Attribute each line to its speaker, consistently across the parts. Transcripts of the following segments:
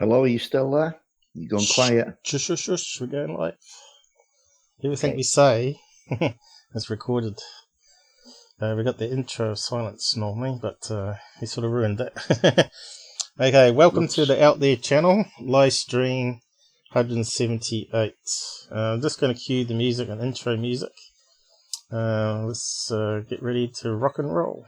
Speaker 1: Hello, are you still there? You going quiet?
Speaker 2: Shush, we're going live. Everything we say is recorded. We got the intro silence normally, but he sort of ruined it. Okay, welcome to the Out There channel, live stream 178. I'm just going to cue the music and intro music. Let's get ready to rock and roll.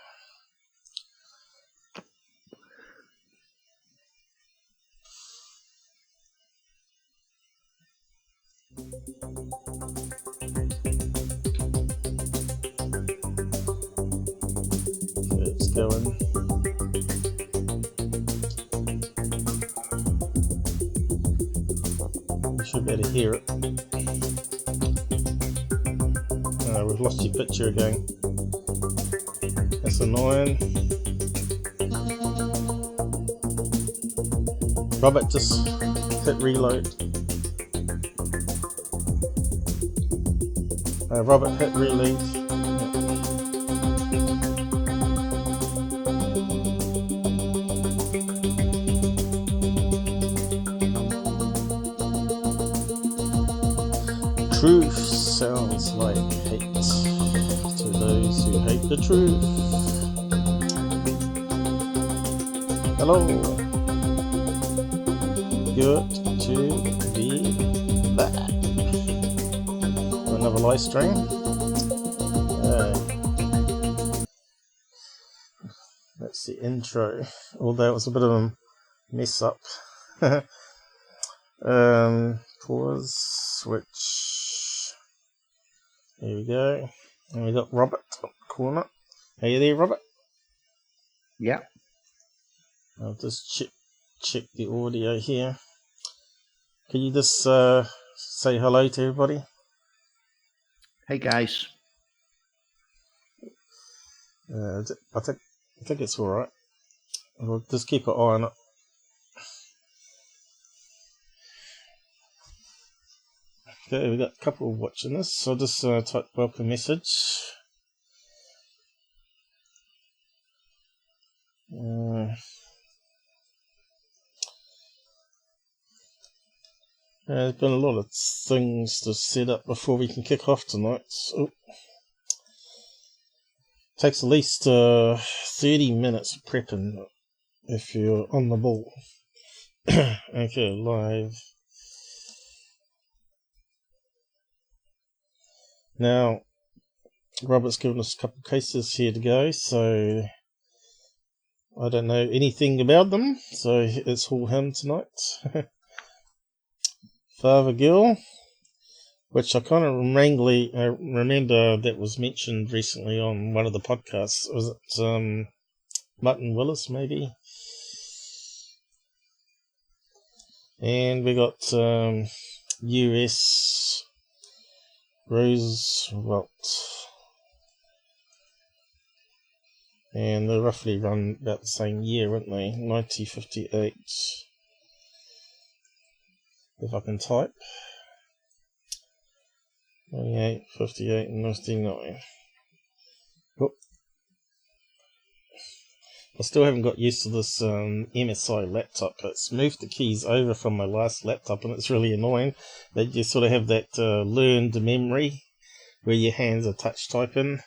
Speaker 2: Okay, it's going. You should be able to hear it. We've lost your picture again. That's annoying. Robert, just hit reload. Robert, hit reload. Truth sounds like hate to those who hate the truth. Hello. Good to be back. Another live stream. That's the intro. Although it was a bit of a mess up. Pause. Switch. There we go. And we got Robert up the corner. Are you there, Robert?
Speaker 1: Yeah.
Speaker 2: I'll just check the audio here. Can you just say hello to everybody?
Speaker 1: Hey guys.
Speaker 2: I think it's all right. We'll just keep an eye on it. Okay, we got a couple watching this. So I'll just type welcome message. There's been a lot of things to set up before we can kick off tonight. So, takes at least 30 minutes prepping if you're on the ball. Okay, live. Now, Robert's given us a couple of cases here to go, so I don't know anything about them, so it's all him tonight. Father Gill, which I kind of remember that was mentioned recently on one of the podcasts. Was it Martin Willis, maybe? And we got US Roosevelt. And they roughly run about the same year, weren't they? 1958. If I can type. 28, 58, and 99. Oh. I still haven't got used to this MSI laptop. It's moved the keys over from my last laptop, and it's really annoying that you sort of have that learned memory where your hands are touch typing.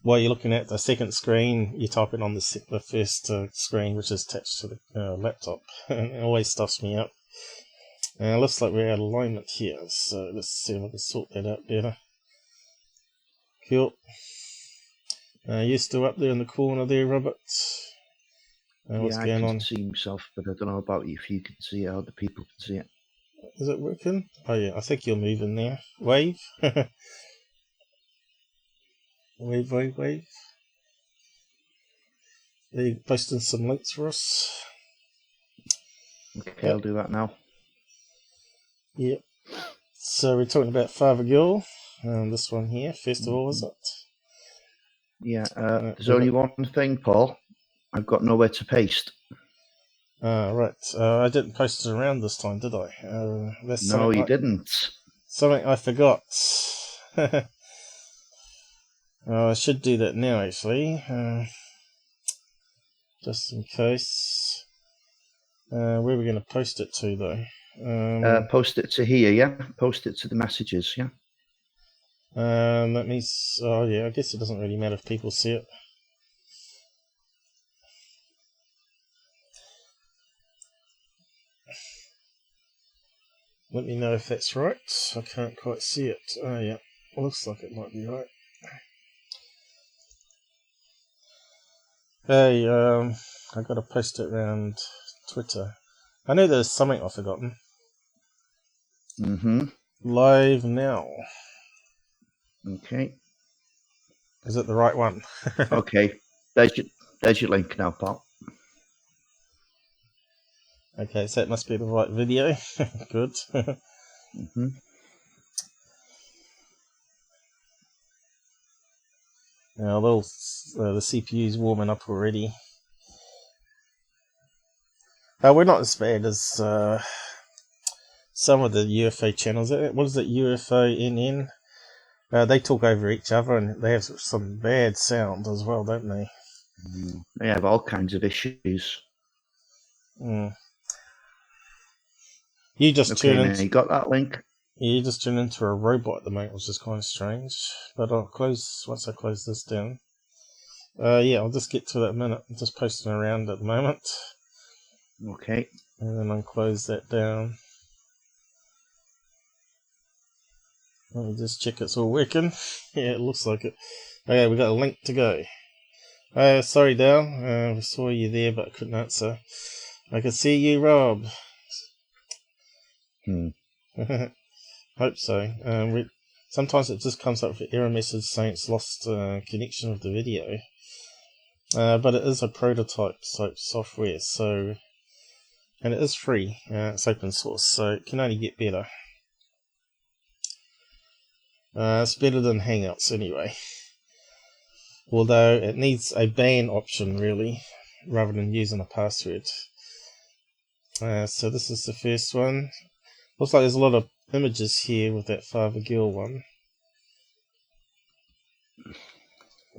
Speaker 2: While you're looking at the second screen, you type it on the first screen, which is attached to the laptop. And it always stuffs me up. Looks like we're out of alignment here, so let's see if I can sort that out better. Cool. You still up there in the corner there, Robert? What's going on?
Speaker 1: I can see myself, but I don't know about you, if you can see it or the people can see it.
Speaker 2: Is it working? Oh yeah, I think you're moving there. Wave? Wave. Are you posting some links for us?
Speaker 1: Okay, I'll do that now.
Speaker 2: Yep. So we're talking about Father Gill, this one here, first of all, is it?
Speaker 1: Yeah, there's only one thing, Paul. I've got nowhere to paste.
Speaker 2: Right. I didn't post it around this time, did I?
Speaker 1: No, you didn't.
Speaker 2: Something I forgot. I should do that now, actually. Just in case. Where are we going to post it to, though?
Speaker 1: Post it to here, yeah? Post it to the messages, yeah?
Speaker 2: Let me... Oh, yeah, I guess it doesn't really matter if people see it. Let me know if that's right. I can't quite see it. Oh, yeah. Looks like it might be right. Hey, I got to post it around Twitter. I know there's something I've forgotten.
Speaker 1: Mm-hmm.
Speaker 2: Live now.
Speaker 1: Okay.
Speaker 2: Is it the right one?
Speaker 1: Okay. There's your link now, pal.
Speaker 2: Okay, so that must be the right video. Good.
Speaker 1: Mm-hmm.
Speaker 2: Now, the CPU's warming up already. We're not as bad as some of the UFO channels. What is it, UFO NN? They talk over each other and they have some bad sound as well, don't they?
Speaker 1: They have all kinds of issues.
Speaker 2: Mm. You just
Speaker 1: Okay,
Speaker 2: turn
Speaker 1: now you got that link?
Speaker 2: You just turn into a robot at the moment, which is kind of strange. But I'll close once I close this down. Yeah, I'll just get to that in a minute. I'm just posting around at the moment.
Speaker 1: Okay.
Speaker 2: And then I'll close that down. Let me just check it's all working. Yeah, it looks like it. Okay, we got a link to go. Sorry, Dale. We saw you there, but I couldn't answer. I can see you, Rob. Hope so. Sometimes it just comes up with an error message saying it's lost connection with the video. But it is a prototype software, so, and it is free. It's open source, so it can only get better. It's better than Hangouts anyway. Although it needs a ban option really, rather than using a password. So this is the first one. Looks like there's a lot of images here with that Father Gill one.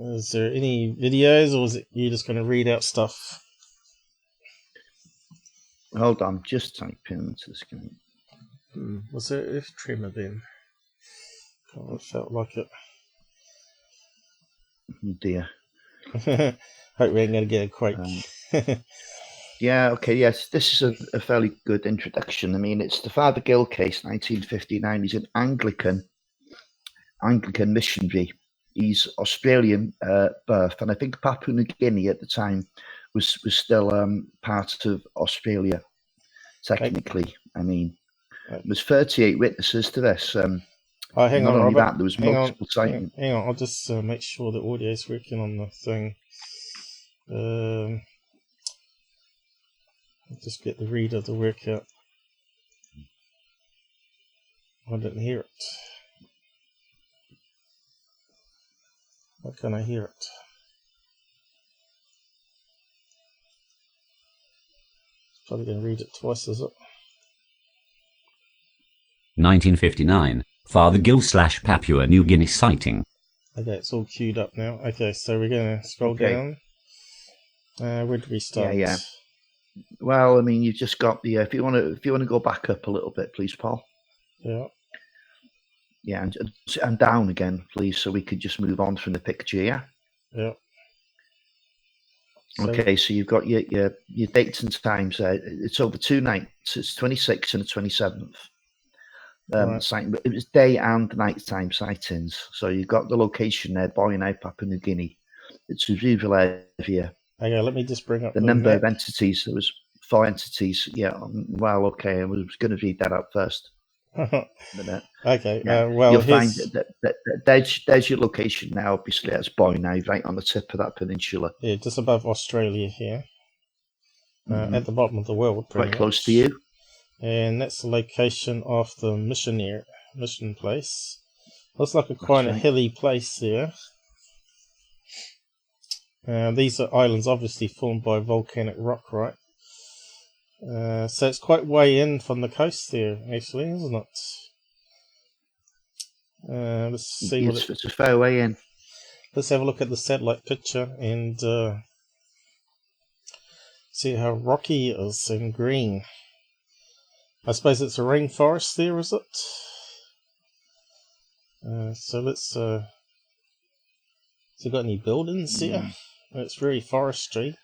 Speaker 2: Is there any videos, or is it you just going to read out stuff?
Speaker 1: Hold on, just type into the screen.
Speaker 2: Was there Earth Tremor then? Oh, it felt like it.
Speaker 1: Oh dear.
Speaker 2: Hope we ain't going to get a quake.
Speaker 1: Yeah, okay, yes, this is a fairly good introduction. I mean, it's the Father Gill case, 1959. He's an Anglican missionary. He's Australian birth, and I think Papua New Guinea at the time was still part of Australia, technically. I mean, there's 38 witnesses to this.
Speaker 2: Hang
Speaker 1: not
Speaker 2: on,
Speaker 1: only
Speaker 2: Robert.
Speaker 1: that, there was multiple sightings.
Speaker 2: Hang on, I'll just make sure the audio is working on the thing. I'll just get the reader to work out. I didn't hear it. Why can't I hear it? It's probably going to read it twice, is it?
Speaker 3: 1959, Father Gill / Papua New Guinea sighting.
Speaker 2: Okay, it's all queued up now. Okay, so we're going to scroll down. Where do we start?
Speaker 1: Yeah. Well, I mean, you've just got the. If you want to go back up a little bit, please, Paul.
Speaker 2: Yeah.
Speaker 1: Yeah, and down again, please, so we could just move on from the picture. Yeah.
Speaker 2: Yeah.
Speaker 1: Okay, so you've got your dates and times there. It's over 2 nights. It's 26th and the 27th. Right. It was day and nighttime sightings. So you've got the location there, Boyne, Papua New Guinea. It's a rural area.
Speaker 2: Okay, let me just bring up
Speaker 1: the number of entities. There was 4 entities. Yeah. Well, okay. I was going to read that out first.
Speaker 2: Okay.
Speaker 1: Yeah.
Speaker 2: Well,
Speaker 1: you'll find that there's your location now. Obviously, that's Boyne, right on the tip of that peninsula.
Speaker 2: Yeah, just above Australia here, at the bottom of the world,
Speaker 1: quite close to you.
Speaker 2: And that's the location of the mission place. Looks like quite a hilly place there. These are islands obviously formed by volcanic rock, right? So it's quite way in from the coast there, actually, isn't it? Let's see.
Speaker 1: It's a fair way in.
Speaker 2: Let's have a look at the satellite picture and See how rocky it is and green. I suppose it's a rainforest there, is it? So let's... has it got any buildings there? It's very foresty,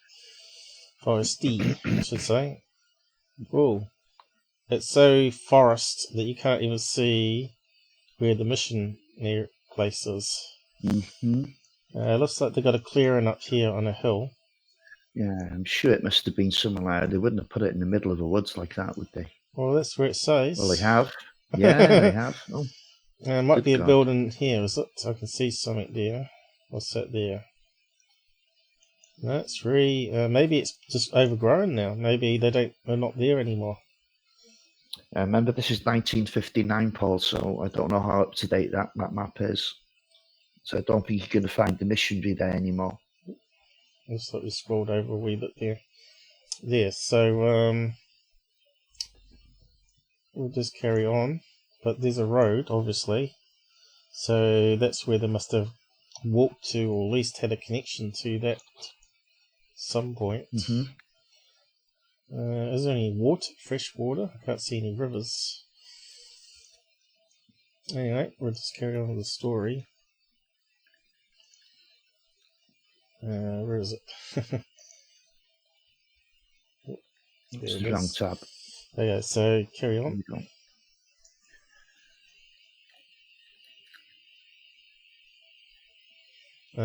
Speaker 2: I should say. Whoa. It's so forest that you can't even see where the mission place is. Looks like they got a clearing up here on a hill.
Speaker 1: Yeah, I'm sure it must have been somewhere. They wouldn't have put it in the middle of the woods like that, would they?
Speaker 2: Well, that's where it says.
Speaker 1: Well, they have. Yeah, they have. Oh,
Speaker 2: there might be a
Speaker 1: God.
Speaker 2: building here, is it? I can see something there. What's that there? That's very... maybe it's just overgrown now. Maybe they're not there anymore.
Speaker 1: Remember, this is 1959, Paul, so I don't know how up to date that map is. So I don't think you're going to find the missionary there anymore.
Speaker 2: Looks like we scrolled over a wee bit there. There, so we'll just carry on. But there's a road, obviously. So that's where they must have walked to, or at least had a connection to that some point. Is there any water? Fresh water? I can't see any rivers. Anyway, we'll just carry on with the story. Where is it?
Speaker 1: It's the wrong tab.
Speaker 2: Okay, so carry on.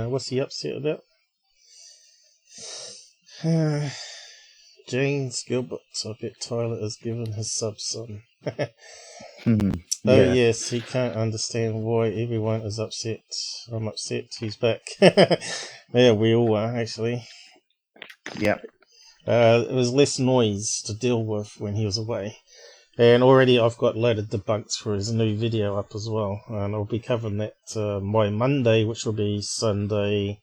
Speaker 2: What's he upset about? James Gilbert, I bet Tyler has given his sub some. Oh yes, he can't understand why everyone is upset. I'm upset he's back. Yeah, we all are actually.
Speaker 1: Yeah.
Speaker 2: It was less noise to deal with when he was away. And already I've got a load of debunks for his new video up as well. And I'll be covering that by Monday, which will be Sunday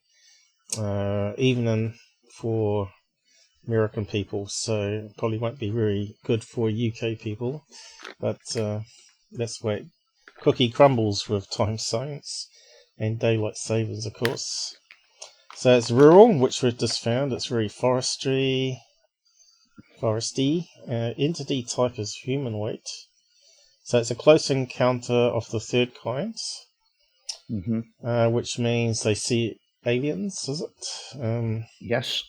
Speaker 2: evening for American people. So probably won't be very good for UK people. But that's where cookie crumbles with time zones and daylight savings, of course. So it's rural, which we've just found. It's very foresty. Entity type is humanoid. So it's a close encounter of the third kind, which means they see aliens, is it?
Speaker 1: Yes.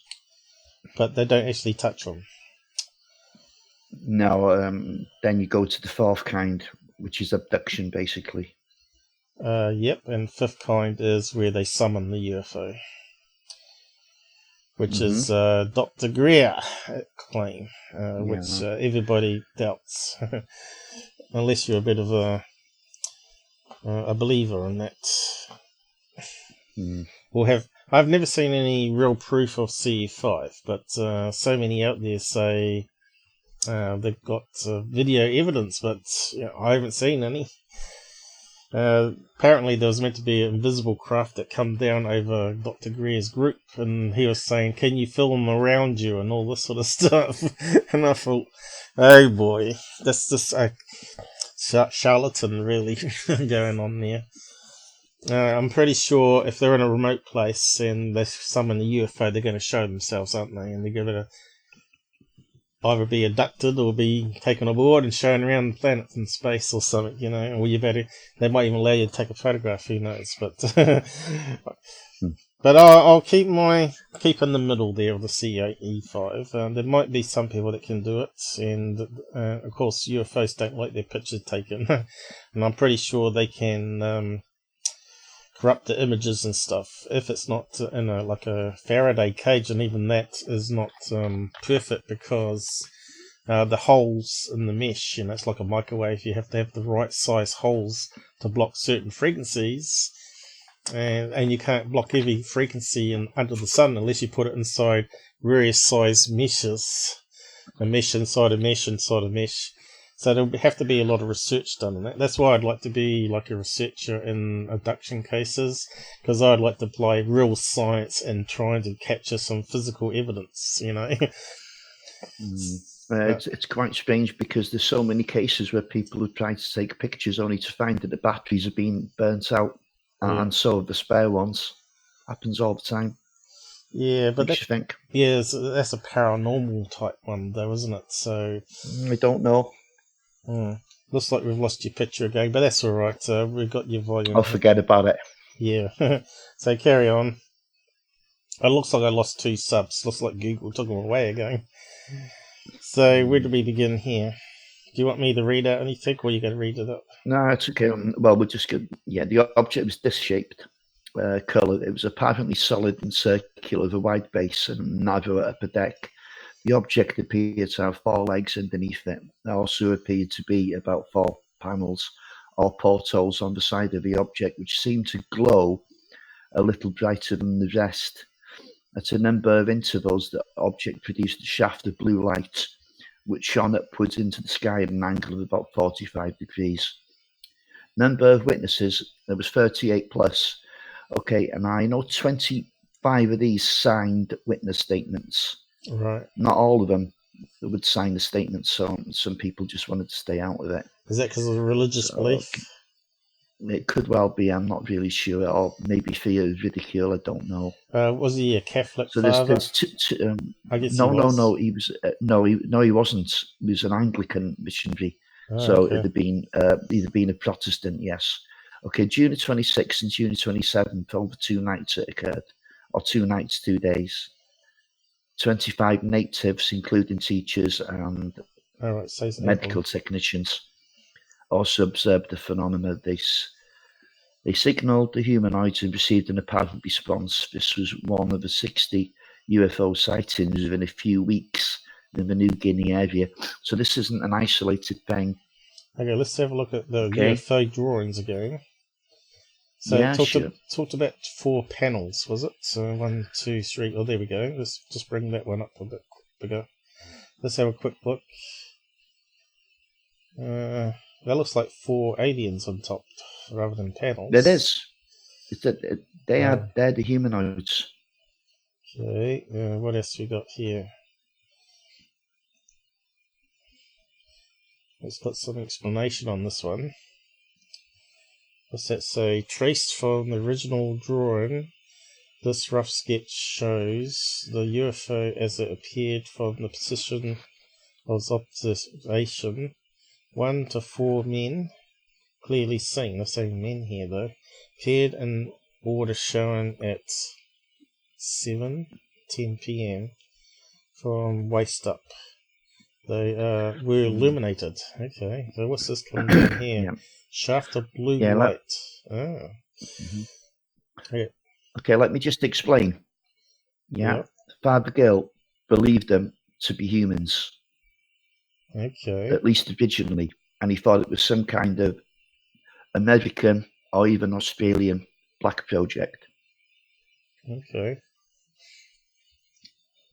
Speaker 2: But they don't actually touch them.
Speaker 1: No, then you go to the fourth kind, which is abduction, basically.
Speaker 2: Yep, and fifth kind is where they summon the UFO. Which is Dr. Greer claim, which everybody doubts, unless you're a bit of a believer in that. I've never seen any real proof of CE5, but so many out there say they've got video evidence, but I haven't seen any. Apparently there was meant to be an invisible craft that come down over Dr. Greer's group, and he was saying, can you film around you and all this sort of stuff. And I thought, oh boy, that's just a charlatan really going on there. I'm pretty sure if they're in a remote place and they summon a UFO, they're going to show themselves, aren't they? And they're going to either be abducted or be taken aboard and shown around the planet in space or something, or they might even allow you to take a photograph, who knows, but but I'll keep in the middle there of the CE5. There might be some people that can do it, and of course UFOs don't like their pictures taken, and I'm pretty sure they can corrupt the images and stuff if it's not in like a Faraday cage, and even that is not perfect because the holes in the mesh, it's like a microwave. You have to have the right size holes to block certain frequencies, and you can't block every frequency under the sun unless you put it inside various size meshes, a mesh inside a mesh inside a mesh. So there'll have to be a lot of research done on that. That's why I'd like to be like a researcher in abduction cases, because I'd like to apply real science and trying to capture some physical evidence,
Speaker 1: It's quite strange because there's so many cases where people who try to take pictures only to find that the batteries have been burnt out, and so have the spare ones. Happens all the time.
Speaker 2: Yeah, but
Speaker 1: What do you think?
Speaker 2: yeah, that's a paranormal type one, though, isn't it? So
Speaker 1: I don't know.
Speaker 2: Looks like we've lost your picture again, but that's all right. We've got your volume.
Speaker 1: I'll forget about it.
Speaker 2: Yeah. So carry on. It looks like I lost 2 subs. Looks like Google took them away again. So where do we begin here? Do you want me to read out anything, or are you going to read it up?
Speaker 1: No, it's okay. Well, we're just good. Yeah, the object was disc-shaped, colour. It was apparently solid and circular with a wide base and narrow upper deck. The object appeared to have 4 legs underneath it. There also appeared to be about 4 panels or portholes on the side of the object, which seemed to glow a little brighter than the rest. At a number of intervals, the object produced a shaft of blue light, which shone upwards into the sky at an angle of about 45 degrees. Number of witnesses, there was 38 plus. Okay, and I know 25 of these signed witness statements.
Speaker 2: Right.
Speaker 1: Not all of them would sign the statement, so some people just wanted to stay out of it.
Speaker 2: Is that because of the religious belief?
Speaker 1: It could well be, I'm not really sure, or maybe fear of ridicule, I don't know.
Speaker 2: Was he a Catholic
Speaker 1: So
Speaker 2: father?
Speaker 1: I guess no, he was he wasn't. He was an Anglican missionary. So
Speaker 2: okay.
Speaker 1: it'd have been a Protestant, yes. Okay, June 26th and June 27th, over 2 nights it occurred, or 2 nights, 2 days. 25 natives, including teachers and medical technicians, also observed the phenomena. They signalled the humanoids and received an apparent response. This was one of the 60 UFO sightings within a few weeks in the New Guinea area. So this isn't an isolated thing.
Speaker 2: Okay, let's have a look at the UFO drawings again. So
Speaker 1: yeah,
Speaker 2: talked about 4 panels, was it? So 1, 2, 3. Oh, there we go. Let's just bring that one up a bit bigger. Let's have a quick look. That looks like 4 aliens on top rather than panels.
Speaker 1: It is. They're the humanoids.
Speaker 2: Okay, what else we got here? Let's put some explanation on this one. What's that say? Traced from the original drawing, this rough sketch shows the UFO as it appeared from the position of observation. 1 to 4 men, clearly seen, they're saying men here though, appeared in order shown at 7:10 p.m. from waist up. They were illuminated. Okay, so what's this one down here?
Speaker 1: Yeah.
Speaker 2: Shaft of blue light.
Speaker 1: Okay, let me just explain. Yeah. Father Gill believed them to be humans.
Speaker 2: Okay.
Speaker 1: At least originally. And he thought it was some kind of American or even Australian black project.
Speaker 2: Okay.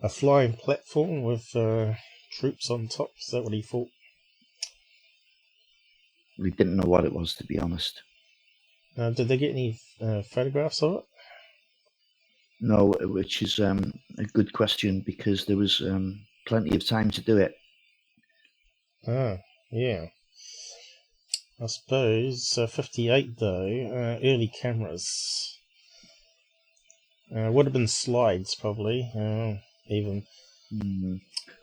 Speaker 2: A flying platform with troops on top. Is that what he thought?
Speaker 1: We didn't know what it was, to be honest.
Speaker 2: Did they get any photographs of it?
Speaker 1: No, which is a good question because there was plenty of time to do it.
Speaker 2: Yeah. I suppose 58 though. Early cameras. Would have been slides probably. Even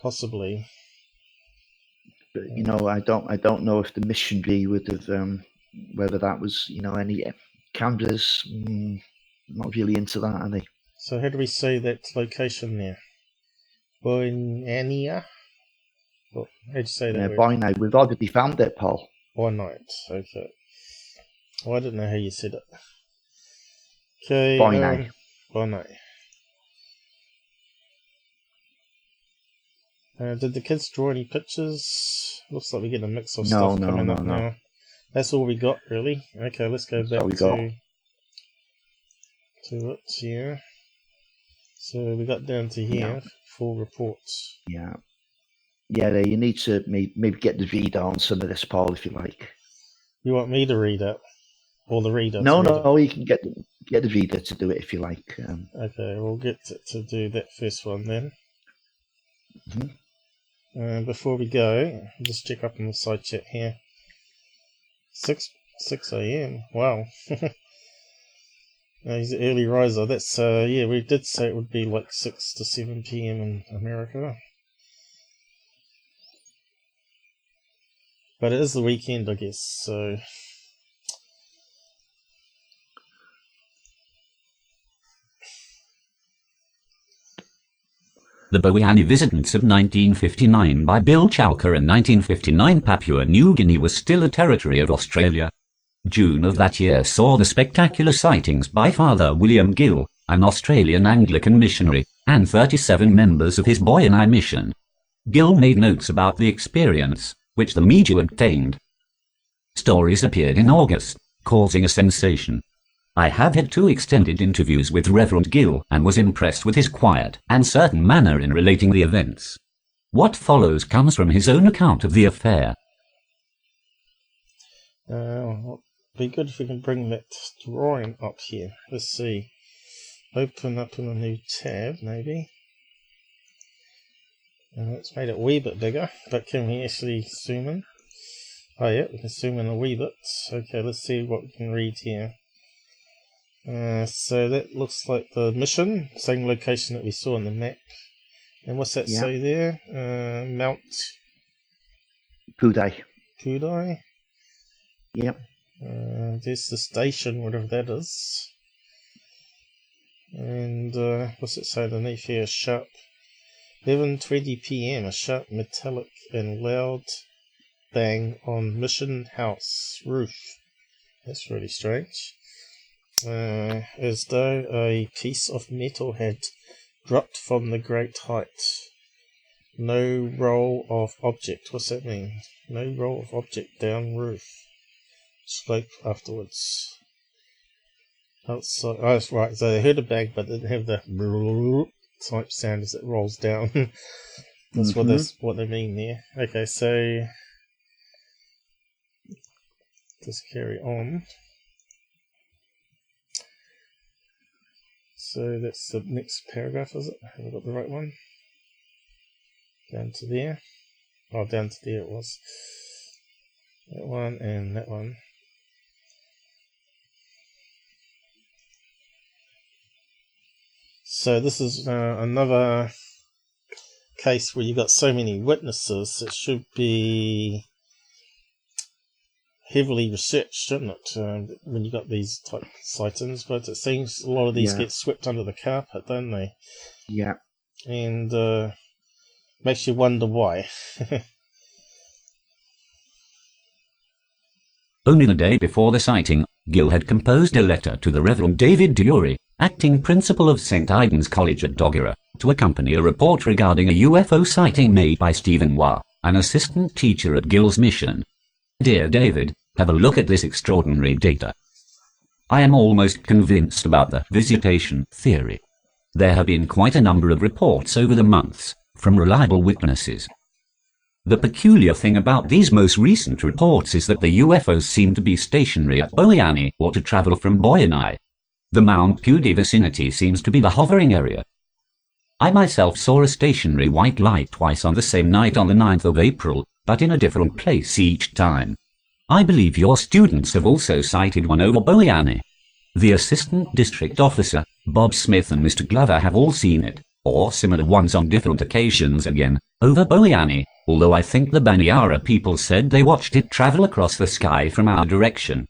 Speaker 2: possibly.
Speaker 1: But I don't know if the missionary would have whether that was any cameras. Not really into that, are they?
Speaker 2: So how do we say that location there? Boinania? Well, how'd you say that?
Speaker 1: Yeah, Boinai. We've already found it, Paul.
Speaker 2: Boinai. Okay. Well, I didn't know how you said it. Okay.
Speaker 1: Boinai.
Speaker 2: Boinai. Did the kids draw any pictures? Looks like we get a mix of stuff coming up now. That's all we got, really. Okay, let's go back to it here. So we got down to here, full reports.
Speaker 1: Yeah. You need to maybe get the reader on some of this, Paul, if you like.
Speaker 2: You want me to read it? Or the reader?
Speaker 1: No, you can get the reader to do it if you like.
Speaker 2: Okay, we'll get to do that first one then. Before we go, just check up on the side chat here. 6 a.m. Wow. He's an early riser. That's yeah, we did say it would be like 6 to 7 p.m. in America. But it is the weekend, I guess, so...
Speaker 3: The Bowiani Visitants of 1959 by Bill Chowker in 1959. Papua New Guinea was still a territory of Australia. June of that year saw the spectacular sightings by Father William Gill, an Australian Anglican missionary, and 37 members of his Bowiani mission. Gill made notes about the experience, which the media obtained. Stories appeared in August, causing a sensation. I have had 2 extended interviews with Reverend Gill and was impressed with his quiet and certain manner in relating the events. What follows comes from his own account of the affair.
Speaker 2: Be good if we can bring that drawing up here. Let's see. Open up in a new tab, maybe. It's made it a wee bit bigger, but can we actually zoom in? Oh yeah, we can zoom in a wee bit. Okay, let's see what we can read here. So that looks like the mission, same location that we saw on the map. And what's that say there? Mount
Speaker 1: Pudai.
Speaker 2: Pudai?
Speaker 1: Yep.
Speaker 2: There's the station, whatever that is. And what's it say underneath here? Sharp 11:20 p.m. A sharp metallic and loud bang on mission house roof. That's really strange. As though a piece of metal had dropped from the great height. No roll of object. What's that mean? No roll of object down roof. Slope afterwards. Outside. Oh, that's right. So they heard a bang, but didn't have the type sound as it rolls down. That's what they mean there. Okay, so just carry on. So that's the next paragraph, is it? Have I got the right one? Down to there. Oh, down to there it was. That one and that one. So this is another case where you've got so many witnesses. It should be heavily researched, shouldn't it, when you got these type sightings? But it seems a lot of these get swept under the carpet, don't they?
Speaker 1: Yeah.
Speaker 2: And makes you wonder why.
Speaker 3: Only the day before the sighting, Gill had composed a letter to the Reverend David Dury, acting principal of St. Aidan's College at Doggera, to accompany a report regarding a UFO sighting made by Stephen Waugh, an assistant teacher at Gill's mission. Dear David, have a look at this extraordinary data. I am almost convinced about the visitation theory. There have been quite a number of reports over the months, from reliable witnesses. The peculiar thing about these most recent reports is that the UFOs seem to be stationary at Bowiani or to travel from Bowiani. The Mount Pudai vicinity seems to be the hovering area. I myself saw a stationary white light twice on the same night on the 9th of April, but in a different place each time. I believe your students have also sighted one over Bowiani. The Assistant District Officer, Bob Smith, and Mr. Glover have all seen it, or similar ones on different occasions again, over Bowiani, although I think the Baniara people said they watched it travel across the sky from our direction.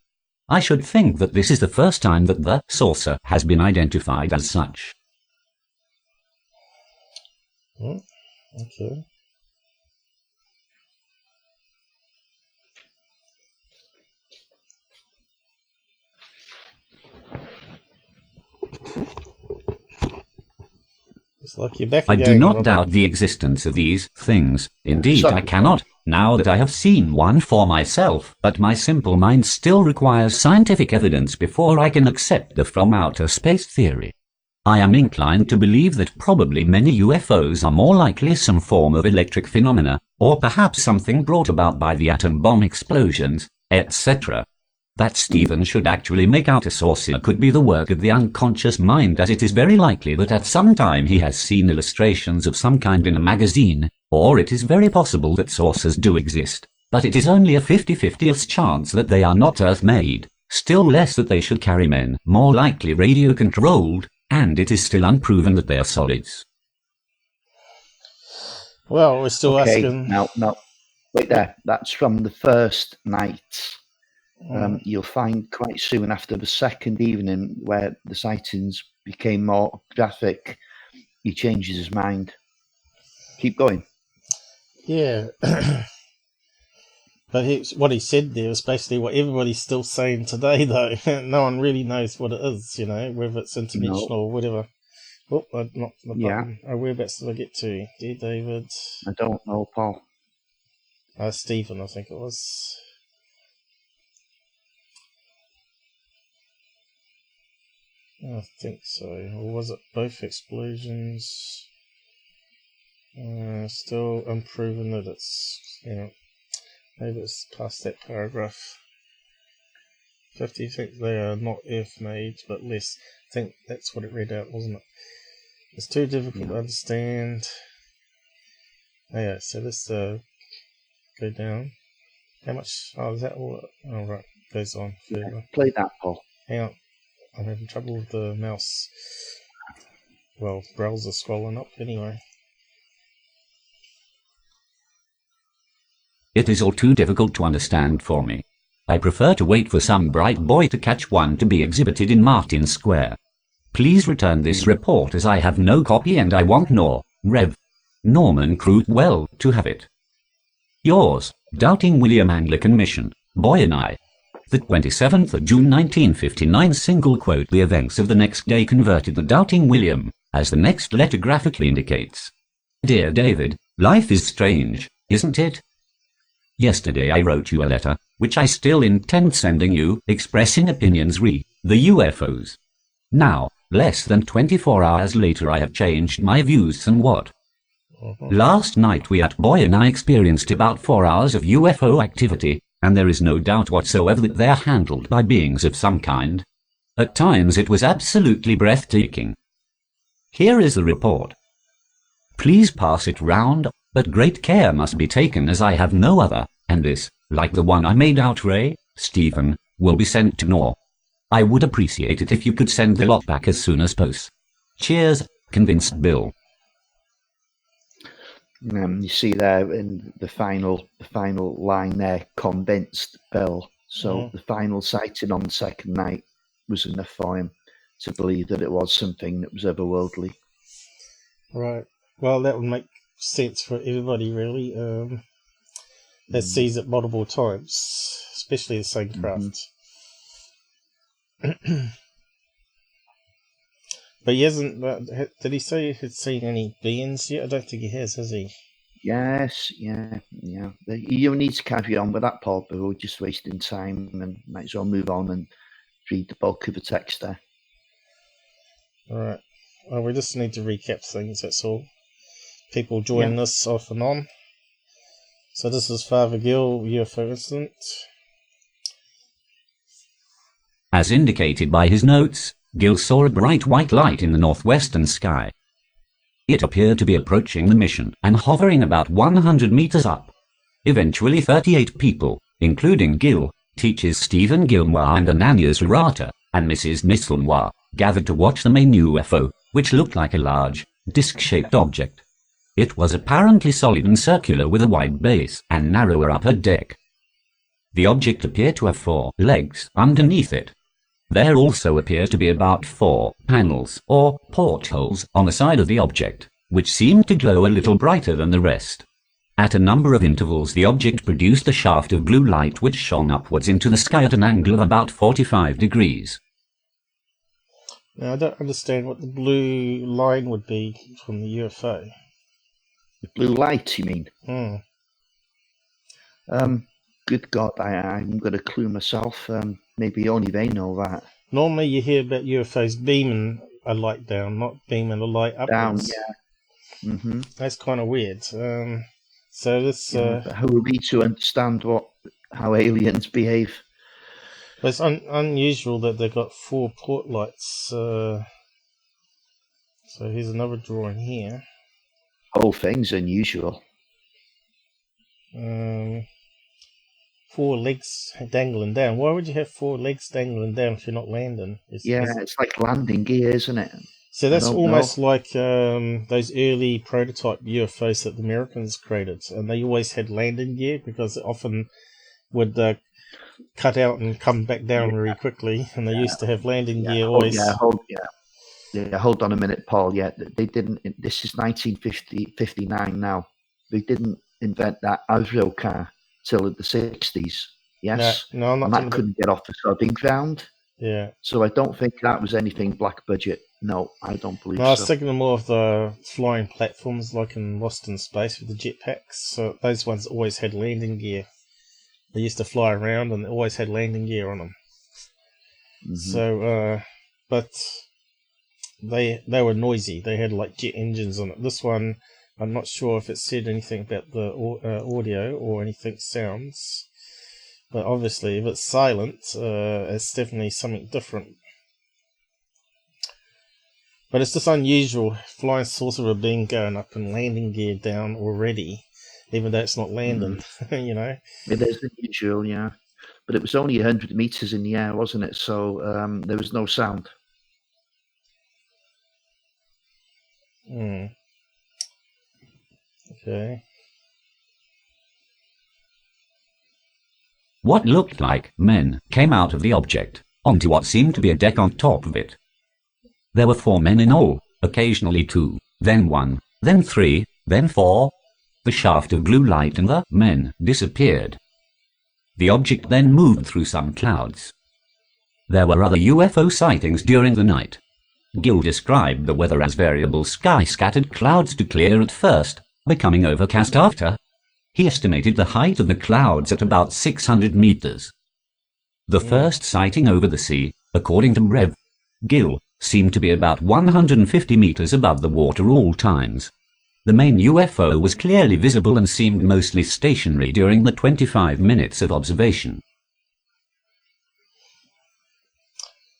Speaker 3: I should think that this is the first time that the saucer has been identified as such.
Speaker 2: Okay. It's like you're back
Speaker 3: I
Speaker 2: again,
Speaker 3: do not
Speaker 2: Robert.
Speaker 3: doubt the existence of these things. Indeed, I cannot, now that I have seen one for myself, but my simple mind still requires scientific evidence before I can accept the from outer space theory. I am inclined to believe that probably many UFOs are more likely some form of electric phenomena, or perhaps something brought about by the atom bomb explosions, etc. That Stephen should actually make out a saucer could be the work of the unconscious mind, as it is very likely that at some time he has seen illustrations of some kind in a magazine, or it is very possible that saucers do exist, but it is only a 50-50th chance that they are not Earth-made. still less that they should carry men, more likely radio-controlled, and it is still unproven that they are solids.
Speaker 2: Well, we're still
Speaker 1: Okay,
Speaker 2: asking.
Speaker 1: now, wait there. That's from the first night. You'll find quite soon after the second evening where the sightings became more graphic, he changes his mind. Keep going.
Speaker 2: Yeah. But what he said there was basically what everybody's still saying today, though. No one really knows what it is, you know, whether it's interdimensional or whatever. Oh, not the button. Oh, whereabouts did I get to? Dear David.
Speaker 1: I don't know, Paul.
Speaker 2: Stephen, I think it was. I think so. Or was it both explosions? Still unproven that it's, you know, maybe it's past that paragraph. 50 think they are not Earth-made, but less. I think that's what it read out, wasn't it? It's too difficult to understand. Oh, yeah, so let's go down. How much? Oh, is that all? Oh, right. Goes on further.
Speaker 1: Yeah, play that, Paul.
Speaker 2: Hang on. I'm having trouble with the mouse. Well, browser scrolling up anyway.
Speaker 3: It is all too difficult to understand for me. I prefer to wait for some bright boy to catch one to be exhibited in Martin Square. Please return this report as I have no copy and I want Rev. Norman Cruitwell to have it. Yours, Doubting William Anglican Mission, Boy and I. The 27th of June 1959 single quote. The events of the next day converted the Doubting William, as the next letter graphically indicates. Dear David, life is strange, isn't it? Yesterday I wrote you a letter, which I still intend sending you, expressing opinions re the UFOs. Now, less than 24 hours later I have changed my views somewhat. Last night we at Boy and I experienced about 4 hours of UFO activity, and there is no doubt whatsoever that they are handled by beings of some kind. At times it was absolutely breathtaking. Here is the report. Please pass it round, but great care must be taken as I have no other, and this, like the one I made out Ray, Stephen, will be sent to Nor. I would appreciate it if you could send the lot back as soon as possible. Cheers, Convinced Bill.
Speaker 1: You see there in the final line there, Convinced Bill. So the final sighting on the second night was enough for him to believe that it was something that was otherworldly.
Speaker 2: Right. Well, that would make sense for everybody, really. That sees it multiple times, especially the same craft. But he hasn't. Did he say he had seen any beings yet? I don't think he has he?
Speaker 1: Yes, yeah. You need to carry on with that, Paul, but we're just wasting time and might as well move on and read the bulk of the text there.
Speaker 2: Alright. Well, we just need to recap things, that's all. People joining us off and on. So this is Father Gill, UFO Incident.
Speaker 3: As indicated by his notes, Gill saw a bright white light in the northwestern sky. It appeared to be approaching the mission and hovering about 100 meters up. Eventually 38 people, including Gill, teachers Stephen Gilmour and Ananias Urata, and Mrs. Nisselmoir, gathered to watch the main UFO, which looked like a large, disc-shaped object. It was apparently solid and circular with a wide base and narrower upper deck. The object appeared to have 4 legs underneath it. There also appeared to be about 4 panels, or portholes, on the side of the object, which seemed to glow a little brighter than the rest. At a number of intervals the object produced a shaft of blue light which shone upwards into the sky at an angle of about 45 degrees.
Speaker 2: Now, I don't understand what the blue line would be from the UFO.
Speaker 1: The blue light, you mean? Good God, I haven't got a clue myself. Maybe only they know that.
Speaker 2: Normally you hear about UFOs beaming a light down, not beaming a light upwards.
Speaker 1: Down, yeah.
Speaker 2: That's kind of weird. So this...
Speaker 1: how are we to understand how aliens behave?
Speaker 2: It's unusual that they've got 4 port lights. So here's another drawing here.
Speaker 1: Whole thing's unusual.
Speaker 2: 4 legs dangling down. Why would you have 4 legs dangling down if you're not landing?
Speaker 1: It's like landing gear, isn't it?
Speaker 2: So that's almost like those early prototype UFOs that the Americans created, and they always had landing gear because it often would cut out and come back down very quickly, and they used to have landing gear always.
Speaker 1: Hold on a minute, Paul. Yeah, they didn't. This is 1959 now. They didn't invent that Avro car till the 60s. Yes,
Speaker 2: no, I'm not.
Speaker 1: And that couldn't get off the sodding ground.
Speaker 2: Yeah.
Speaker 1: So I don't think that was anything black budget. No, I don't believe so.
Speaker 2: I was thinking more of the flying platforms like in Lost in Space with the jetpacks. So those ones always had landing gear. They used to fly around and they always had landing gear on them. Mm-hmm. So, but they were noisy. They had like jet engines on it. This one, I'm not sure if it said anything about the audio or anything sounds. But obviously, if it's silent, it's definitely something different. But it's just unusual, flying saucer with a beam going up and landing gear down already, even though it's not landing, you know.
Speaker 1: It is unusual, yeah. But it was only 100 meters in the air, wasn't it? So there was no sound.
Speaker 2: Okay.
Speaker 3: What looked like men came out of the object, onto what seemed to be a deck on top of it. There were 4 men in all, occasionally 2, then 1, then 3, then 4. The shaft of blue light and the men disappeared. The object then moved through some clouds. There were other UFO sightings during the night. Gill described the weather as variable sky, scattered clouds to clear at first, becoming overcast after. He estimated the height of the clouds at about 600 meters. The first sighting over the sea, according to Rev. Gill, seemed to be about 150 meters above the water all times. The main UFO was clearly visible and seemed mostly stationary during the 25 minutes of observation.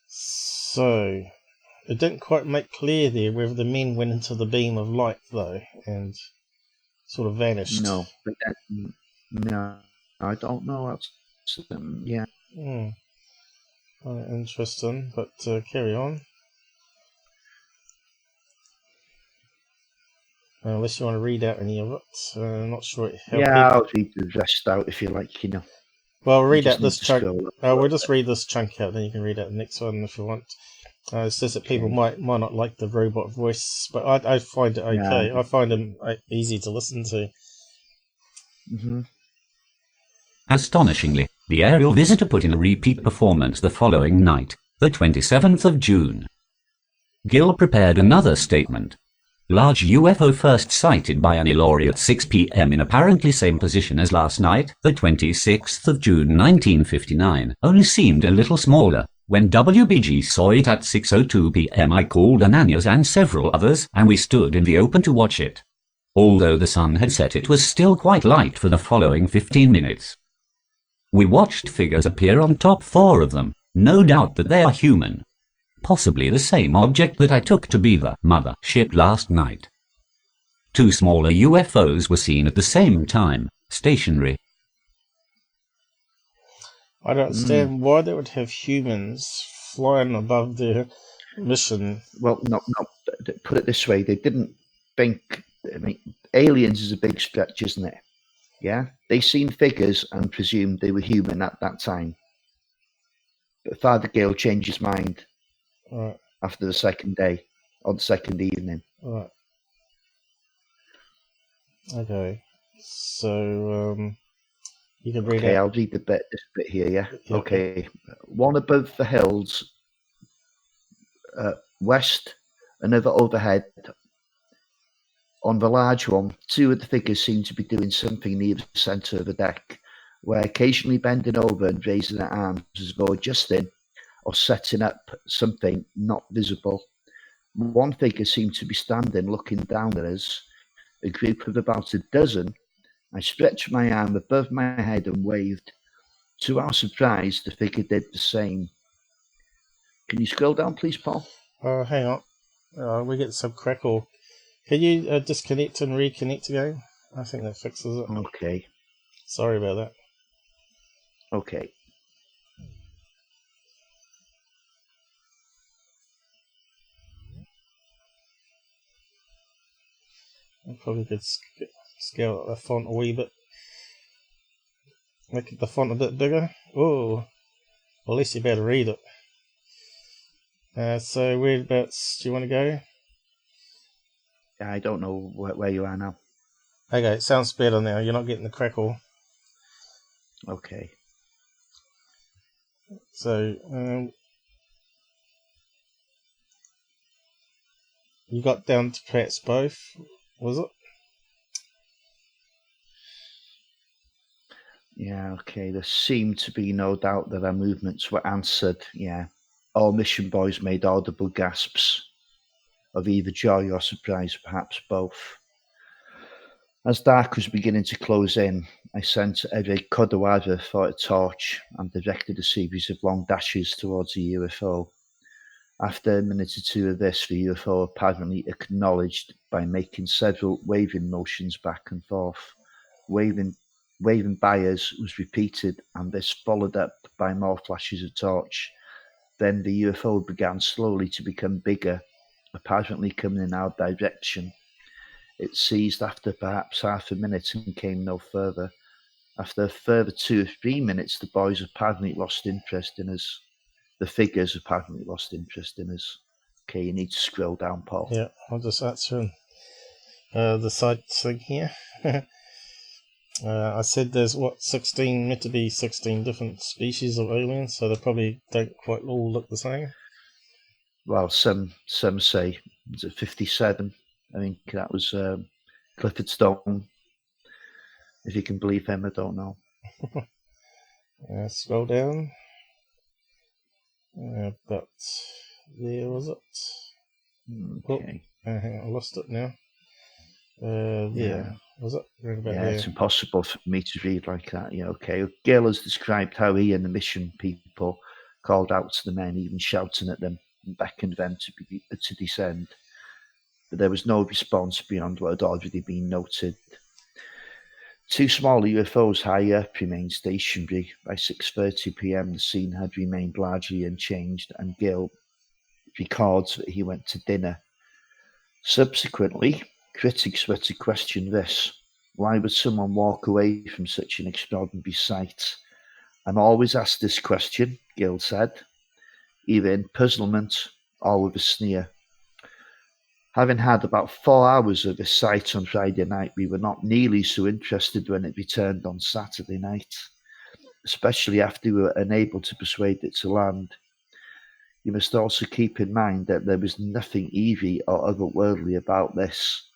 Speaker 2: So, it didn't quite make clear there whether the men went into the beam of light, though, and sort of vanished.
Speaker 1: No, I don't know. Yeah.
Speaker 2: Interesting, but carry on. Unless you want to read out any of it. I'm not sure it helps.
Speaker 1: Yeah, I'll read the rest out if you like, you know.
Speaker 2: Well, read out this chunk. We'll just read this chunk out, then you can read out the next one if you want. It says that people might not like the robot voice, but I find it okay. Yeah. I find them easy to listen to.
Speaker 3: Astonishingly, the aerial visitor put in a repeat performance the following night, the 27th of June. Gill prepared another statement. Large UFO first sighted by an HELLIER at 6 p.m. in apparently same position as last night, the 26th of June 1959, only seemed a little smaller. When WBG saw it at 6:02 p.m. I called Ananias and several others, and we stood in the open to watch it. Although the sun had set, it was still quite light for the following 15 minutes. We watched figures appear on top, 4 of them, no doubt that they are human. Possibly the same object that I took to be the mother ship last night. 2 smaller UFOs were seen at the same time, stationary.
Speaker 2: I don't understand why they would have humans flying above their mission.
Speaker 1: Well, no, put it this way, they didn't think, I mean, aliens is a big stretch, isn't it? Yeah? They seen figures and presumed they were human at that time. But Father Gill changed his mind after the second day, or the second evening.
Speaker 2: Right. Okay. So, you can read
Speaker 1: I'll read this bit here, yeah? Okay. One above the hills, west, another overhead. On the large one, 2 of the figures seem to be doing something near the centre of the deck, where occasionally bending over and raising their arms as though adjusting or setting up something not visible. One figure seemed to be standing looking down at us, a group of about a dozen. I stretched my arm above my head and waved. To our surprise, the figure did the same. Can you scroll down, please, Paul?
Speaker 2: Hang on. We get some crackle. Can you disconnect and reconnect again? I think that fixes it.
Speaker 1: Okay.
Speaker 2: Sorry about that.
Speaker 1: Okay.
Speaker 2: I probably could scale up the font a wee bit. Make the font a bit bigger. Oh, well, at least you better read it. So whereabouts do you want to go?
Speaker 1: I don't know where you are now.
Speaker 2: Okay, it sounds better now. You're not getting the crackle.
Speaker 1: Okay.
Speaker 2: So, you got down to perhaps both, was it?
Speaker 1: Yeah, okay. There seemed to be no doubt that our movements were answered. Yeah. All mission boys made audible gasps of either joy or surprise, perhaps both. As dark was beginning to close in, I sent every Kodawada for a torch and directed a series of long dashes towards the UFO. After a minute or two of this, the UFO apparently acknowledged by making several waving motions back and forth. Waving by us was repeated, and this followed up by more flashes of torch. Then the UFO began slowly to become bigger, apparently coming in our direction. It ceased after perhaps half a minute and came no further. After a further 2 or 3 minutes, the boys apparently lost interest in us. The figures apparently lost interest in us. Okay, you need to scroll down, Paul.
Speaker 2: Yeah, I'll just answer the side thing here. I said there's meant to be 16 different species of aliens, so they probably don't quite all look the same.
Speaker 1: Well, some say it's at 57. I think that was Clifford Stone. If you can believe him, I don't know.
Speaker 2: Scroll down. But there was it.
Speaker 1: Okay.
Speaker 2: Oh, hang on, I lost it now. There.
Speaker 1: Yeah.
Speaker 2: Was it? Right about
Speaker 1: Yeah,
Speaker 2: there.
Speaker 1: it's impossible for me to read like that. Yeah, okay. Gill has described how he and the mission people called out to the men, even shouting at them and beckoned them to descend. But there was no response beyond what had already been noted. 2 smaller UFOs higher up remained stationary. By 6:30 p.m., the scene had remained largely unchanged, and Gill records that he went to dinner. Subsequently, critics were to question this. Why would someone walk away from such an extraordinary sight? I'm always asked this question, Gill said, either in puzzlement or with a sneer. Having had about 4 hours of this sight on Friday night, we were not nearly so interested when it returned on Saturday night, especially after we were unable to persuade it to land. You must also keep in mind that there was nothing eerie or otherworldly about this.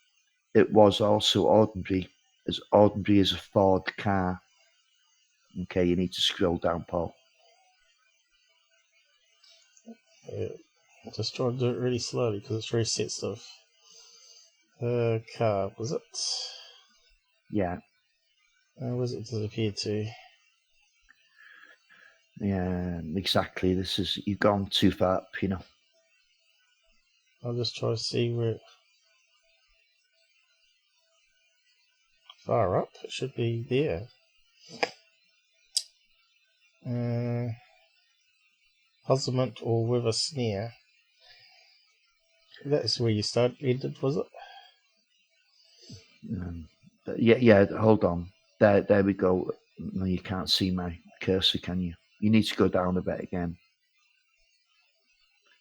Speaker 1: It was also ordinary as a Ford car. Okay, you need to scroll down, Paul.
Speaker 2: Yeah. I'll just try to do it really slowly because it's very set stuff. Car, was it?
Speaker 1: Yeah.
Speaker 2: Where was it disappeared to?
Speaker 1: Yeah, exactly. You've gone too far up, you know.
Speaker 2: I'll just try to see where. Far up? It should be there. Puzzlement or with a sneer. That's where you ended, was it?
Speaker 1: But yeah, hold on. There we go. No, you can't see my cursor, can you? You need to go down a bit again.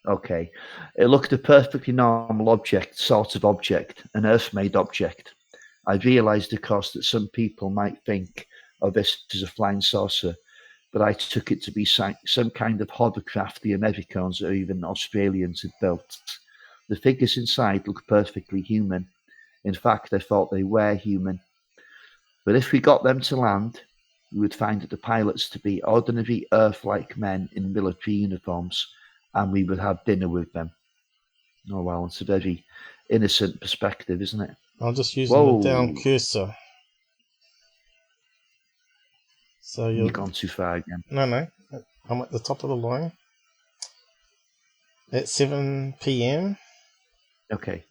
Speaker 1: Okay. It looked a perfectly normal sort of object, an Earth-made object. I realised, of course, that some people might think of this as a flying saucer, but I took it to be some kind of hovercraft the Americans or even Australians had built. The figures inside looked perfectly human. In fact, I thought they were human. But if we got them to land, we would find the pilots to be ordinary Earth-like men in military uniforms, and we would have dinner with them. Oh, well, it's a very innocent perspective, isn't it?
Speaker 2: I'm just using the down cursor. So
Speaker 1: you've gone too far again.
Speaker 2: No. I'm at the top of the line. At 7 p.m.
Speaker 1: Okay.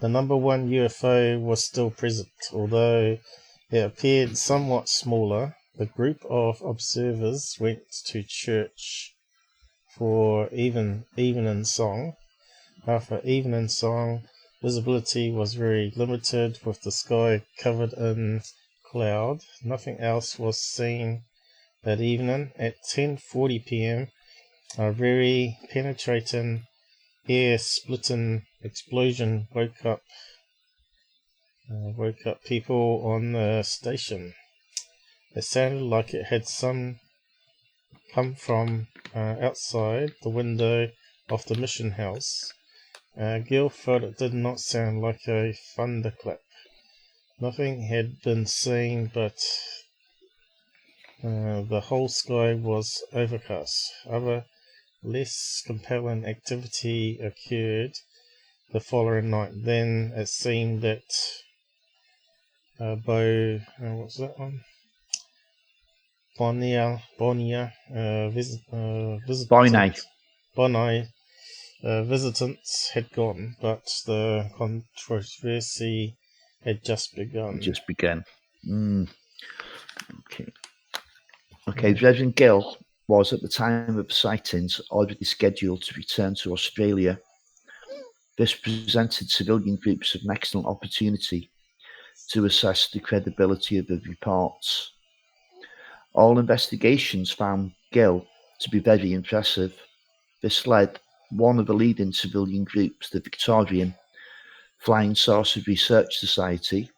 Speaker 2: The number 1 UFO was still present, although it appeared somewhat smaller the group of observers went to church for evening song. After evening song, visibility was very limited with the sky covered in cloud. Nothing else was seen that evening. At 10:40 p.m., a very penetrating, air-splitting explosion woke up people on the station. It sounded like it had come from outside the window of the mission house. Gill felt it did not sound like a thunderclap. Nothing had been seen, but the whole sky was overcast. Other less compelling activity occurred the following night. Then it seemed that what's that one? Bonnie visitants had gone, but the controversy had just begun.
Speaker 1: Okay, Reverend Gill was at the time of the sightings already scheduled to return to Australia. This presented civilian groups with an excellent opportunity to assess the credibility of the reports. All investigations found Gill to be very impressive. This led one of the leading civilian groups, the Victorian Flying Saucer Research Society,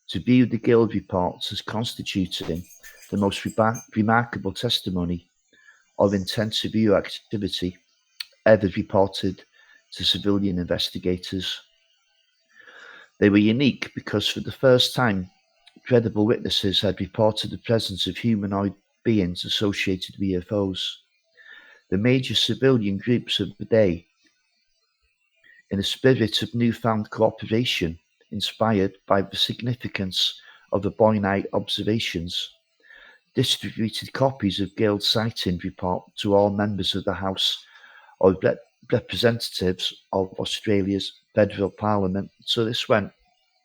Speaker 1: to view the Gill reports as constituting the most remarkable testimony of intensive UFO activity ever reported to civilian investigators. They were unique because for the first time, credible witnesses had reported the presence of humanoid beings associated with UFOs. The major civilian groups of the day, in a spirit of newfound cooperation inspired by the significance of the boy night observations, distributed copies of Gill's sighting report to all members of the House of Representatives of Australia's Federal Parliament. So this went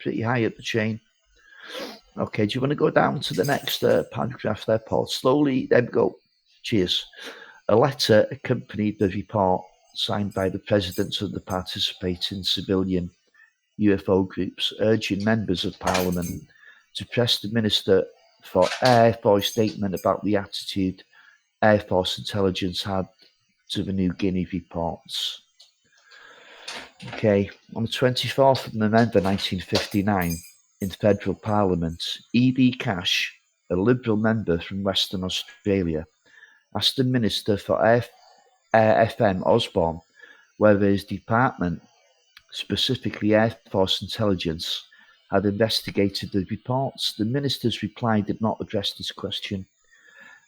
Speaker 1: pretty high up the chain. Okay, do you want to go down to the next paragraph there, Paul? Slowly, there we go. Cheers. A letter accompanied the report, signed by the presidents of the participating civilian UFO groups, urging members of Parliament to press the Minister for Air for a statement about the attitude Air Force intelligence had to the New Guinea reports. Okay, on the 24th of November 1959, in Federal Parliament, E.D. Cash, a Liberal member from Western Australia, asked the Minister for Air FM Osborne whether his department, specifically Air Force Intelligence, had investigated the reports. The Minister's reply did not address this question,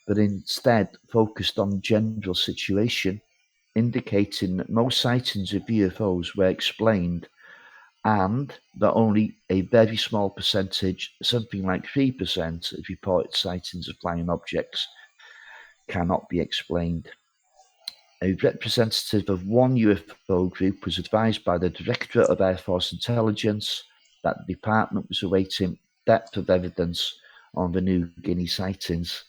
Speaker 1: but instead focused on the general situation, indicating that most sightings of UFOs were explained and that only a very small percentage, something like 3% of reported sightings of flying objects, cannot be explained. A representative of one UFO group was advised by the Directorate of Air Force Intelligence that the department was awaiting depth of evidence on the New Guinea sightings.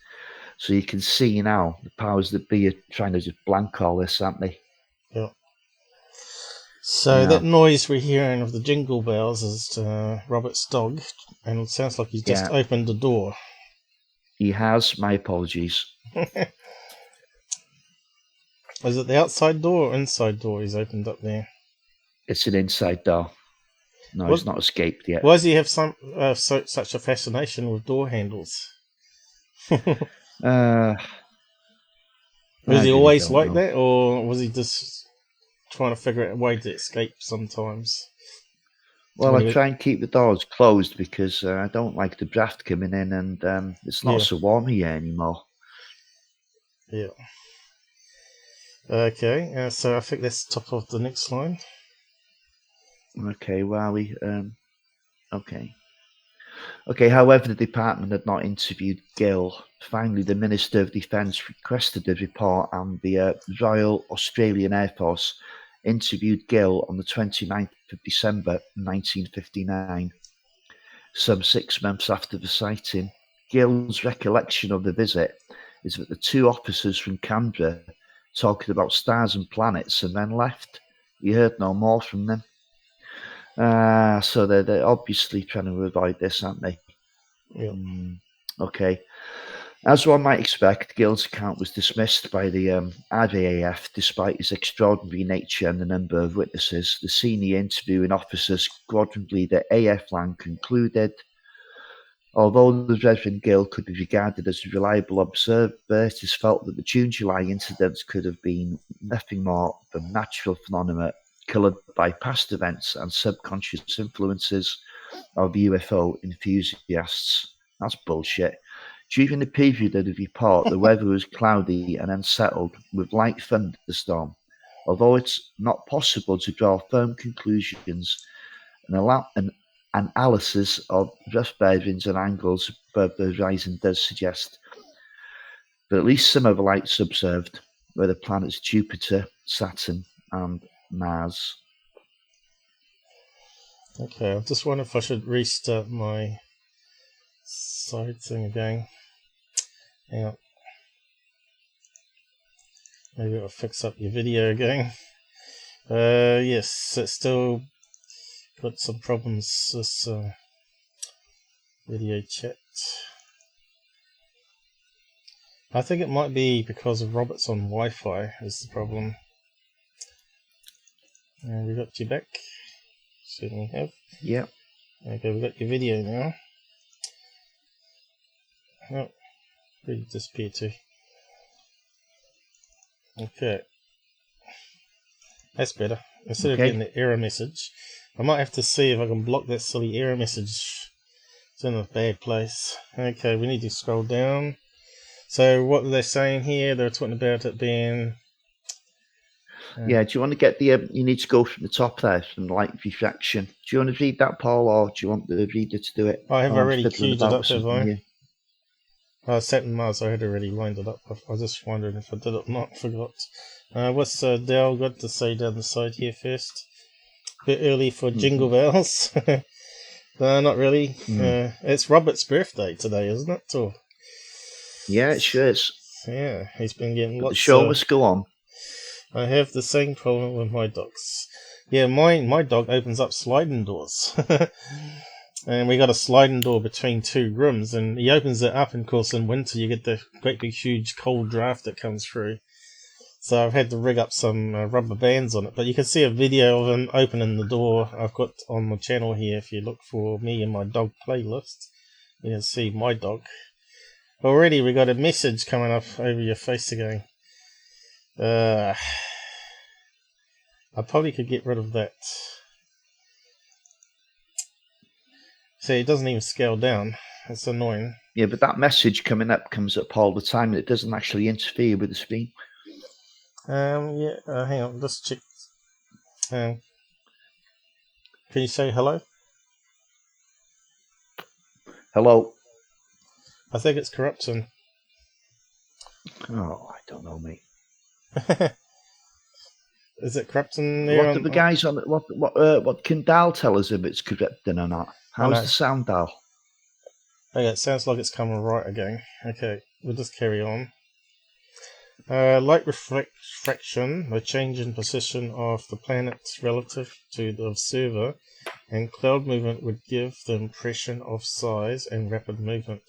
Speaker 1: So you can see now the powers that be are trying to just blank all this, aren't they?
Speaker 2: Yeah. So that noise we're hearing of the jingle bells is Robert's dog, and it sounds like he's just opened the door.
Speaker 1: He has. My apologies.
Speaker 2: Is it the outside door or inside door he's opened up there?
Speaker 1: It's an inside door. No, he's not escaped yet.
Speaker 2: Why does he have such a fascination with door handles? Was he always like that, or was he just trying to figure out a way to escape sometimes?
Speaker 1: Well, I try and keep the doors closed because I don't like the draft coming in, and it's not so warm here anymore.
Speaker 2: Yeah. Okay, so I think that's the top of the next line.
Speaker 1: Okay, well, Okay, however, the department had not interviewed Gill. Finally, the Minister of Defence requested a report, and the Royal Australian Air Force interviewed Gill on the 29th of December 1959, some 6 months after the sighting. Gill's recollection of the visit is that the two officers from Canberra talking about stars and planets and then left. He heard no more from them. So they're obviously trying to avoid this, aren't they?
Speaker 2: Yep.
Speaker 1: Okay. As one might expect, Gill's account was dismissed by the RAAF despite his extraordinary nature and the number of witnesses. The senior interviewing officer, Squadron Leader A.F. Lang, concluded, although the Reverend Gill could be regarded as a reliable observer, it is felt that the June-July incidents could have been nothing more than natural phenomena coloured by past events and subconscious influences of UFO enthusiasts. That's bullshit. During the period of the report, the weather was cloudy and unsettled with light thunderstorm. Although it's not possible to draw firm conclusions, an analysis of rough bearings and angles above the horizon does suggest that at least some of the lights observed were the planets Jupiter, Saturn, and Mars.
Speaker 2: Okay, I just wonder if I should restart my side thing again. Hang on. Maybe I'll fix up your video again. Yes, it's still got some problems, this video chat. I think it might be because of Robert's on Wi-Fi is the problem. We got you back. Certainly have.
Speaker 1: Yep.
Speaker 2: Okay, we got your video now. Oh, where did it disappear to? Okay. That's better. Instead of getting the error message, I might have to see if I can block that silly error message. It's in a bad place. Okay, we need to scroll down. So what were they saying here? They were talking about it being...
Speaker 1: yeah, do you want to get the... you need to go from the top there, from light refraction. Do you want to read that, Paul, or do you want the reader to do it?
Speaker 2: I have already queued it up, have I?
Speaker 1: Here.
Speaker 2: Saturn Mars, I had already lined it up. I was just wondering if I did it or not. Forgot. What's Dale got to say down the side here first? Bit early for jingle bells. No, not really. It's Robert's birthday today, isn't it? Or...
Speaker 1: yeah, it sure is.
Speaker 2: Yeah, he's been getting lots.
Speaker 1: The show must go on.
Speaker 2: I have the same problem with my dogs. Yeah, my dog opens up sliding doors. And we got a sliding door between two rooms, and he opens it up, and of course in winter you get the great big huge cold draft that comes through. So I've had to rig up some rubber bands on it, but you can see a video of him opening the door. I've got on my channel here, if you look for me and my dog playlist, you can see my dog. Already we got a message coming up over your face again. I probably could get rid of that. See, it doesn't even scale down. It's annoying.
Speaker 1: Yeah, but that message coming up comes up all the time, and it doesn't actually interfere with the screen.
Speaker 2: Yeah, hang on, let's check. Can you say hello?
Speaker 1: Hello?
Speaker 2: I think it's corruption.
Speaker 1: Oh, I don't know, mate.
Speaker 2: Is it corruption?
Speaker 1: What do the guys on what can Dal tell us if it's corrupting or not? How's the sound, Dal?
Speaker 2: Okay, it sounds like it's coming right again. Okay, we'll just carry on. Light refraction, the change in position of the planet relative to the observer, and cloud movement would give the impression of size and rapid movement.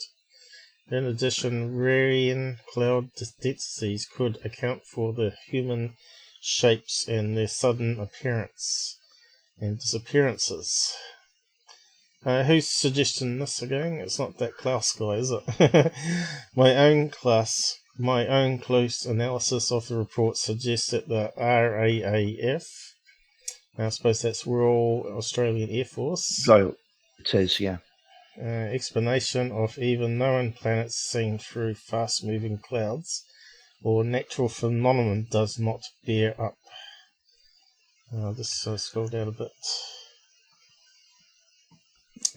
Speaker 2: In addition, varying cloud densities could account for the human shapes and their sudden appearance and disappearances. Who's suggesting this again? It's not that Klaus guy, is it? My own close analysis of the report suggests that the RAAF, I suppose that's Royal Australian Air Force.
Speaker 1: So it is, yeah.
Speaker 2: Explanation of even known planets seen through fast-moving clouds or natural phenomenon does not bear up. I'll just scroll down a bit.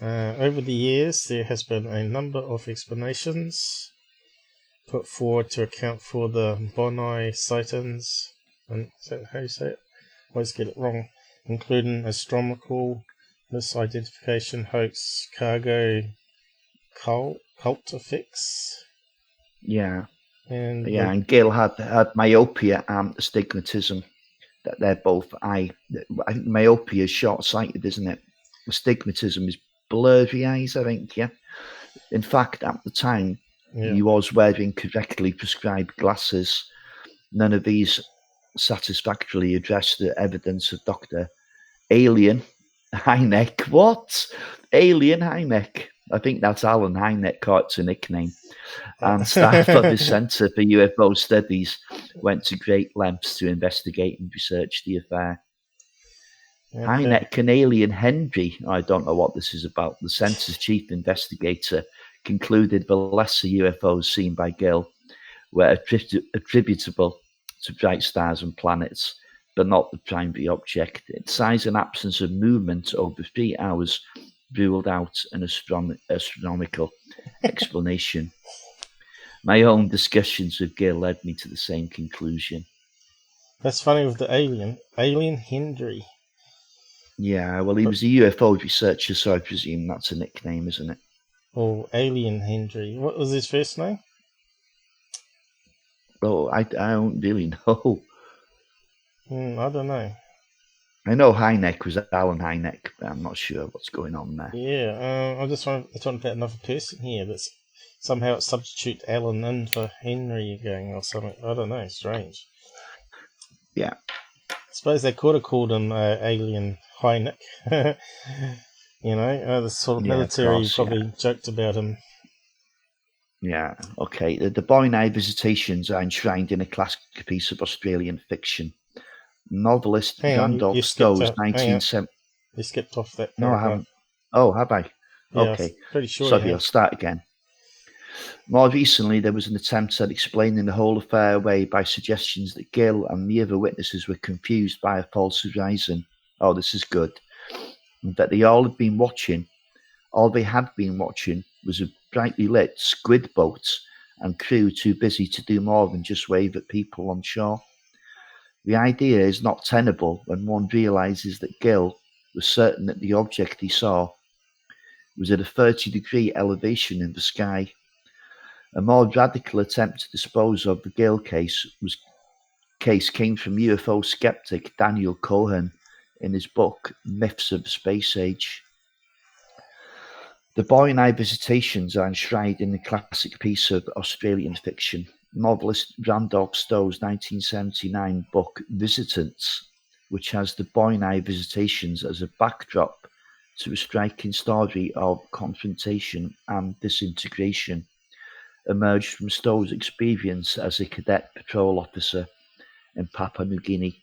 Speaker 2: Over the years, there has been a number of explanations put forward to account for the Bondi sightings, and is that how you say it? I always get it wrong, including astronomical misidentification, hoax, cargo cult effects.
Speaker 1: Yeah.
Speaker 2: And
Speaker 1: And Gill had myopia and astigmatism. That they're both I think myopia is short-sighted, isn't it? Astigmatism is blurry eyes, I think. Yeah. In fact, at the time, he was wearing correctly prescribed glasses. None of these satisfactorily addressed the evidence of Dr. Alien Hynek. What? Alien Hynek. I think that's Alan Hynek, it's a nickname. And staff of the Centre for UFO Studies went to great lengths to investigate and research the affair. Okay. Hynek and Alien Henry, I don't know what this is about, the Centre's chief investigator, concluded the lesser UFOs seen by Gill were attributable to bright stars and planets, but not the primary object. Its size and absence of movement over 3 hours ruled out an astronomical explanation. My own discussions with Gill led me to the same conclusion.
Speaker 2: That's funny with the Alien Henry.
Speaker 1: Yeah, well, he was a UFO researcher, so I presume that's a nickname, isn't it?
Speaker 2: Oh, Alien Henry. What was his first name?
Speaker 1: Oh, I don't really know.
Speaker 2: I don't know.
Speaker 1: I know Hynek was Alan Hynek, but I'm not sure what's going on there.
Speaker 2: Yeah, I'm just talking about another person here that's somehow substitute Alan in for Henry again or something. I don't know. Strange.
Speaker 1: Yeah.
Speaker 2: I suppose they could have called him Alien Hynek. You know, the sort of military probably joked about him.
Speaker 1: Yeah, okay. The Boynai visitations are enshrined in a classic piece of Australian fiction. Novelist Randolph Stowe's 1970.
Speaker 2: You skipped off that.
Speaker 1: No, I haven't. Oh, have I?
Speaker 2: Yeah,
Speaker 1: okay.
Speaker 2: Pretty sure.
Speaker 1: Sorry, I'll start again. More recently, there was an attempt at explaining the whole affair away by suggestions that Gill and the other witnesses were confused by a false horizon. Oh, this is good. And that all they had been watching was a brightly lit squid boat and crew too busy to do more than just wave at people on shore. The idea is not tenable when one realizes that Gill was certain that the object he saw was at a 30-degree elevation in the sky. A more radical attempt to dispose of the Gill case came from UFO skeptic Daniel Cohen in his book Myths of the Space Age. The Boynai visitations are enshrined in the classic piece of Australian fiction. Novelist Randolph Stowe's 1979 book Visitants, which has the Boynai visitations as a backdrop to a striking story of confrontation and disintegration, emerged from Stowe's experience as a cadet patrol officer in Papua New Guinea.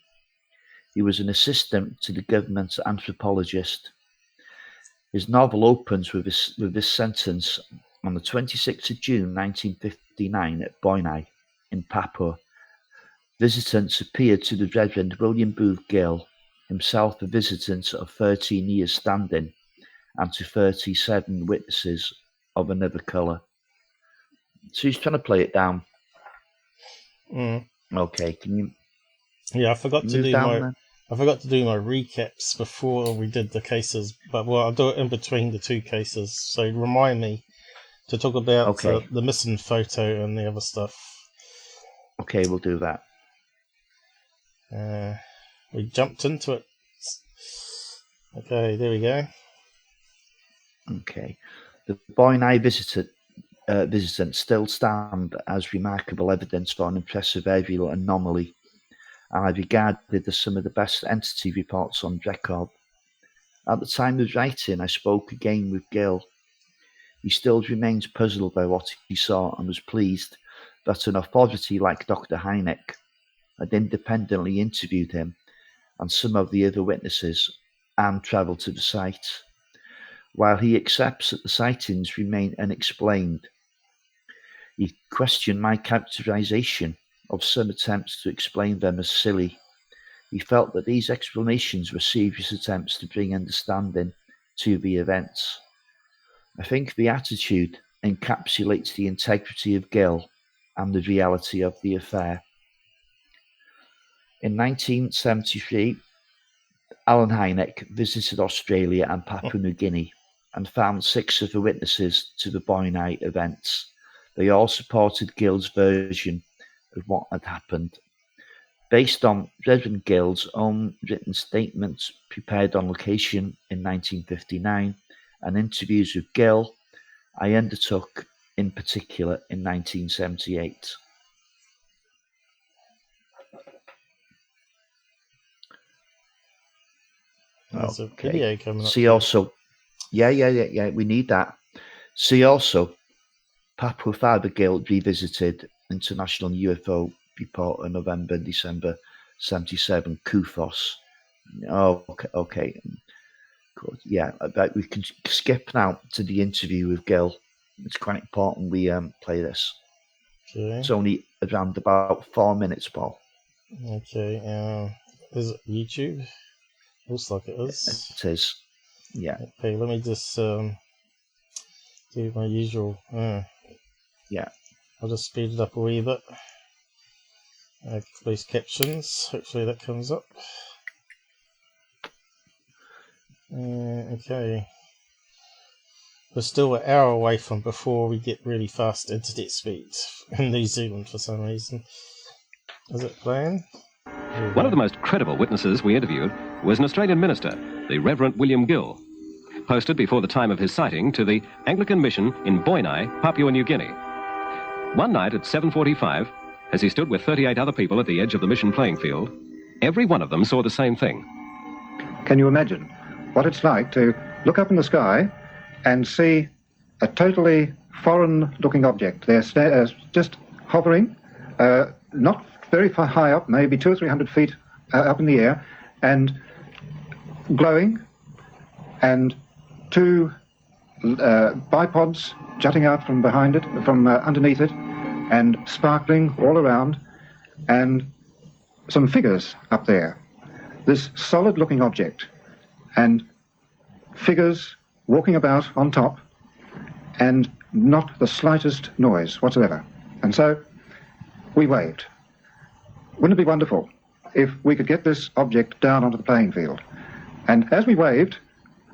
Speaker 1: He was an assistant to the government anthropologist. His novel opens with this sentence: on the 26th of June 1959 at Boynai in Papua, visitants appeared to the Reverend William Booth Gill, himself a visitant of 13 years standing, and to 37 witnesses of another colour. So he's trying to play it down. Okay, can you?
Speaker 2: Yeah, I forgot to do my recaps before we did the cases, but I'll do it in between the two cases. So remind me to talk about the missing photo and the other stuff.
Speaker 1: Okay, we'll do that.
Speaker 2: We jumped into it. Okay, there we go.
Speaker 1: Okay, the Boynai visitants still stand as remarkable evidence for an impressive aerial anomaly, and I regarded as some of the best entity reports on record. At the time of writing, I spoke again with Gill. He still remains puzzled by what he saw and was pleased that an authority like Dr. Hynek had independently interviewed him and some of the other witnesses and travelled to the site. While he accepts that the sightings remain unexplained, he questioned my characterization of some attempts to explain them as silly. He felt that these explanations were serious attempts to bring understanding to the events. I think the attitude encapsulates the integrity of Gill and the reality of the affair. In 1973, Alan Hynek visited Australia and Papua New Guinea and found 6 of the witnesses to the Boy Night events. They all supported Gill's version of what had happened. Based on Reverend Gill's own written statements prepared on location in 1959 and interviews with Gill, I undertook in particular in 1978.
Speaker 2: There's a video coming up.
Speaker 1: See also, yeah, we need that. See also, Papua Father Gill revisited International UFO Report in November and December 77, KUFOS. Oh, okay. Good. Yeah, but we can skip now to the interview with Gill. It's quite important we play this.
Speaker 2: Okay.
Speaker 1: It's only around about 4 minutes, Paul.
Speaker 2: Okay, is it YouTube? Looks like it is.
Speaker 1: It is. Yeah.
Speaker 2: Okay, let me just do my usual.
Speaker 1: Yeah.
Speaker 2: I'll just speed it up a wee bit. Closed captions. Hopefully that comes up. Okay. We're still an hour away from before we get really fast internet speed in New Zealand for some reason. Is it playing?
Speaker 4: One of the most credible witnesses we interviewed was an Australian minister, the Reverend William Gill, posted before the time of his sighting to the Anglican mission in Boinai, Papua New Guinea. One night at 7:45, as he stood with 38 other people at the edge of the mission playing field, every one of them saw the same thing.
Speaker 5: Can you imagine what it's like to look up in the sky and see a totally foreign-looking object? They're just hovering, not very far high up, maybe 200 or 300 feet up in the air, and glowing, and 2 bipods jutting out from behind it, from underneath it, and sparkling all around, and some figures up there. This solid-looking object, and figures walking about on top, and not the slightest noise whatsoever. And so we waved. Wouldn't it be wonderful if we could get this object down onto the playing field? And as we waved,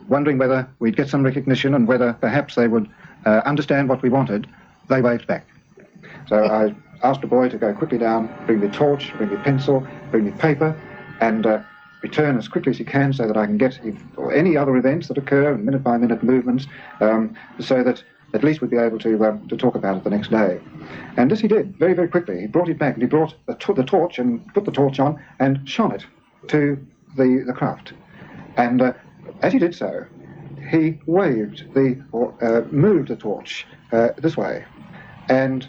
Speaker 5: wondering whether we'd get some recognition and whether perhaps they would understand what we wanted, they waved back. So I asked a boy to go quickly down, bring me a torch, bring me a pencil, bring me paper, and return as quickly as he can so that I can get any other events that occur, minute-by-minute movements, so that at least we'd be able to talk about it the next day. And this he did, very, very quickly. He brought it back, and he brought the torch and put the torch on and shone it to the craft. And as he did so, he waved moved the torch this way. And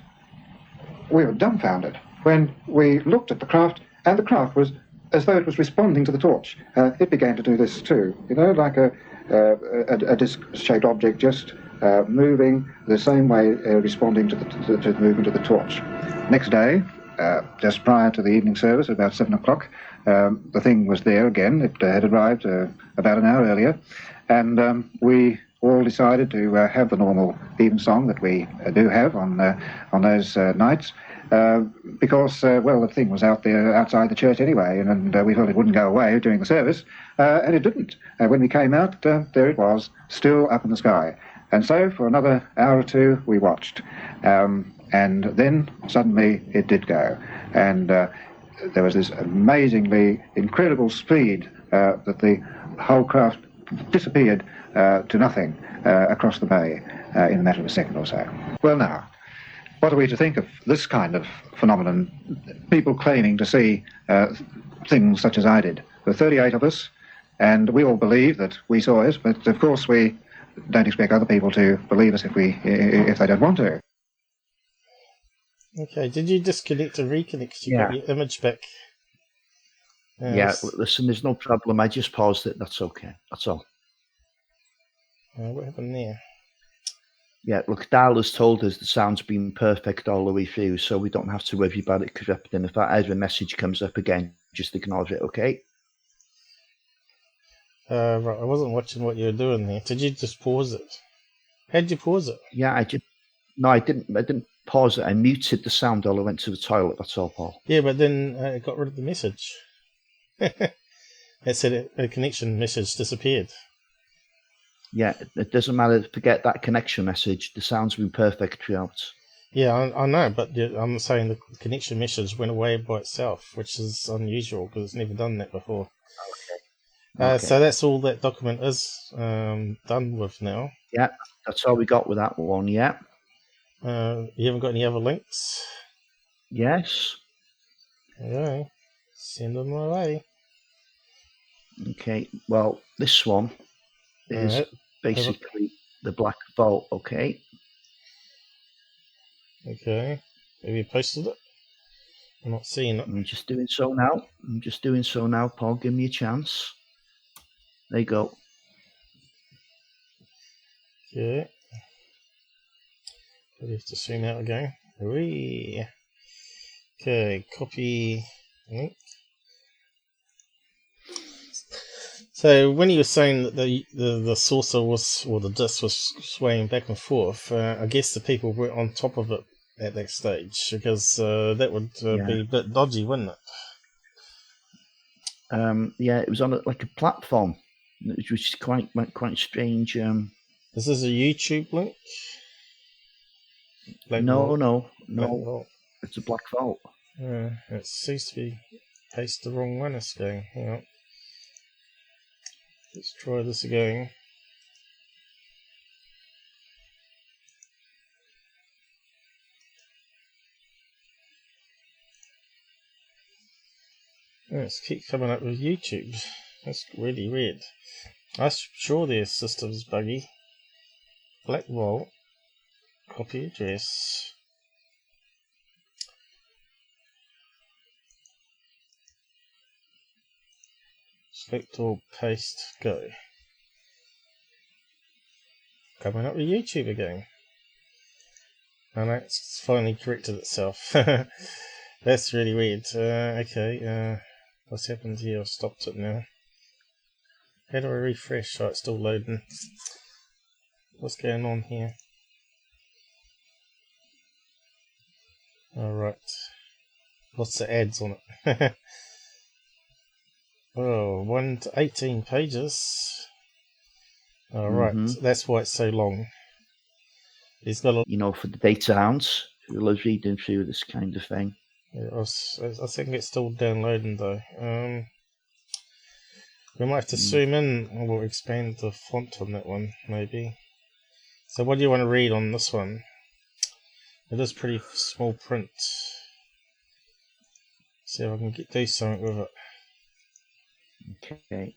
Speaker 5: we were dumbfounded when we looked at the craft, and the craft was as though it was responding to the torch. It began to do this too, you know, like a disc-shaped object just moving the same way, responding to the movement of the torch. Next day, just prior to the evening service, about 7 o'clock, the thing was there again. It had arrived about an hour earlier, and we all decided to have the normal evensong that we do have on those nights, because, well, the thing was out there outside the church anyway, and we thought it wouldn't go away during the service, and it didn't. When we came out, there it was, still up in the sky. And so for another hour or two, we watched. And then suddenly it did go. And there was this amazingly incredible speed that the whole craft disappeared to nothing across the bay in a matter of a second or so. Well, now, what are we to think of this kind of phenomenon? People claiming to see things such as I did. There were 38 of us, and we all believe that we saw it, but of course we don't expect other people to believe us if they don't want to.
Speaker 2: Okay, did you disconnect and reconnect? You got your image back.
Speaker 1: Yeah, listen, there's no problem. I just paused it. That's okay. That's all.
Speaker 2: What happened there?
Speaker 1: Yeah, look, Dal has told us the sound's been perfect all the way through, so we don't have to worry about it corrupting. If that ever message comes up again, just ignore it, okay?
Speaker 2: Right, I wasn't watching what you were doing there. Did you just pause it? How'd you pause it?
Speaker 1: Yeah, I didn't pause it. I muted the sound while I went to the toilet. That's all, Paul.
Speaker 2: Yeah, but then it got rid of the message. It said a connection message disappeared.
Speaker 1: Yeah, it doesn't matter. Forget that connection message. The sound's been perfect throughout.
Speaker 2: Yeah, I know, but I'm saying the connection message went away by itself, which is unusual because it's never done that before.
Speaker 1: Okay.
Speaker 2: So that's all that document is done with now.
Speaker 1: Yeah, that's all we got with that one. Yeah.
Speaker 2: You haven't got any other links?
Speaker 1: Yes.
Speaker 2: Okay, send them my way.
Speaker 1: Okay. Well, this one is basically the Black Vault. Okay.
Speaker 2: Okay. Have you posted it? I'm not seeing it.
Speaker 1: I'm just doing so now. Paul, give me a chance. There you go.
Speaker 2: Okay. We have to zoom out again. Whee. Okay, copy link. So when you were saying that the saucer was, or the disc was swaying back and forth, I guess the people were on top of it at that stage, because that would be a bit dodgy, wouldn't it?
Speaker 1: Yeah, it was on like a platform, which is quite strange.
Speaker 2: Is this a YouTube link?
Speaker 1: No. It's a Black Vault.
Speaker 2: It seems to be pasted the wrong one. It's going. Hang on. Let's try this again. Let's keep coming up with YouTube. That's really weird. I'm sure their system's buggy. Black Vault. Copy address. Select all, paste, go. Coming up with YouTube again. And that's finally corrected itself. That's really weird. Okay, what's happened here? I've stopped it now. How do I refresh? Oh, it's still loading. What's going on here? Alright. Lots of ads on it. Oh, 1 to 18 pages. Alright, that's why it's so long. He's got a...
Speaker 1: for the data hounds who love reading through this kind of thing.
Speaker 2: Yeah, I think it's still downloading though. We might have to zoom in or expand the font on that one, maybe. So what do you want to read on this one? It is pretty small print. See if I can do something with it.
Speaker 1: Okay.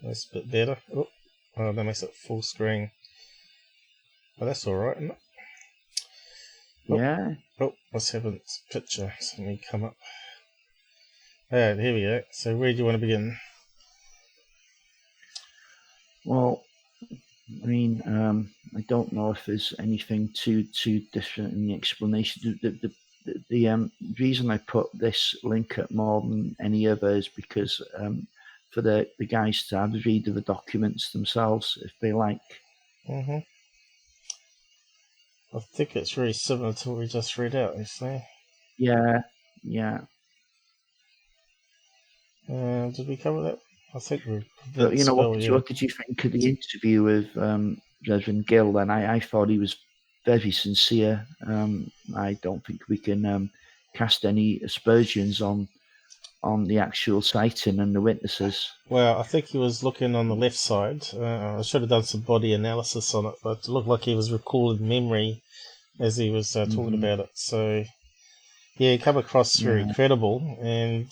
Speaker 2: That's a bit better. Oh, that makes it full screen. But that's alright, isn't it?
Speaker 1: Yeah.
Speaker 2: Oh, what's happened? Picture. So let me come up. Here we go. So where do you want to begin?
Speaker 1: Well, I mean, I don't know if there's anything too different in the explanation. The reason I put this link up more than any other is because for the guys to have a read of the documents themselves, if they like.
Speaker 2: I think it's very similar to what we just read out, isn't it?
Speaker 1: Yeah.
Speaker 2: Did we cover that? I think we.
Speaker 1: But what did you think of the interview with Reverend Gill? Then I thought he was very sincere. I don't think we can cast any aspersions on the actual sighting and the witnesses.
Speaker 2: Well, I think he was looking on the left side. I should have done some body analysis on it, but it looked like he was recalling memory as he was talking about it. So, yeah, he came across very credible, and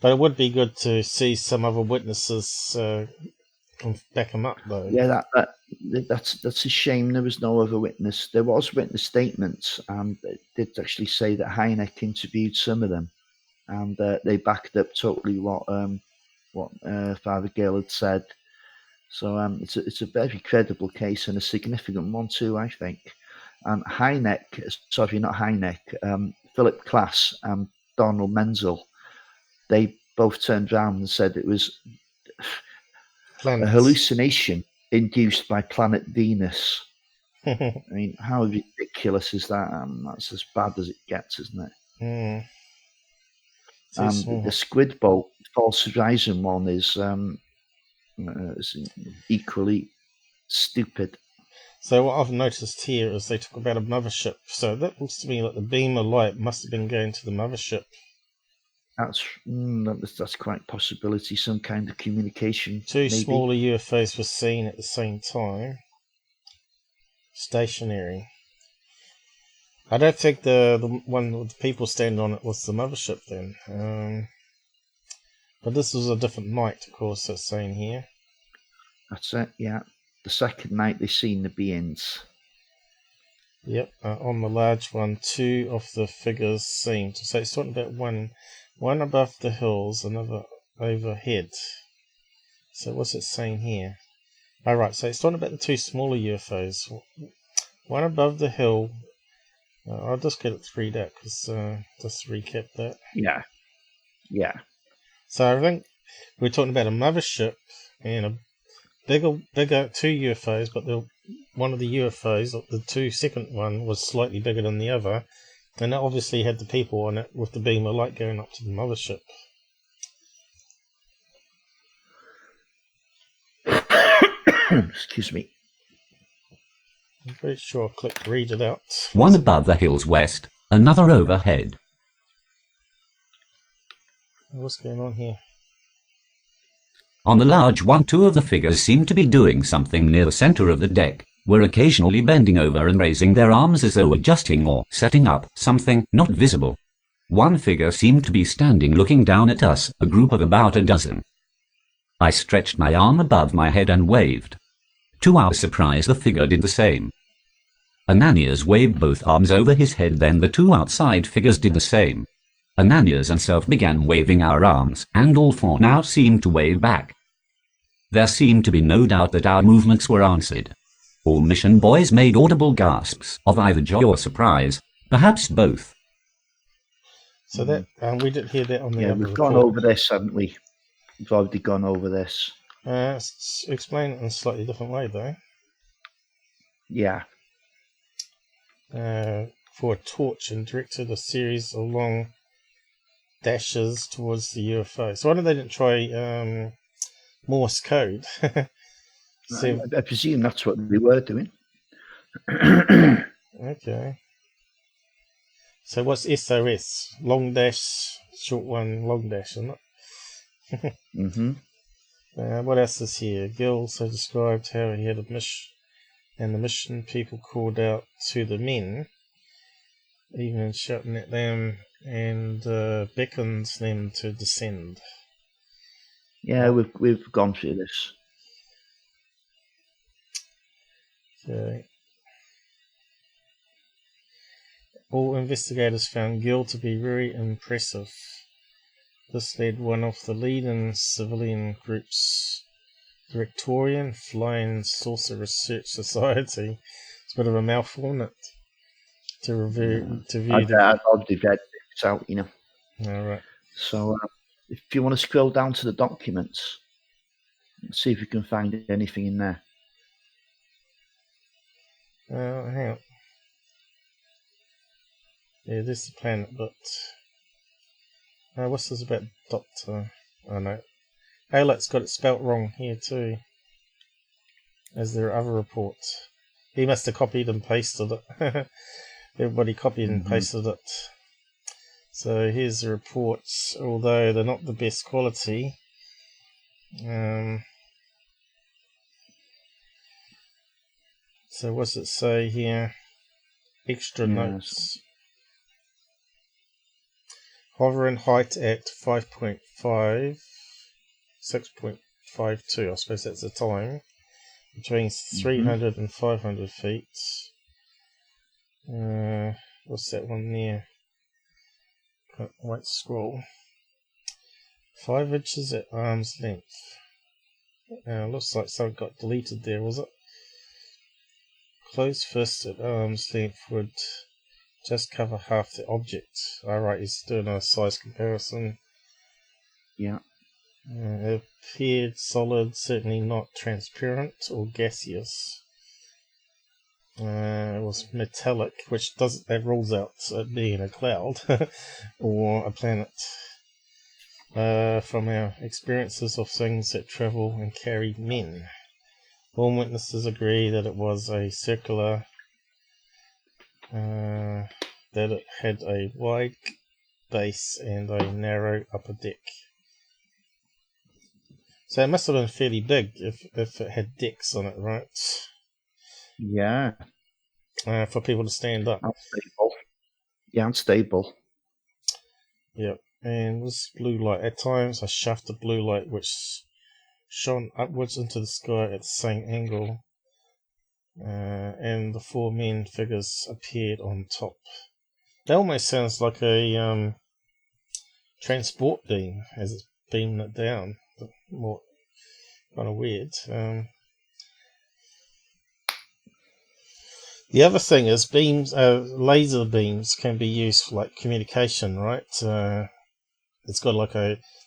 Speaker 2: but it would be good to see some other witnesses back him up, though.
Speaker 1: Yeah, that's a shame there was no other witness. There was witness statements, and it did actually say that Hynek interviewed some of them, and they backed up totally what Father Gill had said. So it's a very credible case and a significant one too, I think. And Philip Klass and Donald Menzel, they both turned around and said it was a hallucination induced by planet Venus. I mean, how ridiculous is that? That's as bad as it gets, isn't it? The Squid Boat False Horizon one is equally stupid.
Speaker 2: So what I've noticed here is they talk about a mothership. So that looks to me like the beam of light must have been going to the mothership.
Speaker 1: That's quite a possibility. Some kind of communication.
Speaker 2: Two
Speaker 1: maybe.
Speaker 2: smaller UFOs were seen at the same time. Stationary. I don't think the one with the people standing on it was the mothership then. But this was a different night, of course, that's saying here.
Speaker 1: That's it, yeah. The second night they seen the beings.
Speaker 2: Yep, on the large one, 2 of the figures seen. So it's talking about one above the hills, another overhead. So what's it saying here? Alright, so it's talking about the 2 smaller UFOs. One above the hill. I'll just get it to read out, because just to recap that.
Speaker 1: Yeah. Yeah.
Speaker 2: So I think we're talking about a mothership and a bigger 2 UFOs, but one of the UFOs, the second one, was slightly bigger than the other, and that obviously had the people on it with the beam of light going up to the mothership.
Speaker 1: Excuse me.
Speaker 2: I'm pretty sure I clicked read it out.
Speaker 3: One above the hills west, another overhead.
Speaker 2: What's going on here?
Speaker 3: On the large one, 2 of the figures seemed to be doing something near the center of the deck, were occasionally bending over and raising their arms as though adjusting or setting up something not visible. One figure seemed to be standing looking down at us, a group of about a dozen. I stretched my arm above my head and waved. To our surprise, the figure did the same. Ananias waved both arms over his head, then the 2 outside figures did the same. Ananias and self began waving our arms, and all 4 now seemed to wave back. There seemed to be no doubt that our movements were answered. All mission boys made audible gasps of either joy or surprise, perhaps both.
Speaker 2: So that we did hear that on the other
Speaker 1: we've gone
Speaker 2: report.
Speaker 1: over this, haven't we? We've already gone over this.
Speaker 2: Explain it in a slightly different way, though.
Speaker 1: Yeah.
Speaker 2: For a torch and directed a series of long dashes towards the UFO. So why they didn't try Morse code?
Speaker 1: So, I presume that's what they were doing.
Speaker 2: Okay. So what's SOS? Long dash, short one, long dash, isn't it?
Speaker 1: Mm-hmm.
Speaker 2: What else is here? Gill also described how he had a mission, and the mission people called out to the men, even shouting at them, and beckons them to descend.
Speaker 1: Yeah, we've gone through this.
Speaker 2: Okay. All investigators found Gill to be very impressive. This led one of the leading civilian groups, the Victorian Flying Saucer Research Society. It's a bit of a mouthful, isn't it? To view
Speaker 1: I've already read this out, you know.
Speaker 2: All right.
Speaker 1: So if you want to scroll down to the documents, see if you can find anything in there.
Speaker 2: Hang on. Yeah, this is the planet, but what's this about Doctor? Oh no, Alet's got it spelt wrong here too, as there are other reports. He must have copied and pasted it. Everybody copied and pasted it. So here's the reports, although they're not the best quality. So what's it say here? Extra notes. Hovering height at 5.5, 6.52, I suppose that's the time. Between 300 and 500 feet. What's that one there? Can't quite scroll. 5 inches at arm's length. Looks like something got deleted there, was it? Closed fist at arm's length would just cover half the object. Alright, he's doing a size comparison.
Speaker 1: Yeah.
Speaker 2: It appeared solid, certainly not transparent or gaseous. It was metallic, which that rules out it being a cloud or a planet. From our experiences of things that travel and carry men. All witnesses agree that it was a circular, that it had a wide base and a narrow upper deck. So it must have been fairly big if it had decks on it, right?
Speaker 1: Yeah.
Speaker 2: For people to stand up.
Speaker 1: Unstable. Yeah, unstable.
Speaker 2: Yep. And this blue light, at times a shaft of blue light which shone upwards into the sky at the same angle, and the four men figures appeared on top. That almost sounds like a transport beam as it's beaming it down. More kind of weird. The other thing is beams, laser beams can be used for like communication, right? It's got like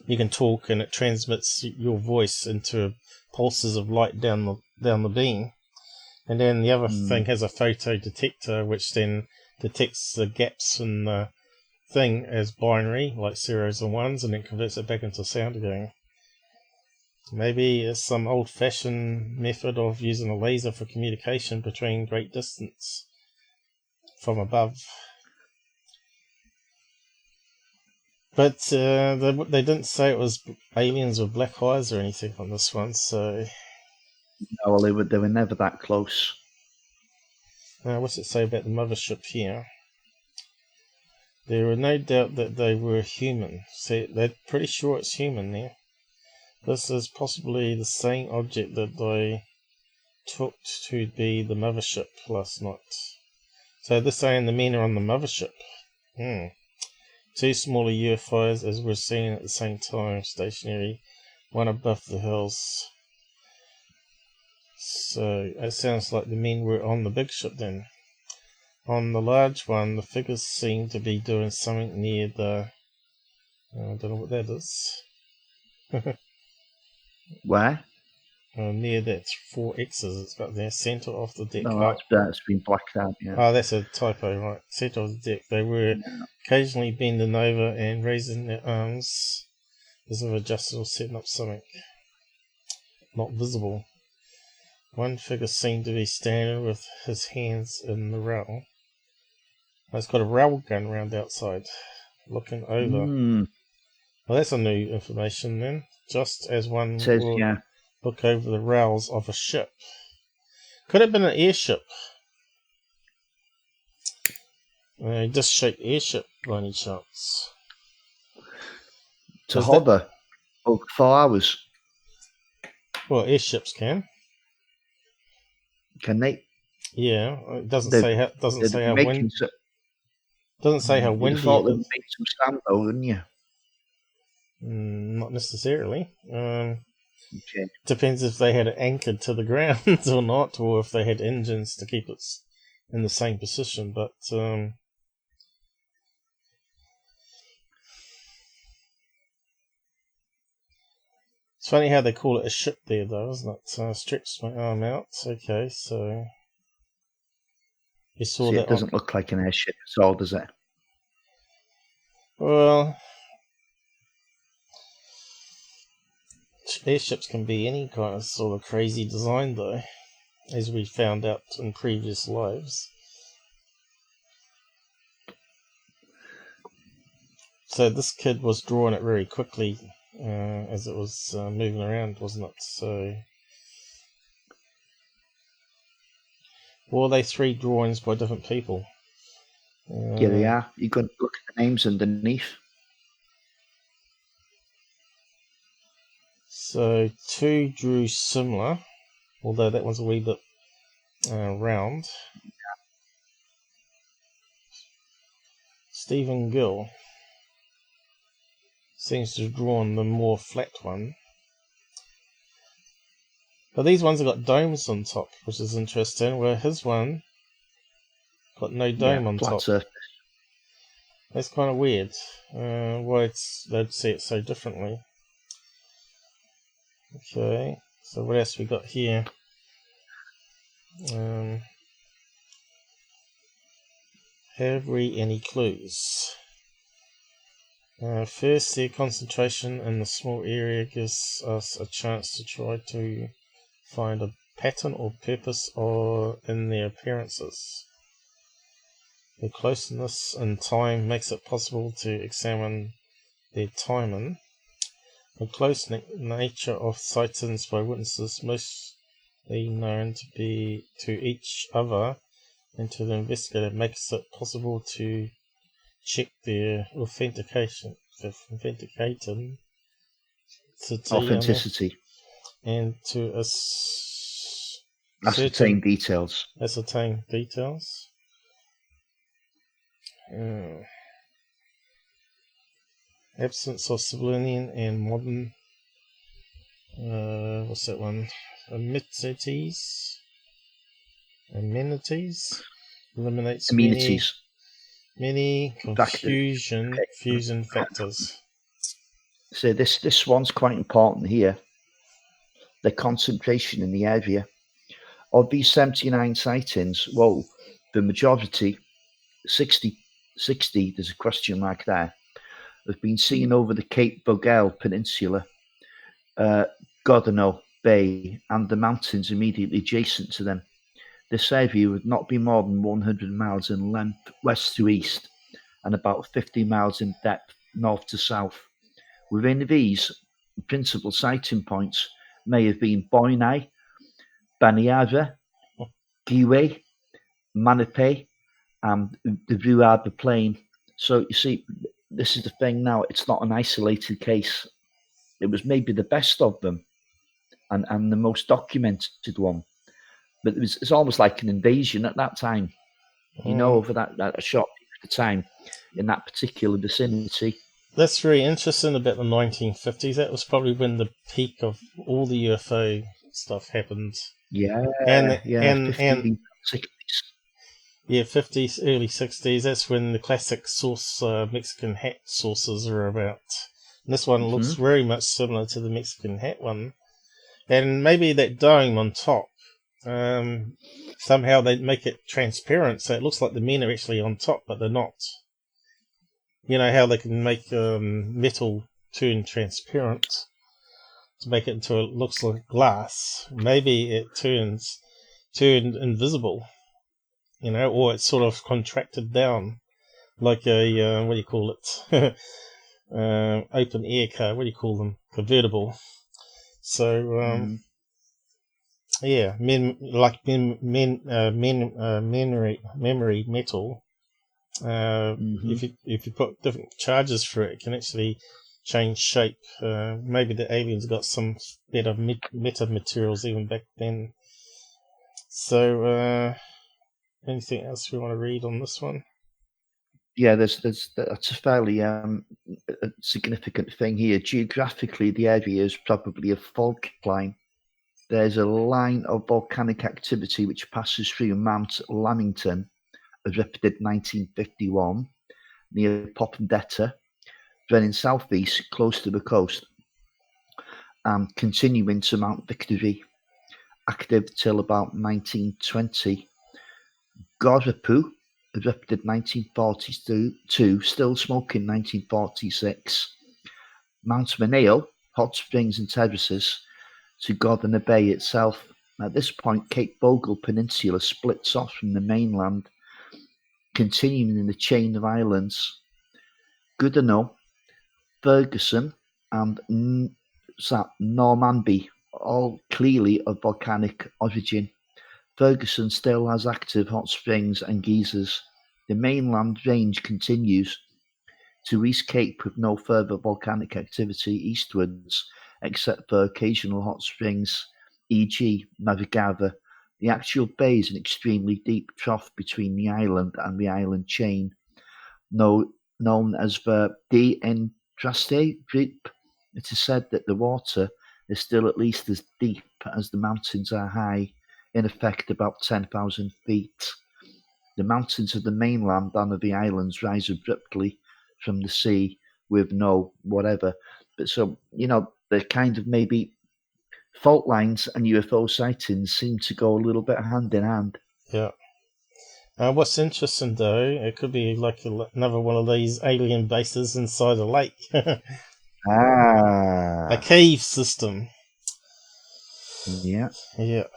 Speaker 2: you can talk and it transmits your voice into pulses of light down the beam. And then the other thing has a photo detector, which then detects the gaps in the thing as binary, like zeros and ones, and then converts it back into sound again. Maybe it's some old-fashioned method of using a laser for communication between great distance from above. But they didn't say it was aliens with black eyes or anything on this one, so...
Speaker 1: No, well, they were never that close.
Speaker 2: What's it say about the mothership here? There were no doubt that they were human. See, they're pretty sure it's human there. This is possibly the same object that they took to be the mothership last night. So they're saying the men are on the mothership. Two smaller UFOs as we're seeing at the same time, stationary, one above the hills. So it sounds like the men were on the big ship then. On the large one, the figures seem to be doing something near the... I don't know what that is.
Speaker 1: Where?
Speaker 2: Near that 4 X's it's got there, centre of the deck.
Speaker 1: No, it's been blacked out, yeah.
Speaker 2: Oh, that's a typo, right. Centre of the deck. They were occasionally bending over and raising their arms as if adjusted or setting up something. Not visible. One figure seemed to be standing with his hands in the rail. He's got a rail gun around outside, looking over. Well, that's a new information then. Just as one would look over the rails of a ship. Could it have been an airship? A disc-shaped airship by any chance?
Speaker 1: To hover 4 hours.
Speaker 2: Well, airships can.
Speaker 1: Can they?
Speaker 2: Yeah, it doesn't say how. Doesn't say how windy. Doesn't say how windy.
Speaker 1: You thought they'd make some stand though, wouldn't you?
Speaker 2: Not necessarily.
Speaker 1: Okay.
Speaker 2: Depends if they had it anchored to the ground or not, or if they had engines to keep it in the same position. But it's funny how they call it a ship there, though, isn't it? Stretch my arm out. Okay, so you saw that.
Speaker 1: It doesn't look like an airship at all, does it?
Speaker 2: Well, airships can be any kind of sort of crazy design, though, as we found out in previous lives. So this kid was drawing it very quickly as it was moving around, wasn't it? So, or are they 3 drawings by different people?
Speaker 1: Yeah, they are. You can look at the names underneath.
Speaker 2: So 2 drew similar, although that one's a wee bit round. Stephen Gill seems to have drawn the more flat one. But these ones have got domes on top, which is interesting, where his one got no dome on top.
Speaker 1: Surface.
Speaker 2: That's kind of weird. Why they'd see it so differently. Okay, so what else we got here? Have we any clues? First, their concentration in the small area gives us a chance to try to find a pattern or purpose or in their appearances. Their closeness in time makes it possible to examine their timing. The close nature of sightings by witnesses mostly known to be to each other and to the investigator makes it possible to check their
Speaker 1: authenticity,
Speaker 2: and to
Speaker 1: ascertain details.
Speaker 2: Absence of civilian and modern amenities eliminates many confusion factors.
Speaker 1: So this one's quite important here. The concentration in the area of these 79 sightings. Well, the majority, 60, there's a question mark there, have been seen over the Cape Vogel Peninsula, Godano Bay, and the mountains immediately adjacent to them. This area would not be more than 100 miles in length west to east and about 50 miles in depth north to south. Within these, principal sighting points may have been Boinai, Baniara, Giwe, Manape, and the Blue Harbour Plain. So you see, this is the thing now, it's not an isolated case. It was maybe the best of them and the most documented one. But it's almost like an invasion at that time, over that short period of time in that particular vicinity.
Speaker 2: That's very interesting about the 1950s. That was probably when the peak of all the UFO stuff happened.
Speaker 1: Yeah,
Speaker 2: and
Speaker 1: 50s, 60s.
Speaker 2: Yeah, 50s, early 60s. That's when the classic sauce, Mexican hat sauces are about. And this one looks very much similar to the Mexican hat one. And maybe that dome on top, somehow they make it transparent, so it looks like the men are actually on top, but they're not. You know how they can make metal turn transparent to make it into it looks like glass. Maybe it turned invisible, or it's sort of contracted down like a what do you call it? Open air car. What do you call them? Convertible. So yeah, memory metal. If you put different charges for it, it can actually change shape. Maybe the aliens got some better meta materials even back then. So, anything else we want to read on this one?
Speaker 1: Yeah, that's a fairly significant thing here. Geographically, the area is probably a fault line. There's a line of volcanic activity which passes through Mount Lamington, erupted 1951 near Popondetta, running southeast close to the coast, and continuing to Mount Victory, active till about 1920. Gorapu, erupted 1942, still smoking 1946. Mount Maneo, hot springs and terraces, to Godana Bay itself. At this point, Cape Vogel Peninsula splits off from the mainland, continuing in the chain of islands. Godano, Ferguson, and Normanby, all clearly of volcanic origin. Ferguson still has active hot springs and geysers. The mainland range continues to East Cape with no further volcanic activity eastwards, except for occasional hot springs, e.g. Navigava. The actual bay is an extremely deep trough between the island and the island chain, known as the D'Entraste Deep. It is said that the water is still at least as deep as the mountains are high, in effect about 10,000 feet. The mountains of the mainland and of the islands rise abruptly from the sea with no whatever. But so, the kind of maybe fault lines and UFO sightings seem to go a little bit hand in hand.
Speaker 2: Yeah. What's interesting though, it could be like another one of these alien bases inside a lake. A cave system.
Speaker 1: Yeah.
Speaker 2: Yeah.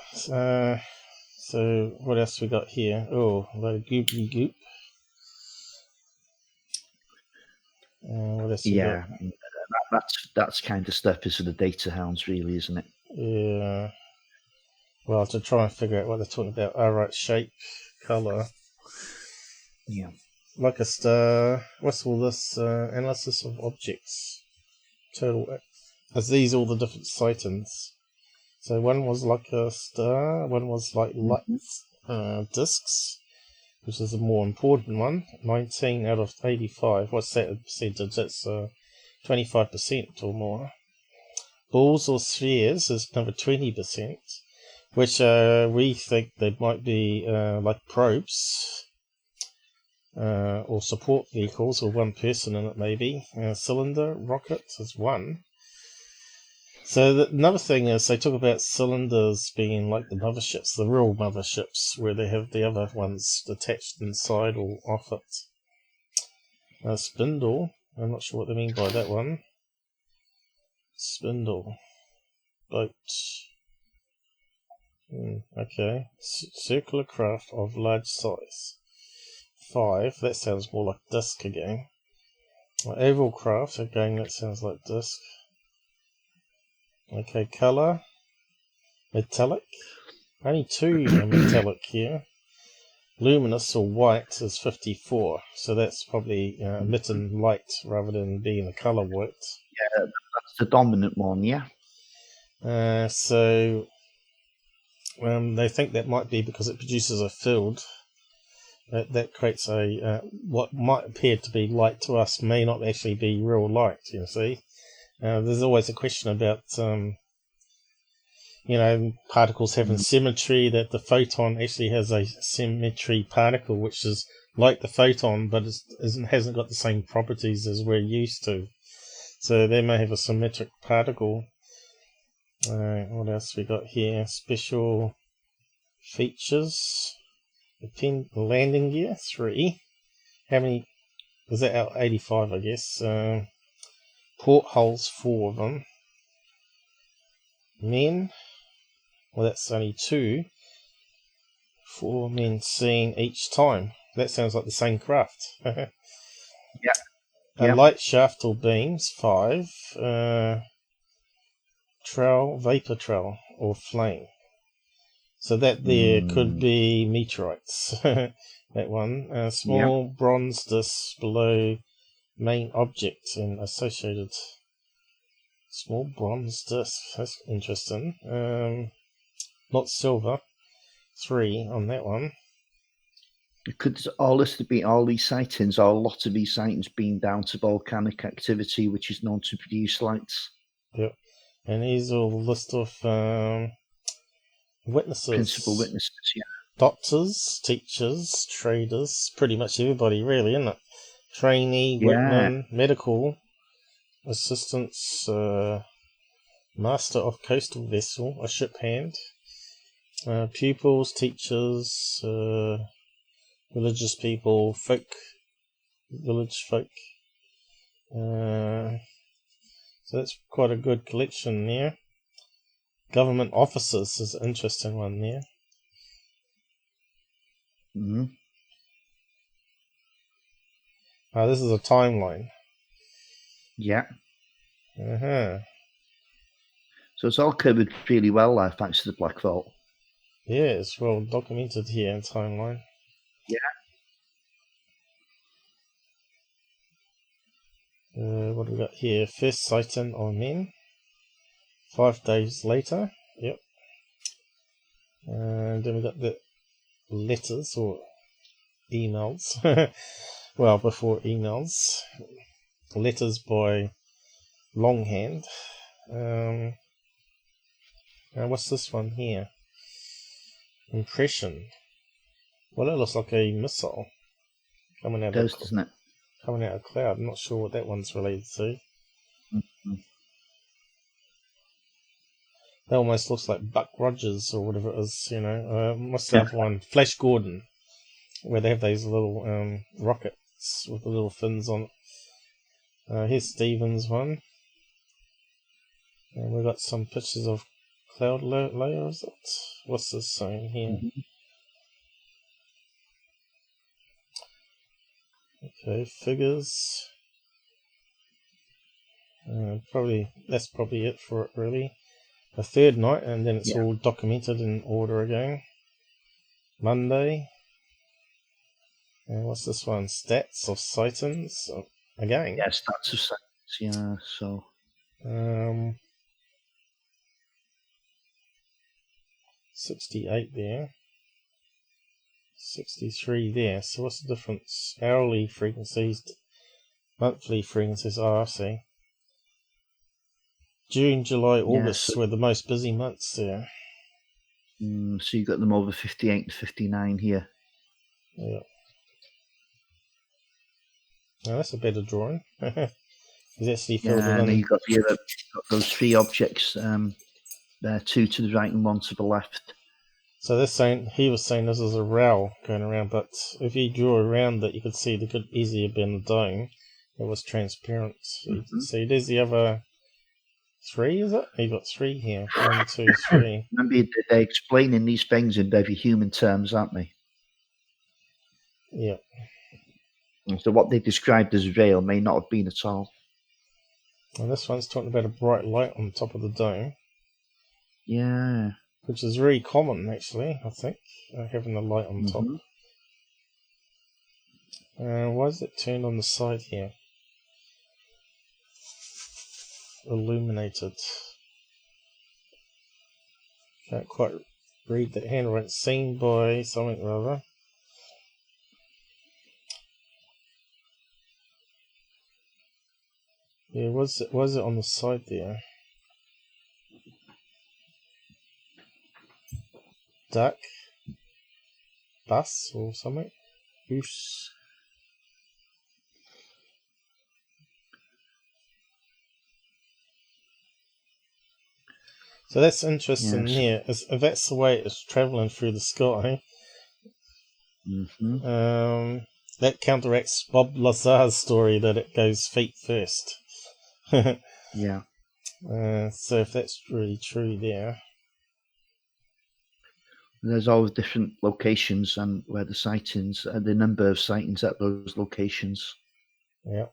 Speaker 2: So what else we got here? Oh, a load of goopy goop. What else we got?
Speaker 1: Yeah. That's kind of stuff is for the data hounds, really, isn't it?
Speaker 2: Yeah. Well, to try and figure out what they're talking about. Alright, shape, colour.
Speaker 1: Yeah.
Speaker 2: Like a star. What's all this? Analysis of objects. Total. Is these all the different sightings? So one was like a star, one was like lights, discs, which is a more important one. 19 out of 85. What's that percentage? That's 25% or more. Balls or spheres is another 20%, which we think they might be like probes or support vehicles, or one person in it maybe. Cylinder, rocket is one. So another thing is they talk about cylinders being like the motherships, the real motherships, where they have the other ones attached inside or off it. Spindle, I'm not sure what they mean by that one. Spindle. Boat. Okay. Circular craft of large size. 5, that sounds more like disc again. Oval craft, again that sounds like disc. Okay, colour. Metallic. Only 2 are metallic here. Luminous or white is 54, so that's probably emitting light rather than being a colour white.
Speaker 1: Yeah, that's the dominant one, yeah.
Speaker 2: So they think that might be because it produces a field that creates a what might appear to be light to us may not actually be real light. You see, there's always a question about particles having symmetry, that the photon actually has a symmetry particle which is like the photon but hasn't got the same properties as we're used to. So they may have a symmetric particle. What else we got here? Special features. The landing gear, 3. How many? Was that out 85, I guess? Portholes, 4 of them. Men. Well, that's only 2. 4 men seen each time. That sounds like the same craft.
Speaker 1: Yeah.
Speaker 2: Light shaft or beams, 5. Trail, vapor trail, or flame. So that there could be meteorites. That one. Small bronze disc below main object and associated. Small bronze disc. That's interesting. Not silver. 3 on that one.
Speaker 1: It could all these sightings, or a lot of these sightings being down to volcanic activity, which is known to produce lights.
Speaker 2: Yep. And here's a list of witnesses.
Speaker 1: Principal witnesses, yeah.
Speaker 2: Doctors, teachers, traders, pretty much everybody really, isn't it? Trainee, workman, medical assistants, master of coastal vessel, a ship hand, pupils, teachers, religious people, village folk. So that's quite a good collection there. Government officers is an interesting one there. This is a timeline.
Speaker 1: Yeah.
Speaker 2: So
Speaker 1: it's all covered really well, thanks to the Black Vault.
Speaker 2: Yeah, it's well documented here in timeline.
Speaker 1: Yeah.
Speaker 2: What do we got here? First sighting on men. 5 days later. Yep. And then we got the letters or emails. Well, before emails. Letters by longhand. What's this one here? Impression. Well, it looks like a missile coming out.
Speaker 1: Doesn't it?
Speaker 2: Coming out of a cloud. I'm not sure what that one's related to. That almost looks like Buck Rogers or whatever it is, What's the other one? Flash Gordon, where they have those little rockets with the little fins on it. Here's Stephen's one. And we've got some pictures of cloud layer, is it? What's this saying here? Okay, figures. That's probably it for it, really. A third night, and then it's all documented in order again. Monday. And what's this one? Stats of sightings again.
Speaker 1: Yeah, stats of sightings. Yeah, so
Speaker 2: 68 there. 63 there. So what's the difference? Hourly frequencies, monthly frequencies. Oh, I see. June, July, August were the most busy months there.
Speaker 1: So you got them over 58 to 59 here.
Speaker 2: Yeah. Now that's a better drawing. He's actually filled it in.
Speaker 1: And you got those three objects there, two to the right and one to the left.
Speaker 2: So he was saying this is a row going around, but if you draw around it, you could see there could easily have been a dome that was transparent. So you can see there's the other three, is it? You got three here. 1, 2, 3.
Speaker 1: Remember, they're explaining these things in very human terms, aren't they?
Speaker 2: Yeah.
Speaker 1: And so what they described as real may not have been at all.
Speaker 2: And this one's talking about a bright light on top of the dome.
Speaker 1: Yeah.
Speaker 2: Which is very common, actually, I think, having the light on top. Why is it turned on the side here? Illuminated. Can't quite read that handwriting. Seen by something or other. Yeah, was it on the side there? Duck, bus or something. Goose. So that's interesting here. If that's the way it's travelling through the sky, that counteracts Bob Lazar's story that it goes feet first.
Speaker 1: Yeah.
Speaker 2: So if that's really true there.
Speaker 1: There's always different locations and where the sightings, the number of sightings at those locations.
Speaker 2: Yeah.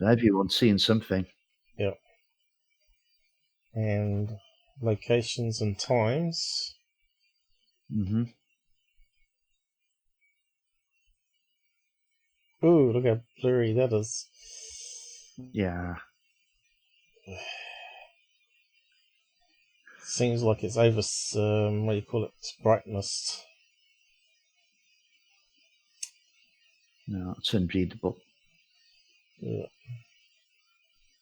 Speaker 1: Everyone's seeing something.
Speaker 2: Yeah. And locations and times. Ooh, look how blurry that is.
Speaker 1: Yeah.
Speaker 2: Seems like it's over, what do you call it, brightness.
Speaker 1: No, it's unreadable.
Speaker 2: Yeah.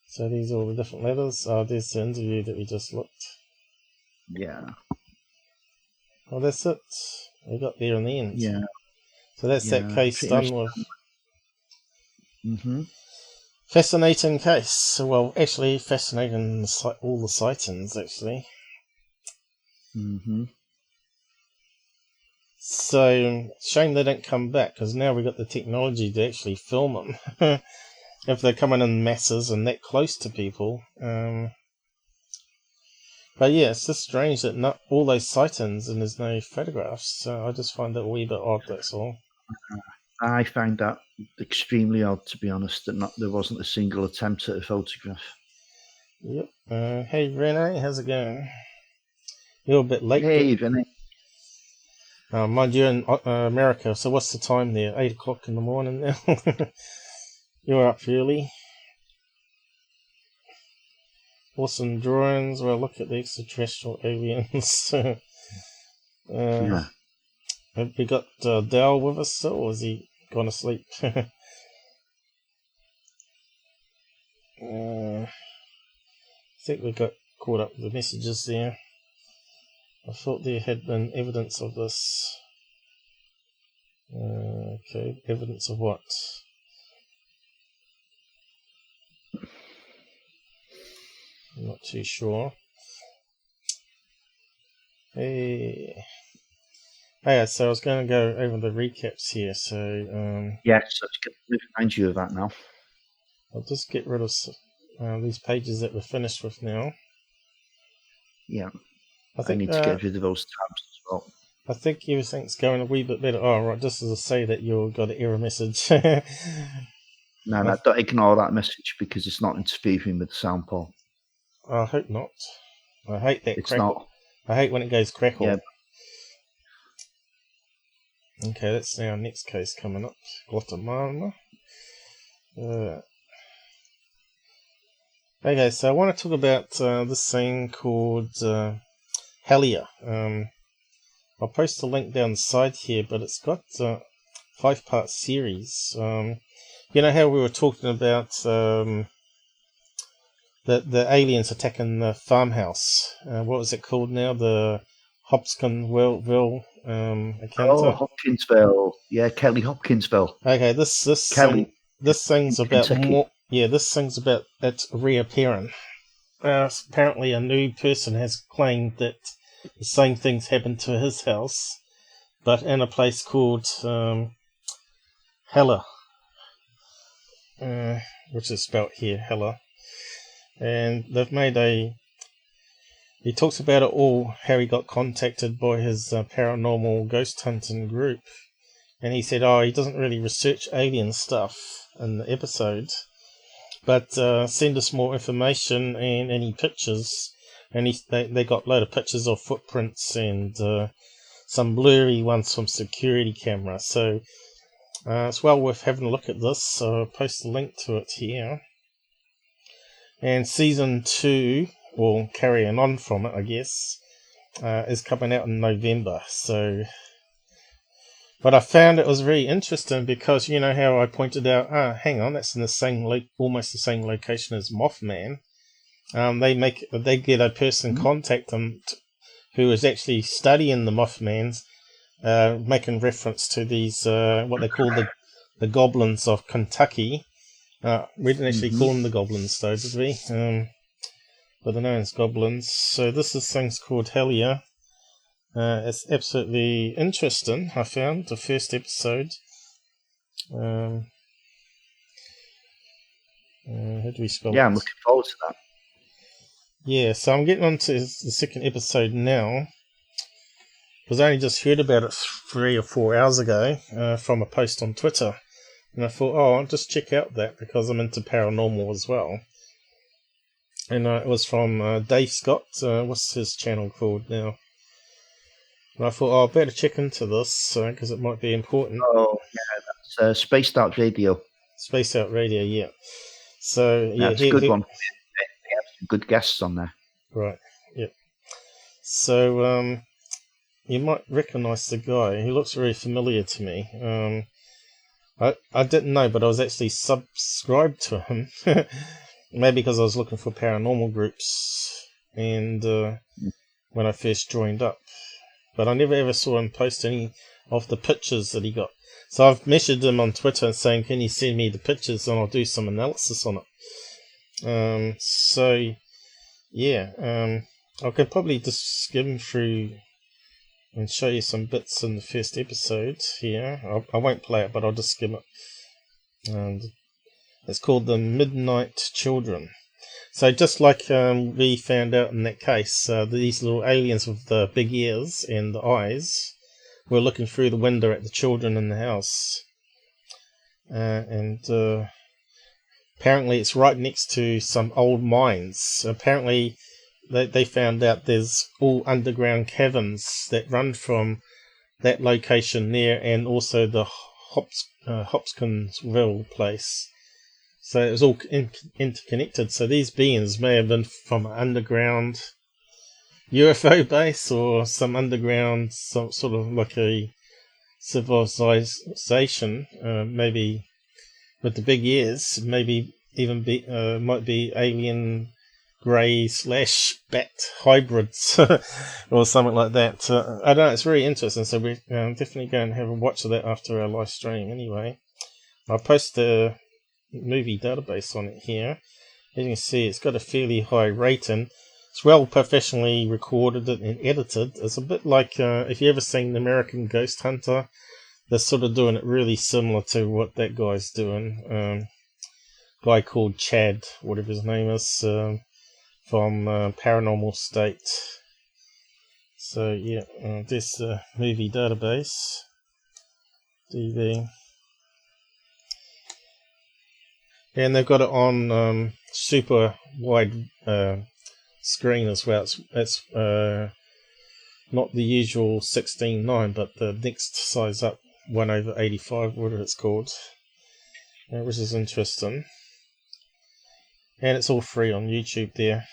Speaker 2: So these are all the different letters. Oh, there's the interview that we just looked.
Speaker 1: Yeah.
Speaker 2: Oh, that's it. We got there in the end.
Speaker 1: Yeah.
Speaker 2: So that's that case done with. Fascinating case. Well, actually, fascinating all the sightings, actually. So, shame they don't come back, because now we've got the technology to actually film them. If they're coming in masses and that close to people. But yeah, it's just strange that not all those sightings and there's no photographs. So I just find that a wee bit odd, that's all.
Speaker 1: I find that extremely odd, to be honest, that there wasn't a single attempt at a photograph.
Speaker 2: Yep. Hey, Renee, how's it going? You're a bit late.
Speaker 1: Hey, Renee.
Speaker 2: Mind you, in America, so what's the time there? 8 o'clock in the morning now? You're up early. Awesome drawings. Well, look at the extraterrestrial aliens.
Speaker 1: Yeah.
Speaker 2: Have we got Dal with us still, or is he gone to sleep? I think we got caught up with the messages there. I thought there had been evidence of this. Okay, evidence of what? I'm not too sure. Hey, so I was going to go over the recaps here. So
Speaker 1: yes, let's remind you of that now.
Speaker 2: I'll just get rid of these pages that we're finished with now.
Speaker 1: Yeah. I need to get rid of those tabs as well.
Speaker 2: I think everything's going a wee bit better. Oh, right, just as I say that, you've got an error message.
Speaker 1: No, don't ignore that message because it's not interfering with the sound, Paul.
Speaker 2: I hope not. I hate that
Speaker 1: It's
Speaker 2: crackle.
Speaker 1: not.
Speaker 2: I hate when it goes crackle.
Speaker 1: Yeah.
Speaker 2: Okay, that's our next case coming up. Guatemala. Okay, so I want to talk about this thing called HELLIER. I'll post a link down the side here, but it's got a 5-part series. You know how we were talking about the aliens attacking the farmhouse? What was it called now? The Hopskinville encounter?
Speaker 1: Oh, Hopkinsville. Yeah, Kelly Hopkinsville.
Speaker 2: Okay, this thing's about
Speaker 1: Kentucky.
Speaker 2: more. Yeah, this thing's about it reappearing. Apparently, a new person has claimed that the same things happened to his house, but in a place called HELLIER, which is spelt here, HELLIER. And they've made he talks about it all, how he got contacted by his paranormal ghost hunting group. And he said, he doesn't really research alien stuff in the episode, but send us more information and any pictures. And they got a load of pictures of footprints and some blurry ones from security camera. So it's well worth having a look at this. So I'll post a link to it here. And season 2, or carrying on from it, I guess, is coming out in November. So, but I found it was very interesting because you know how I pointed out, hang on, that's in the same almost the same location as Mothman. They get a person contact them who is actually studying the Mothmans, making reference to these what they call the Goblins of Kentucky. We didn't actually call them the Goblins, though, did we? But they're known as Goblins. So this is things called HELLIER. It's absolutely interesting. I found the first episode. How do we spell?
Speaker 1: Yeah, I'm looking forward to that.
Speaker 2: Yeah, so I'm getting on to the second episode now. Because I only just heard about it 3 or 4 hours ago from a post on Twitter. And I thought, I'll just check out that because I'm into paranormal as well. And it was from Dave Scott. What's his channel called now? And I thought, I better check into this because it might be important.
Speaker 1: Oh, yeah, that's Spaced Out Radio.
Speaker 2: Spaced Out Radio, yeah. So, yeah.
Speaker 1: That's a good one. They have some good guests on there.
Speaker 2: Right, yeah. So, you might recognise the guy. He looks very familiar to me. I didn't know, but I was actually subscribed to him. Maybe because I was looking for paranormal groups and when I first joined up. But I never ever saw him post any of the pictures that he got. So I've messaged him on Twitter saying, can you send me the pictures and I'll do some analysis on it. So, yeah. I could probably just skim through and show you some bits in the first episode here. I won't play it, but I'll just skim it. And it's called The Midnight Children. So just like we found out in that case, these little aliens with the big ears and the eyes were looking through the window at the children in the house. And apparently it's right next to some old mines. Apparently they found out there's all underground caverns that run from that location there and also the Hopkinsville place. So it was all interconnected. So these beings may have been from an underground UFO base or some underground, some sort of like a civilization, maybe with the big ears, maybe even might be alien grey / bat hybrids or something like that. I don't know, it's very interesting. So we're definitely going to have a watch of that after our live stream anyway. I'll post the movie database on it here. As you can see, it's got a fairly high rating. It's well professionally recorded and edited. It's a bit like if you ever seen The American Ghost Hunter, they're sort of doing it really similar to what that guy's doing. Guy called Chad, whatever his name is, from Paranormal State. So yeah, this movie database, DV. And they've got it on super wide screen as well. It's not the usual 16:9, but the next size up, 1/85, whatever it's called, which is interesting. And it's all free on YouTube there.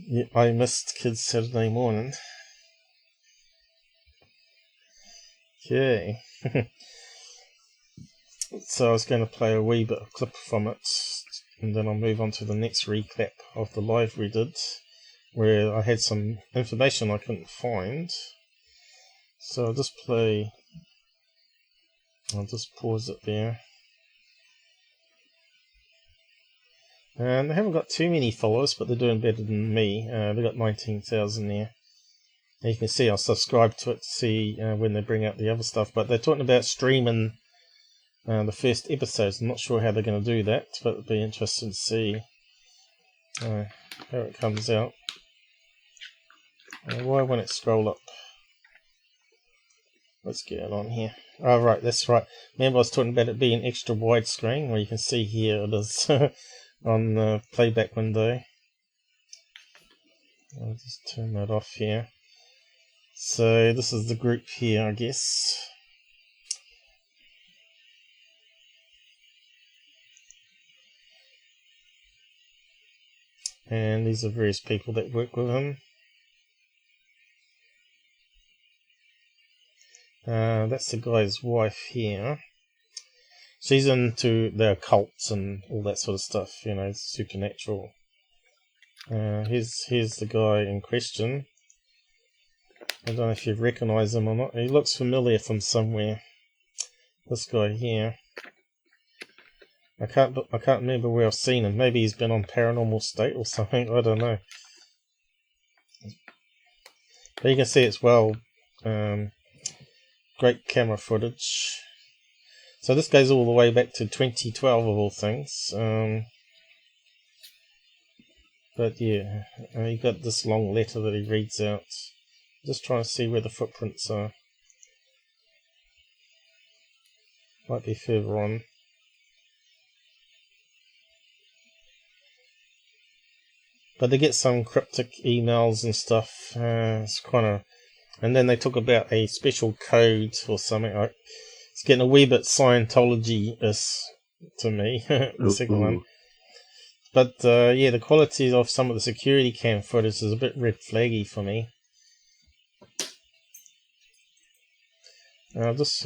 Speaker 2: Yeah, I missed Kids Saturday morning. Okay. So I was going to play a wee bit of clip from it, and then I'll move on to the next recap of the live we did, where I had some information I couldn't find. So I'll just pause it there. And they haven't got too many followers, but they're doing better than me. They've got 19,000 there. And you can see I'll subscribe to it to see when they bring out the other stuff. But they're talking about streaming the first episodes. I'm not sure how they're going to do that, but it'll be interesting to see how it comes out. Why won't it scroll up? Let's get it on here. Oh, right, that's right. Remember I was talking about it being extra widescreen, where you can see here it is on the playback window. I'll just turn that off here. So this is the group here, I guess. And these are various people that work with him. That's the guy's wife here. She's into the occults and all that sort of stuff, you know, supernatural. Here's the guy in question. I don't know if you recognise him or not. He looks familiar from somewhere. This guy here. I can't remember where I've seen him. Maybe he's been on Paranormal State or something. I don't know. But you can see it's well. Great camera footage. So this goes all the way back to 2012 of all things. But yeah, he got this long letter that he reads out. Just trying to see where the footprints are. Might be further on. But they get some cryptic emails and stuff. It's kind of, and then they talk about a special code or something. It's getting a wee bit Scientology-ish to me. The second one. But yeah, the quality of some of the security cam footage is a bit red flaggy for me. I'll just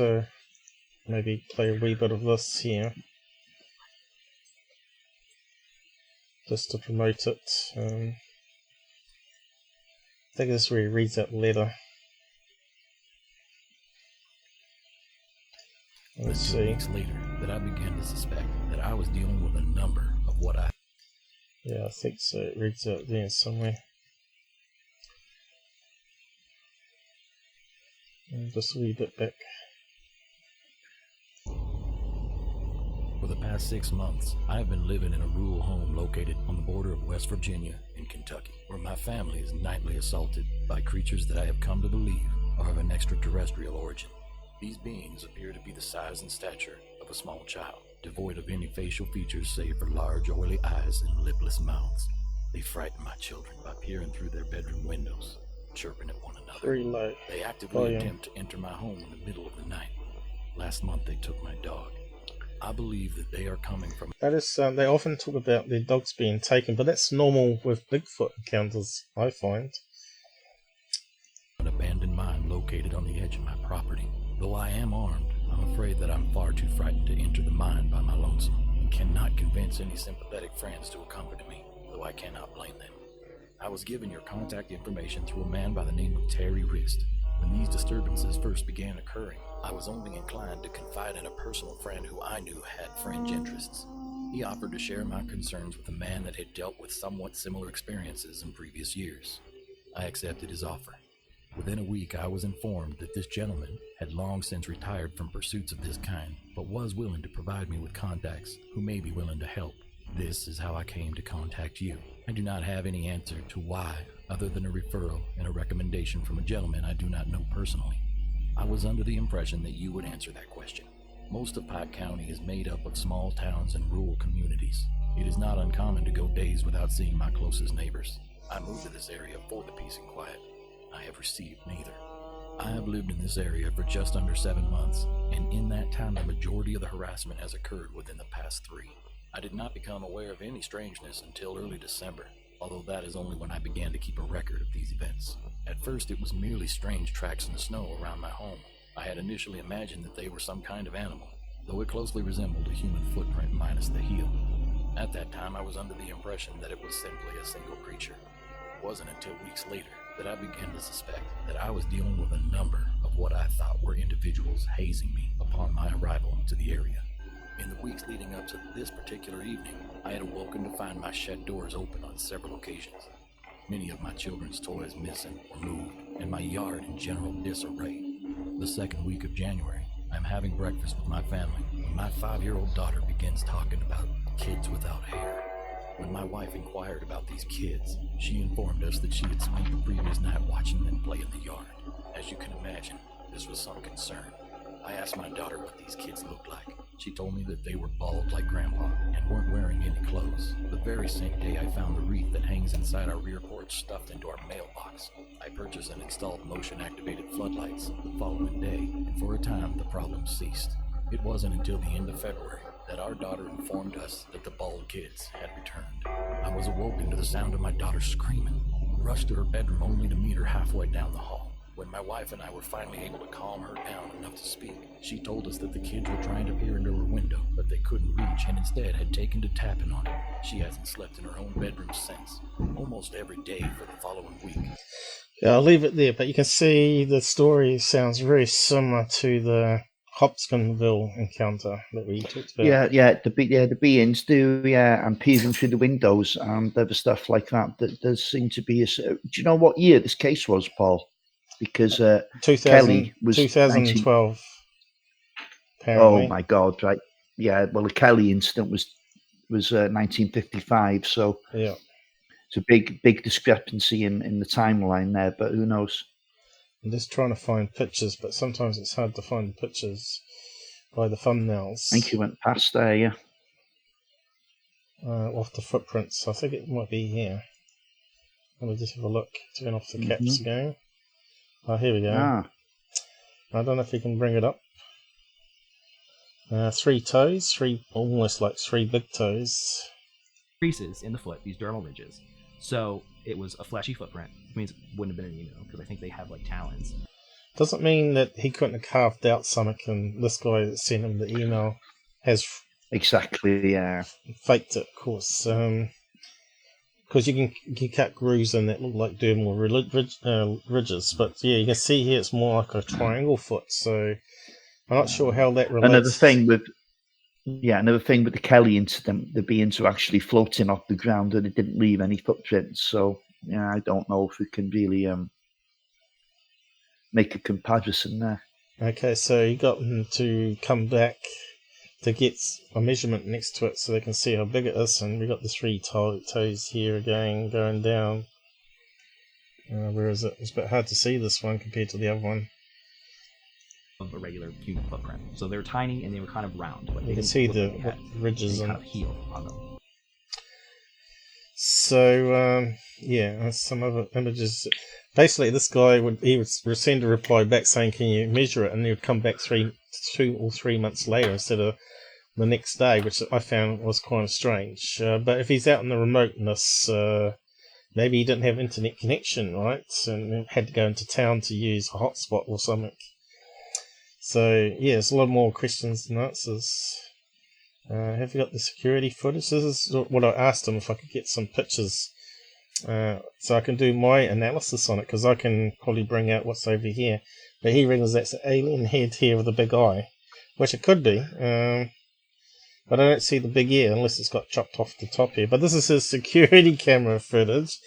Speaker 2: maybe play a wee bit of this here, just to promote it. I think this is where he reads that letter. Let's see.
Speaker 6: Weeks later, that I began to suspect that I was dealing with a number of what I...
Speaker 2: Yeah, I think so. It reads out there somewhere. And just a wee bit back.
Speaker 6: For the past 6 months, I have been living in a rural home located on the border of West Virginia and Kentucky, where my family is nightly assaulted by creatures that I have come to believe are of an extraterrestrial origin. These beings appear to be the size and stature of a small child, devoid of any facial features save for large oily eyes and lipless mouths. They frighten my children by peering through their bedroom windows, chirping at one another.
Speaker 2: Very low.
Speaker 6: They actively attempt to enter my home in the middle of the night. Last month they took my dog. I believe that they are coming from...
Speaker 2: That is, they often talk about their dogs being taken, but that's normal with Bigfoot encounters, I find.
Speaker 6: An abandoned mine located on the edge of my property. Though I am armed, I'm afraid that I'm far too frightened to enter the mine by my lonesome, and cannot convince any sympathetic friends to accompany me, though I cannot blame them. I was given your contact information through a man by the name of Terry Wrist. When these disturbances first began occurring, I was only inclined to confide in a personal friend who I knew had fringe interests. He offered to share my concerns with a man that had dealt with somewhat similar experiences in previous years. I accepted his offer. Within a week, I was informed that this gentleman had long since retired from pursuits of this kind, but was willing to provide me with contacts who may be willing to help. This is how I came to contact you. I do not have any answer to why, other than a referral and a recommendation from a gentleman I do not know personally. I was under the impression that you would answer that question. Most of Pike County is made up of small towns and rural communities. It is not uncommon to go days without seeing my closest neighbors. I moved to this area for the peace and quiet. I have received neither. I have lived in this area for just under 7 months, and in that time the majority of the harassment has occurred within the past 3. I did not become aware of any strangeness until early December, although that is only when I began to keep a record of these events. At first it was merely strange tracks in the snow around my home. I had initially imagined that they were some kind of animal, though it closely resembled a human footprint minus the heel. At that time I was under the impression that it was simply a single creature. It wasn't until weeks later that I began to suspect that I was dealing with a number of what I thought were individuals hazing me upon my arrival to the area. In the weeks leading up to this particular evening, I had awoken to find my shed doors open on several occasions. Many of my children's toys missing or moved, and my yard in general disarray. The second week of January, I'm having breakfast with my family when my 5-year-old daughter begins talking about kids without hair. When my wife inquired about these kids, she informed us that she had spent the previous night watching them play in the yard. As you can imagine, this was some concern. I asked my daughter what these kids looked like. She told me that they were bald like Grandpa and weren't wearing any clothes. The very same day I found the wreath that hangs inside our rear porch stuffed into our mailbox. I purchased and installed motion-activated floodlights the following day, and for a time the problem ceased. It wasn't until the end of February that our daughter informed us that the bald kids had returned. I was awoken to the sound of my daughter screaming, rushed to her bedroom only to meet her halfway down the hall. When my wife and I were finally able to calm her down enough to speak, she told us that the kids were trying to peer into her window, but they couldn't reach and instead had taken to tapping on it. She hasn't slept in her own bedroom since, almost every day for the following week.
Speaker 2: Yeah, I'll leave it there, but you can see the story sounds very similar to the Hopskinville encounter that we talked about.
Speaker 1: The beings do, and peering through the windows and other stuff like that. That does seem to be. Do you know what year this case was, Paul? Because Kelly was
Speaker 2: 2012. Apparently.
Speaker 1: Oh my God! Right? Yeah. Well, the Kelly incident was 1955. So
Speaker 2: yeah,
Speaker 1: it's a big discrepancy in the timeline there. But who knows?
Speaker 2: I'm just trying to find pictures, but sometimes it's hard to find pictures by the thumbnails.
Speaker 1: I think you went past there, yeah.
Speaker 2: Off the footprints. I think it might be here. Let me just have a look. Turn off the caps again. Oh, here we go. I don't know if you can bring it up. 3 toes, almost like 3 big toes.
Speaker 7: Creases in the foot, these dermal ridges. So it was a fleshy footprint. It means it wouldn't have been an emo, because I think they have like talons.
Speaker 2: Doesn't mean that he couldn't have carved out something, and this guy that sent him the email has
Speaker 1: exactly
Speaker 2: faked it, of course. Because you cut grooves in that look like dermal ridges, but yeah, you can see here it's more like a triangle foot. So I'm not sure how that relates.
Speaker 1: Another thing with the Kelly incident, the beings were actually floating off the ground and it didn't leave any footprints. So yeah, I don't know if we can really make a comparison there.
Speaker 2: Okay, so you got them to come back to get a measurement next to it so they can see how big it is, and we got the 3 toes here again going down. Where is it? It's a bit hard to see this one compared to the other one.
Speaker 7: Of a regular human footprint. So they're tiny and they were kind of round. But
Speaker 2: you can see the ridges
Speaker 7: and kind of heel on them.
Speaker 2: So some other images. Basically, this guy would send a reply back saying, "Can you measure it?" And he would come back 2 or 3 months later instead of the next day, which I found was kind of strange. But if he's out in the remoteness, maybe he didn't have internet connection, right, and had to go into town to use a hotspot or something. So yeah, there's a lot more questions than answers. Have you got the security footage? This is what I asked him, if I could get some pictures, so I can do my analysis on it, because I can probably bring out what's over here. But he reckons that's an alien head here with a big eye, which it could be. But I don't see the big ear unless it's got chopped off the top here. But this is his security camera footage,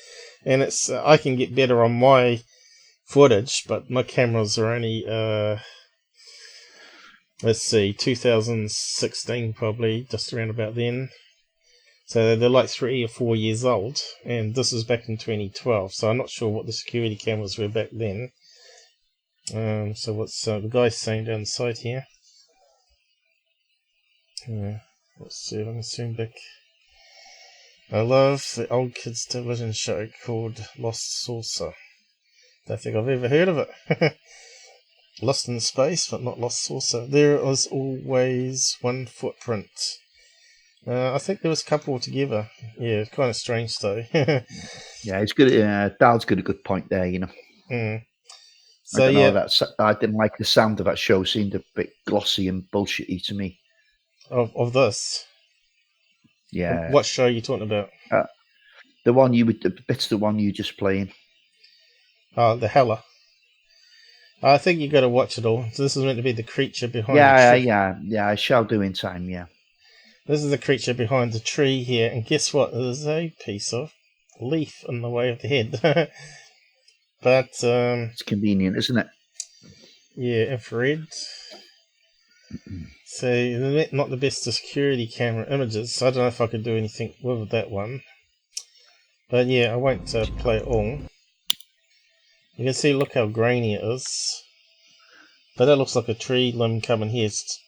Speaker 2: and it's I can get better on my footage, but my cameras are only let's see, 2016 probably, just around about then. So they're like 3 or 4 years old, and this is back in 2012. So I'm not sure what the security cameras were back then. So what's the guy saying down the side here? Let's see, let me zoom back. I love the old kids television show called Lost Saucer. Don't think I've ever heard of it. Lost in Space, but not Lost Saucer. There was always one footprint. I think there was a couple together. Yeah, kind of strange though.
Speaker 1: Yeah, it's good. Dad's got a good point there, you know.
Speaker 2: So
Speaker 1: I
Speaker 2: yeah,
Speaker 1: I didn't like the sound of that show. It seemed a bit glossy and bullshitty to me.
Speaker 2: of this.
Speaker 1: Yeah.
Speaker 2: What show are you talking about?
Speaker 1: The one you would, it's the one you just playing.
Speaker 2: The HELLIER. I think you got to watch it all. So this is meant to be the creature behind the tree.
Speaker 1: Yeah. I shall do in time. Yeah.
Speaker 2: This is the creature behind the tree here, and guess what? There's a piece of leaf in the way of the head. But
Speaker 1: it's convenient, isn't it?
Speaker 2: Yeah, infrared. So they're not the best of security camera images. So I don't know if I could do anything with that one. But yeah, I won't play it all. You can see, look how grainy it is. But that looks like a tree limb coming here. It's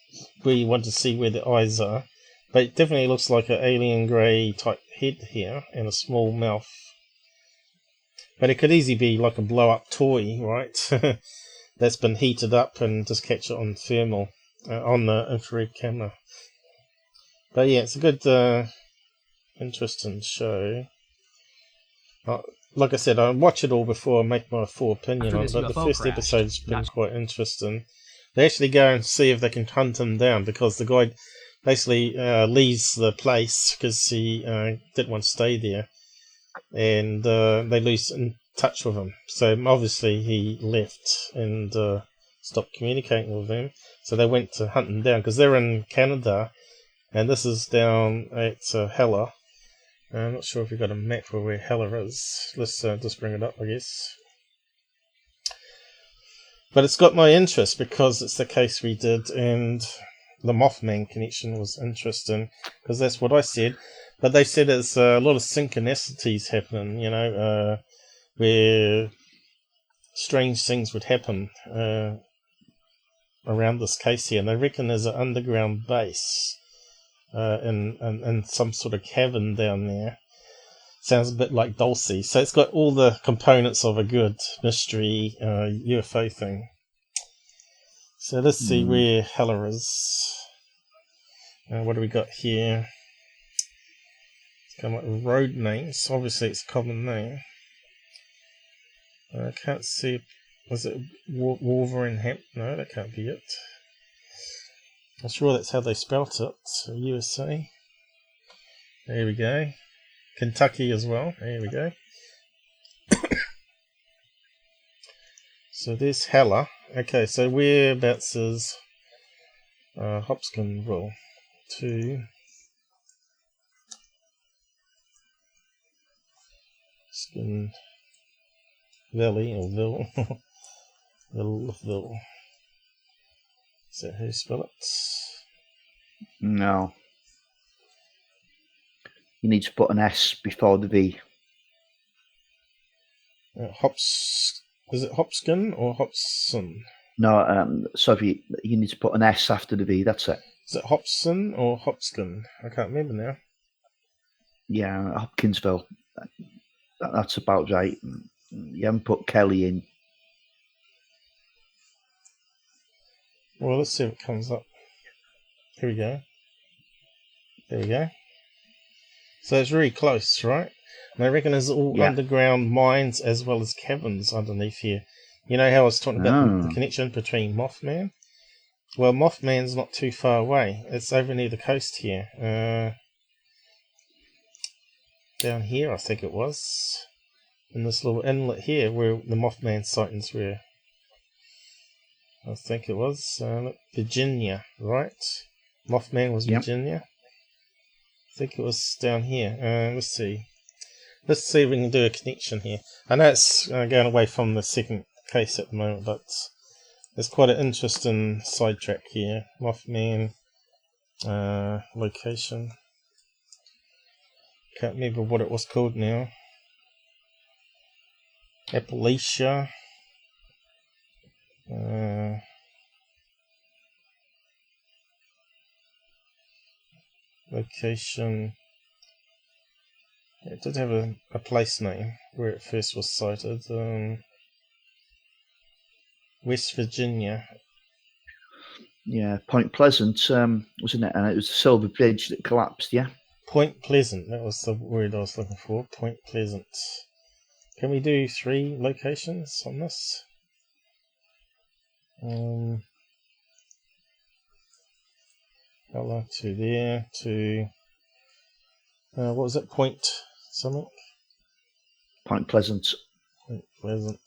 Speaker 2: where you want to see where the eyes are. But it definitely looks like an alien grey type head here and a small mouth. But it could easily be like a blow up toy, right? That's been heated up and just catch it on thermal on the infrared camera. But yeah, it's a good, interesting show. Like I said, I'll watch it all before I make my full opinion on it, but the first episode's been quite interesting. They actually go and see if they can hunt him down, because the guy basically leaves the place because he didn't want to stay there, and they lose in touch with him. So obviously he left and stopped communicating with them. So they went to hunt him down, because they're in Canada, and this is down at HELLIER. I'm not sure if we've got a map for where HELLIER is. Let's just bring it up, I guess. But it's got my interest because it's the case we did, and the Mothman connection was interesting because that's what I said. But they said it's a lot of synchronicities happening, you know, where strange things would happen around this case here. And they reckon there's an underground base in some sort of cavern down there. Sounds a bit like Dulce. So it's got all the components of a good mystery UFO thing. So let's see where HELLIER is. What do we got here? It's come up with road names. Obviously it's a common name. I can't see. Was it Wolverhampton? No, that can't be it. I'm sure that's how they spelt it. So USA. There we go. Kentucky as well. There we go. So there's HELLIER. Okay, so whereabouts is Hopskinville to Skin Valley or Ville. Ville. Is that how you spell it?
Speaker 1: No. You need to put an S before the V.
Speaker 2: Is it Hopskin or Hopson?
Speaker 1: No, sorry, you need to put an S after the V, that's it.
Speaker 2: Is it Hopson or Hopskin? I can't remember now.
Speaker 1: Yeah, Hopkinsville. That's about right. You haven't put Kelly in.
Speaker 2: Well, let's see if it comes up. Here we go. There we go. So it's really close, right? And I reckon there's all underground mines as well as caverns underneath here. You know how I was talking about the connection between Mothman? Well, Mothman's not too far away. It's over near the coast here. Down here, I think it was. In this little inlet here where the Mothman sightings were. I think it was Virginia, right? Mothman was Virginia. I think it was down here. Let's see. Let's see if we can do a connection here. I know it's going away from the second case at the moment, but there's quite an interesting sidetrack here. Mothman location. Can't remember what it was called now. Appalachia. Location. It did have a place name where it first was sighted. West Virginia.
Speaker 1: Yeah, Point Pleasant, wasn't it? And it was the Silver Bridge that collapsed, yeah?
Speaker 2: Point Pleasant, that was the word I was looking for. Point Pleasant. Can we do 3 locations on this? Hello, to there, to... what was it? Point something?
Speaker 1: Point Pleasant.
Speaker 2: Point Pleasant.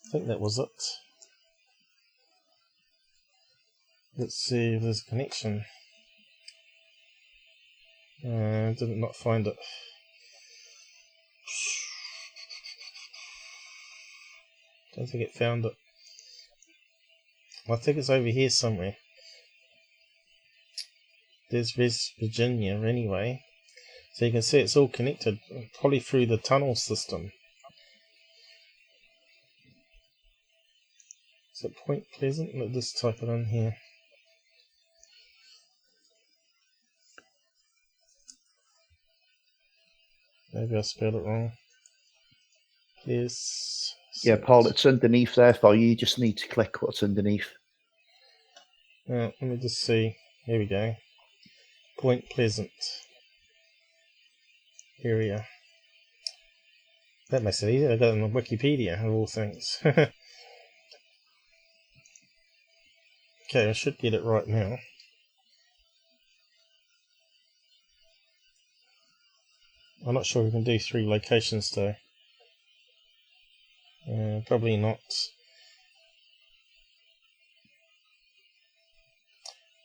Speaker 2: I think that was it. Let's see if there's a connection. Did not find it. Don't think it found it. I think it's over here somewhere. There's West Virginia anyway. So you can see it's all connected, probably through the tunnel system. Is it Point Pleasant? Let's just type it in here. Maybe I spelled it wrong. Please.
Speaker 1: Yeah, Paul, it's underneath there for you. You just need to click what's underneath.
Speaker 2: Let me just see. Here we go. Point Pleasant area. That makes it easy. I got it on Wikipedia of all things. Okay, I should get it right now. I'm not sure we can do 3 locations though. Probably not.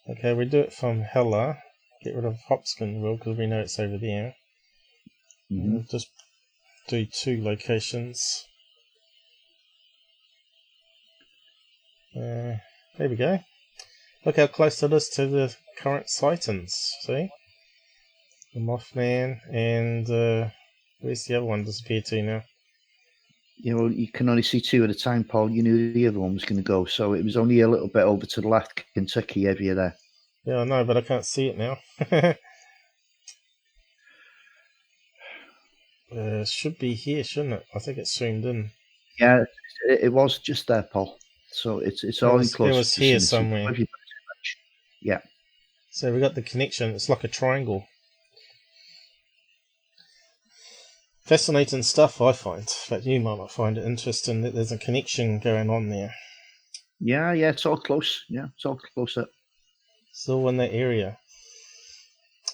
Speaker 2: Okay, we do it from HELLIER. Get rid of Hopskinville because we know it's over there. We'll just do 2 locations. There we go. Look how close it is to the current sightings. See? The Mothman and where's the other one disappeared to now?
Speaker 1: Yeah, well, you can only see 2 at a time, Paul. You knew the other one was going to go, so it was only a little bit over to the left, Kentucky area there.
Speaker 2: Yeah, I know, but I can't see it now. Should be here, shouldn't it? I think it's zoomed in.
Speaker 1: Yeah, it was just there, Paul. So it's all close.
Speaker 2: It was here somewhere.
Speaker 1: Yeah.
Speaker 2: So we got the connection. It's like a triangle. Fascinating stuff, I find, but you might not find it interesting that there's a connection going on there.
Speaker 1: Yeah, it's all close. Yeah, it's all close up.
Speaker 2: It's all in that area.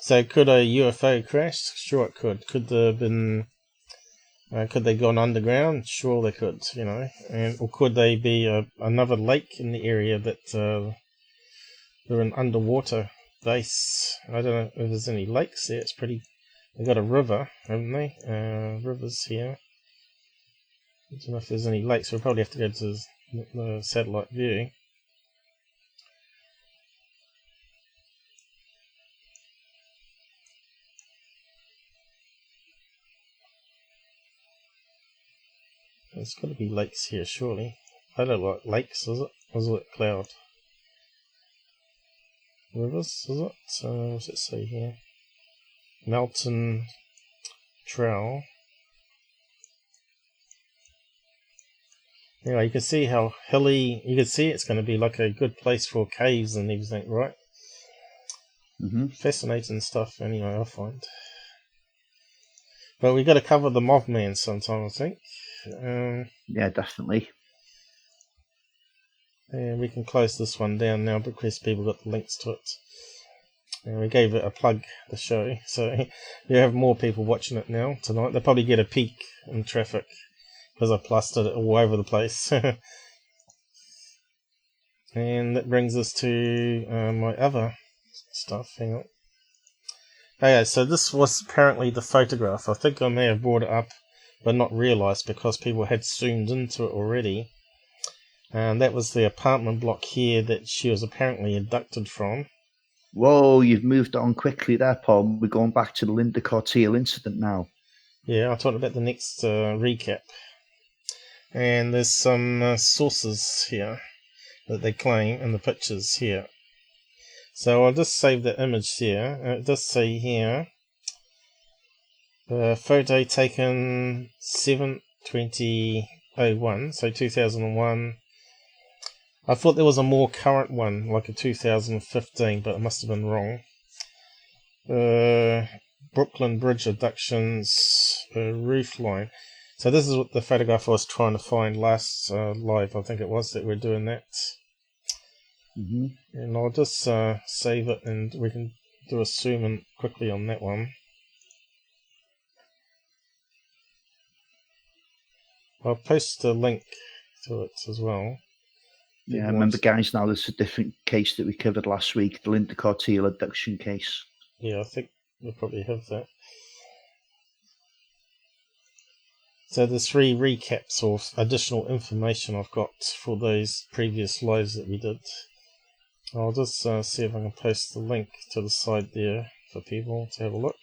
Speaker 2: So could a UFO crash? Sure it could. Could there have been... could they gone underground? Sure they could, you know. Or could they be another lake in the area that they're an underwater base? I don't know if there's any lakes there. It's pretty... They've got a river, haven't they? Rivers here. I don't know if there's any lakes. We'll probably have to go to the satellite view. There's got to be lakes here, surely. I don't like lakes, is it? Or is it cloud? Rivers, is it? What's it say here? Mountain Trail. Yeah, you can see how hilly. You can see it's going to be like a good place for caves and everything, right? Fascinating stuff, anyway, I find. But we got to cover the Mothman sometime, I think.
Speaker 1: Yeah, definitely.
Speaker 2: And we can close this one down now because people got the links to it. And we gave it a plug, the show, so you have more people watching it now tonight. They'll probably get a peek in traffic because I plastered it all over the place. And that brings us to my other stuff. Hang on. Okay, so this was apparently the photograph. I think I may have brought it up but not realised because people had zoomed into it already. And that was the apartment block here that she was apparently abducted from.
Speaker 1: Whoa, you've moved on quickly there, Paul. We're going back to the Linda Cartier incident now.
Speaker 2: Yeah, I'll talk about the next recap. And there's some sources here that they claim in the pictures here. So I'll just save the image here. It does say here, photo taken 7/20/01, so 2001. I thought there was a more current one, like a 2015, but it must have been wrong. Brooklyn Bridge Abductions, roof line. So this is what the photograph I was trying to find last live, I think it was, that we're doing that.
Speaker 1: Mm-hmm.
Speaker 2: And I'll just save it, and we can do a zoom in quickly on that one. I'll post a link to it as well.
Speaker 1: Yeah, I remember, guys, now there's a different case that we covered last week, the Linda Cartier abduction case.
Speaker 2: Yeah, I think we'll probably have that. So there's 3 recaps of additional information I've got for those previous lives that we did. I'll just see if I can post the link to the side there for people to have a look.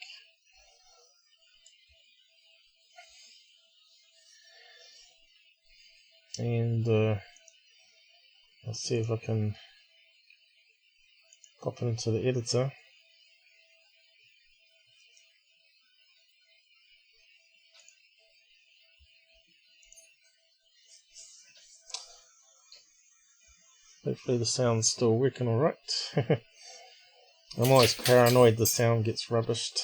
Speaker 2: And I'll see if I can pop it into the editor. Hopefully the sound's still working alright. I'm always paranoid the sound gets rubbished.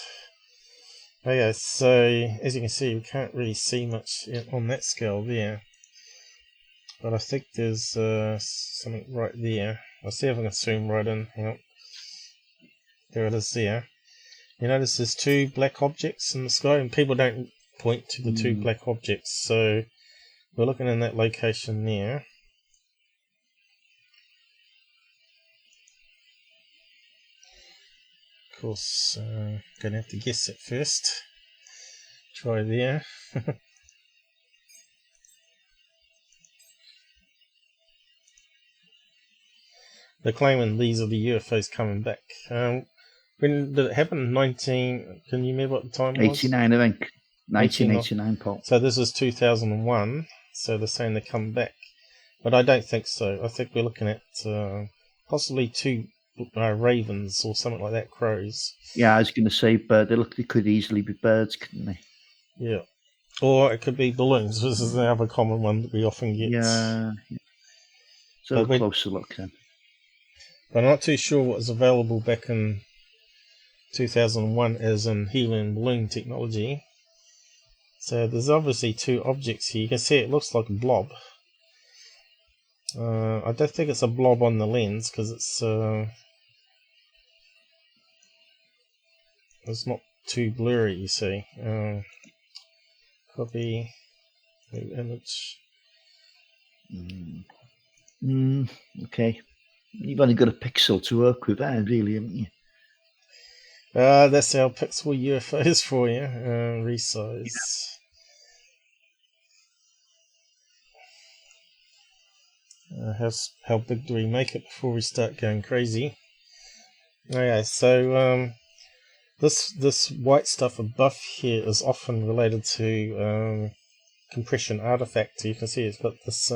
Speaker 2: Okay, so as you can see, we can't really see much on that scale there. But I think there's something right there. I'll see if I can zoom right in. Hang on. There it is there. You notice there's 2 black objects in the sky, and people don't point to the 2 black objects. So we're looking in that location there. Of course, gonna have to guess it first. Try there. They're claiming these are the UFOs coming back. When did it happen? Can you remember what the time was?
Speaker 1: 89, I think. 1989, Paul.
Speaker 2: So this is 2001. So they're saying they come back. But I don't think so. I think we're looking at possibly 2 ravens or something like that, crows.
Speaker 1: Yeah, I was going to say bird. They could easily be birds, couldn't they?
Speaker 2: Yeah. Or it could be balloons. This is the other common one that we often get.
Speaker 1: Yeah. So a closer look then.
Speaker 2: But I'm not too sure what was available back in 2001 as in helium balloon technology. So there's obviously 2 objects here. You can see it looks like a blob. I don't think it's a blob on the lens because it's not too blurry, you see. Copy new image.
Speaker 1: Okay. You've only got a pixel to work with there, really, haven't you?
Speaker 2: That's our pixel UFOs for you. Resize. How big do we make it before we start going crazy? Okay, so this white stuff above here is often related to compression artifact. You can see it's got this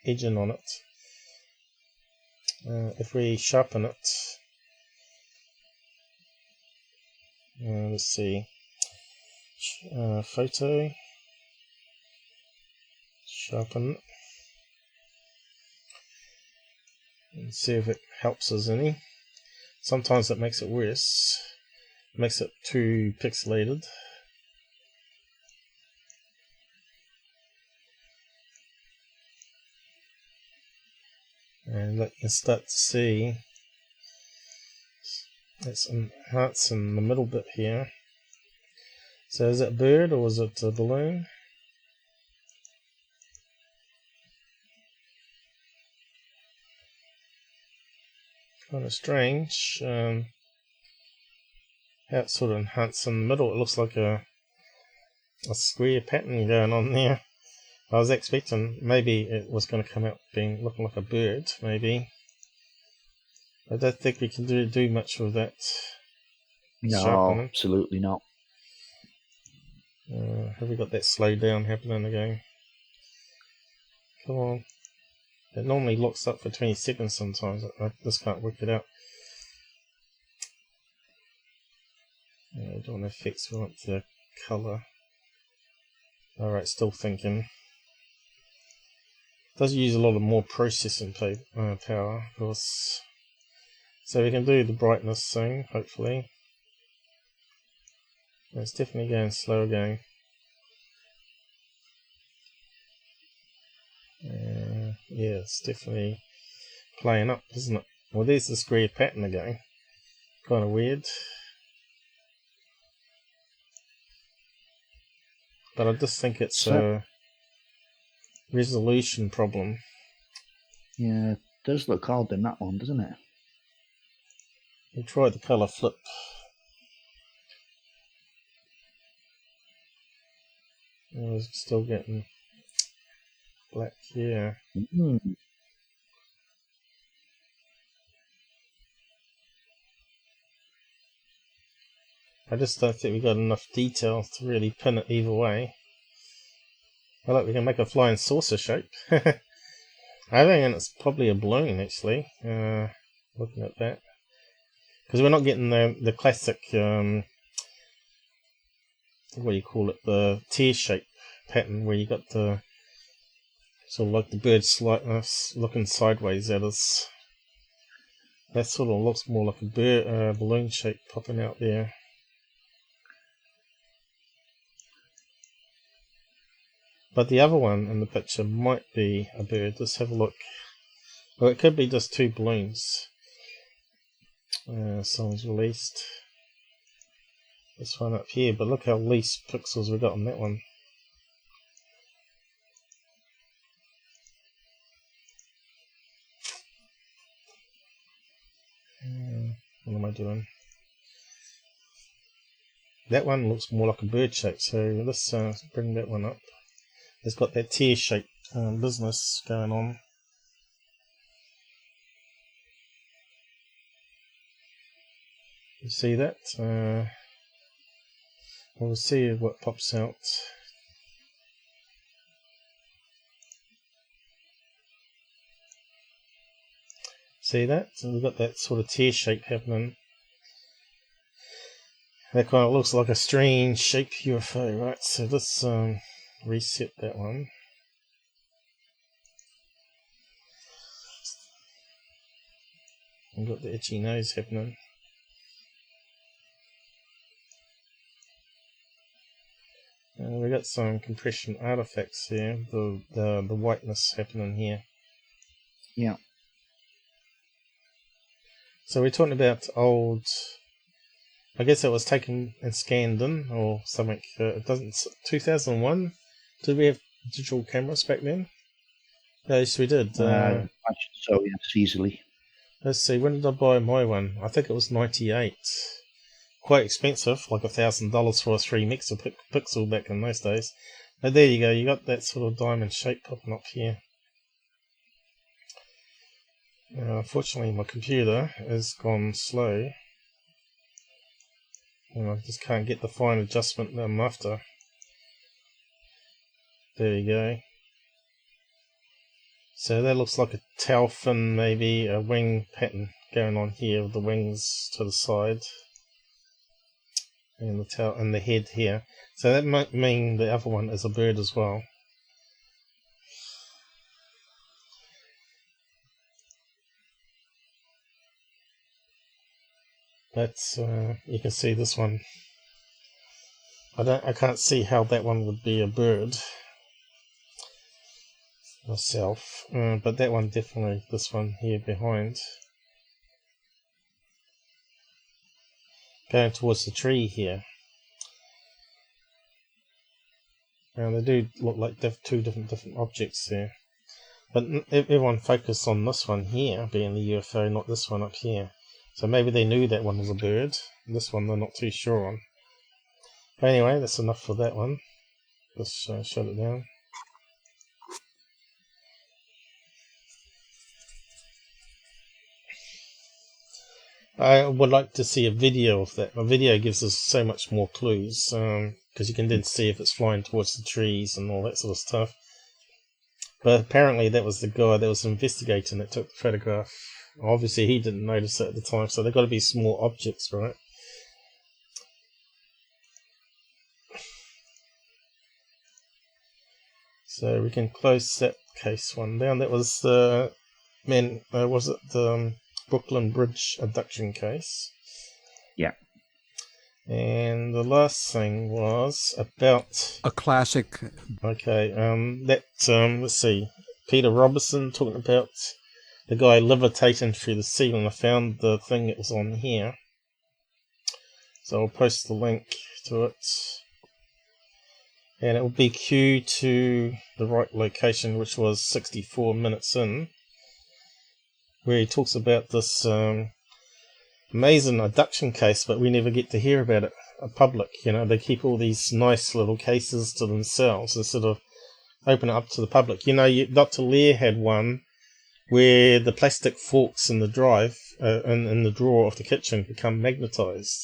Speaker 2: edging on it. If we sharpen it, let's see, photo, sharpen, and see if it helps us any. Sometimes it makes it worse, makes it too pixelated. And you can start to see it's hearts in the middle bit here. So is it a bird or is it a balloon? Kind of strange. How it sort of hunts in the middle. It looks like a square pattern going on there. I was expecting maybe it was going to come out looking like a bird, maybe. I don't think we can do much with that.
Speaker 1: No,
Speaker 2: Sharpening.
Speaker 1: absolutely not.
Speaker 2: Have we got that slow down happening again? Come on. It normally locks up for 20 seconds sometimes. I just can't work it out. We don't want effects, we want the colour. Alright, still thinking. Does use a lot of more processing power, of course. So we can do the brightness thing, hopefully. It's definitely going slow again. Yeah, it's definitely playing up, isn't it? Well, there's the square pattern again. Kind of weird. But I just think it's a resolution problem.
Speaker 1: Yeah, it does look odd in that one, doesn't it?
Speaker 2: We'll try the colour flip. Oh, still getting black here. I just don't think we got enough detail to really pin it either way. Well, look, we can make a flying saucer shape. I think it's probably a balloon, actually. Looking at that, because we're not getting the classic what do you call it, the tear shape pattern where you got the sort of like the bird looking sideways at us. That sort of looks more like a bird balloon shape popping out there. But the other one in the picture might be a bird. Let's have a look. Well, it could be just two balloons. Someone's released this one up here, but look how least pixels we got on that one. What am I doing? That one looks more like a bird shape, so let's bring that one up. It's got that tear shaped business going on. You see that? We'll see what pops out. See that? So we've got that sort of tear shape happening. That kind of looks like a strange shaped UFO, right? So let's reset that one. We've got the itchy nose happening. And we got some compression artifacts here. The whiteness happening here.
Speaker 1: Yeah.
Speaker 2: So we're talking about old. I guess it was taken and scanned in or something. It doesn't. 2001. Did we have digital cameras back then? Yes, we did.
Speaker 1: So yes, easily.
Speaker 2: Let's see. When did I buy my one? I think it was 98. Quite expensive, like $1,000 for a 3 megapixel back in those days. But there you go. You got that sort of diamond shape popping up here. Unfortunately, my computer has gone slow. And I just can't get the fine adjustment that I'm after. There you go. So that looks like a tail fin, maybe a wing pattern going on here with the wings to the side. And the tail and the head here. So that might mean the other one is a bird as well. But you can see this one. I can't see how that one would be a bird myself, but that one definitely. This one here behind, going towards the tree here. They do look like two different objects there, but everyone focused on this one here being the UFO, not this one up here. So maybe they knew that one was a bird. This one they're not too sure on. But anyway, that's enough for that one. Let's shut it down. I would like to see a video of that. A video gives us so much more clues, because you can then see if it's flying towards the trees and all that sort of stuff. But apparently that was the guy that was investigating that took the photograph. Obviously he didn't notice it at the time, so they've got to be small objects, right? So we can close that case one down. That was the Brooklyn Bridge Abduction case.
Speaker 1: Yeah.
Speaker 2: And the last thing was about
Speaker 8: a classic.
Speaker 2: Okay, let's see. Peter Robbins talking about the guy levitating through the ceiling. I found the thing that was on here, so I'll post the link to it. And it will be queued to the right location, which was 64 minutes in, where he talks about this amazing abduction case, but we never get to hear about it in public. You know, they keep all these nice little cases to themselves instead of open it up to the public. You know, Dr. Lear had one where the plastic forks in the drive, in the drawer of the kitchen, become magnetized.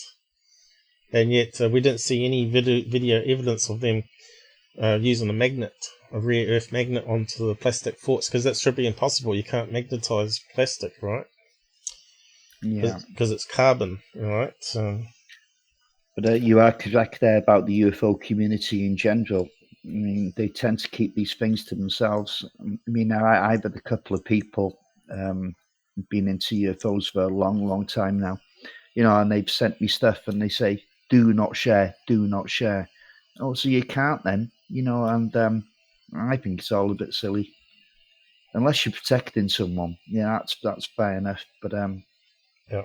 Speaker 2: And yet we didn't see any video evidence of them using a magnet, a rare earth magnet, onto the plastic forks, because that should be impossible. You can't magnetize plastic, right?
Speaker 1: Yeah.
Speaker 2: Because it's carbon, right?
Speaker 1: But you are correct there about the UFO community in general. I mean, they tend to keep these things to themselves. I mean, I've had a couple of people been into UFOs for a long, long time now, you know, and they've sent me stuff and they say, do not share, do not share. Oh, so you can't then, you know, and I think it's all a bit silly. Unless you're protecting someone, yeah, that's fair enough. But
Speaker 2: yeah,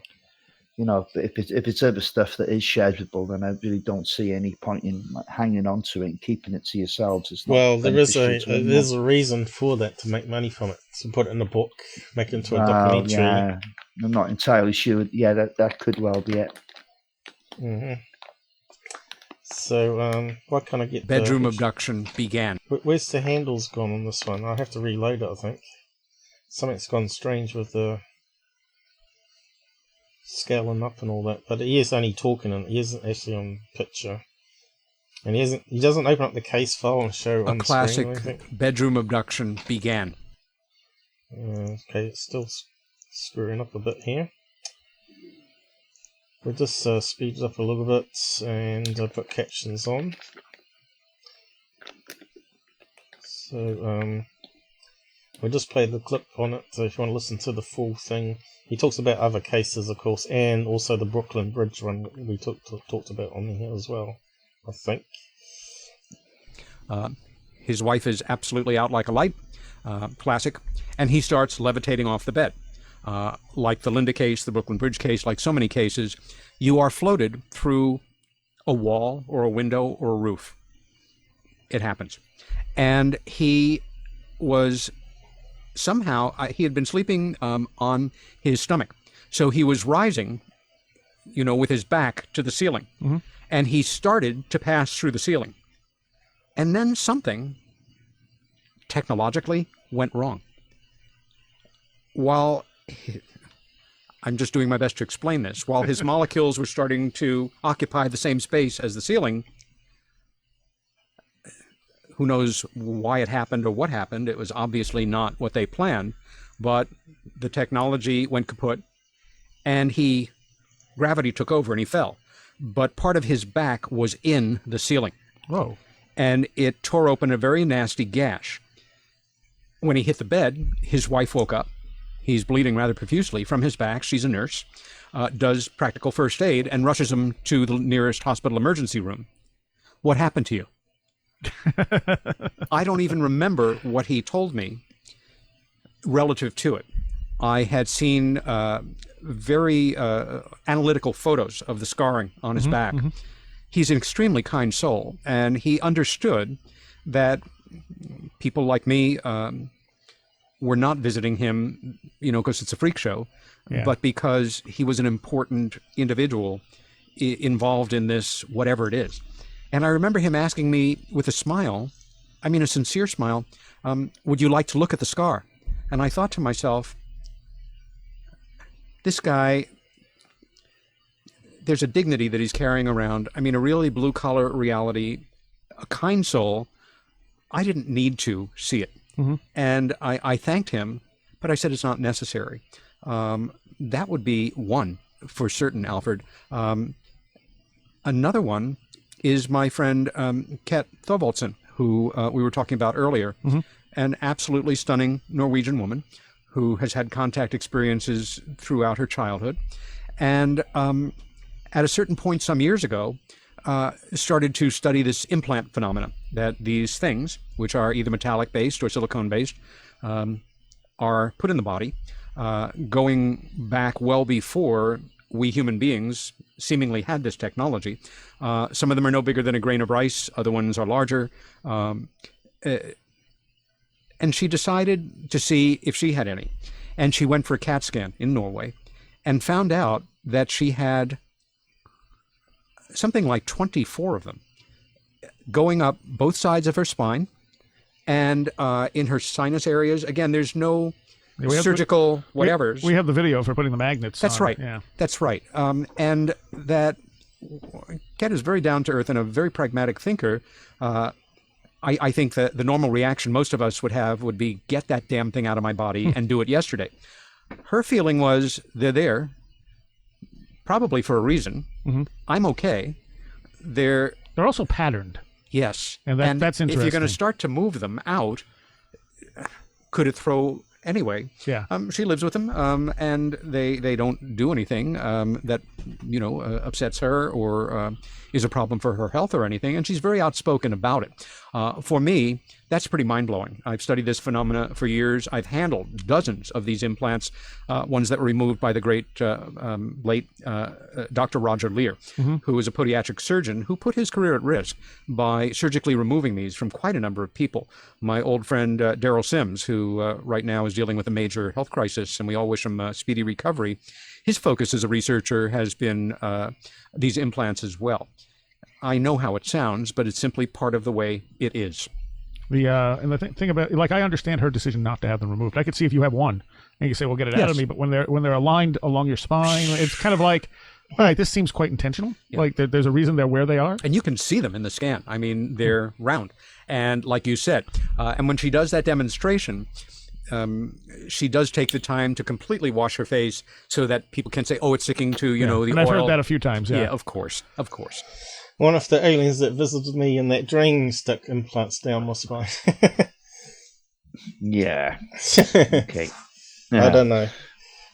Speaker 1: you know, if it's other stuff that is shareable, then I really don't see any point in hanging on to it and keeping it to yourselves. It's not
Speaker 2: well, there's a reason for that, to make money from it, to put it in a book, make it into a documentary.
Speaker 1: Yeah, I'm not entirely sure. Yeah, that could well be it.
Speaker 2: Mm-hmm. So, what can I get?
Speaker 8: Bedroom abduction began.
Speaker 2: Where's the handles gone on this one? I have to reload it, I think. Something's gone strange with the scaling up and all that. But he is only talking, and he isn't actually on picture. And he doesn't open up the case file and show on
Speaker 8: the screen. A
Speaker 2: classic
Speaker 8: bedroom abduction began.
Speaker 2: Okay, it's still screwing up a bit here. We'll just speed it up a little bit and put captions on. So we'll just play the clip on it. So if you want to listen to the full thing, he talks about other cases, of course, and also the Brooklyn Bridge one that we talked about on here as well, I think.
Speaker 8: His wife is absolutely out like a light, classic, and he starts levitating off the bed. Like the Linda case, the Brooklyn Bridge case, like so many cases, you are floated through a wall or a window or a roof. It happens. And he was somehow, he had been sleeping on his stomach. So he was rising, you know, with his back to the ceiling. Mm-hmm. And he started to pass through the ceiling. And then something technologically went wrong. While I'm just doing my best to explain this. While his molecules were starting to occupy the same space as the ceiling, who knows why it happened or what happened. It was obviously not what they planned, but the technology went kaput, and gravity took over and he fell. But part of his back was in the ceiling.
Speaker 9: Whoa.
Speaker 8: And it tore open a very nasty gash. When he hit the bed, his wife woke up. He's bleeding rather profusely from his back. She's a nurse, does practical first aid, and rushes him to the nearest hospital emergency room. What happened to you? I don't even remember what he told me relative to it. I had seen very analytical photos of the scarring on his back. Mm-hmm. He's an extremely kind soul, and he understood that people like me were not visiting him, you know, because it's a freak show, but because he was an important individual involved in this, whatever it is. And I remember him asking me with a smile, I mean a sincere smile, would you like to look at the scar? And I thought to myself, this guy there's a dignity that he's carrying around. I mean, a really blue-collar reality, a kind soul. I didn't need to see it. And I thanked him, but I said it's not necessary. That would be one for certain, Alfred. Another one is my friend Kat Thorvaldsen, who we were talking about earlier, an absolutely stunning Norwegian woman who has had contact experiences throughout her childhood. And at a certain point some years ago, started to study this implant phenomena, that these things, which are either metallic-based or silicone-based, are put in the body, going back well before we human beings seemingly had this technology. Some of them are no bigger than a grain of rice, other ones are larger. And she decided to see if she had any. And she went for a CAT scan in Norway and found out that she had something like 24 of them going up both sides of her spine and in her sinus areas. Again, there's no surgical whatevers.
Speaker 9: We have the video for putting the magnets
Speaker 8: That's
Speaker 9: on.
Speaker 8: right.
Speaker 9: Yeah.
Speaker 8: That's right. And that Kat is very down to earth and a very pragmatic thinker. I think that the normal reaction most of us would have would be, get that damn thing out of my body and do it yesterday. Her feeling was, they're there, probably for a reason. I'm okay. They're
Speaker 9: also patterned.
Speaker 8: Yes.
Speaker 9: And that's interesting.
Speaker 8: If you're going to start to move them out, could it throw... Anyway, she lives with them, and they don't do anything that, upsets her or is a problem for her health or anything, and she's very outspoken about it. For me, that's pretty mind-blowing. I've studied this phenomena for years. I've handled dozens of these implants, ones that were removed by the great late Dr. Roger Lear, who was a podiatric surgeon who put his career at risk by surgically removing these from quite a number of people. My old friend Daryl Sims, who right now is dealing with a major health crisis, and we all wish him a speedy recovery. His focus as a researcher has been these implants as well. I know how it sounds, but it's simply part of the way it is.
Speaker 9: And the thing about, like, I understand her decision not to have them removed. I could see if you have one and you say, well, get it out of me. But when they're aligned along your spine, it's kind of like, all right, this seems quite intentional. Like there's a reason they're where they are.
Speaker 8: And you can see them in the scan. I mean, they're round. And like you said, and when she does that demonstration, she does take the time to completely wash her face so that people can say, oh, it's sticking to, the oil.
Speaker 9: And I've heard that a few times,
Speaker 8: Yeah, of course.
Speaker 2: One of the aliens that visited me in that dream stuck implants down my spine.
Speaker 1: Yeah. Okay.
Speaker 2: I don't know.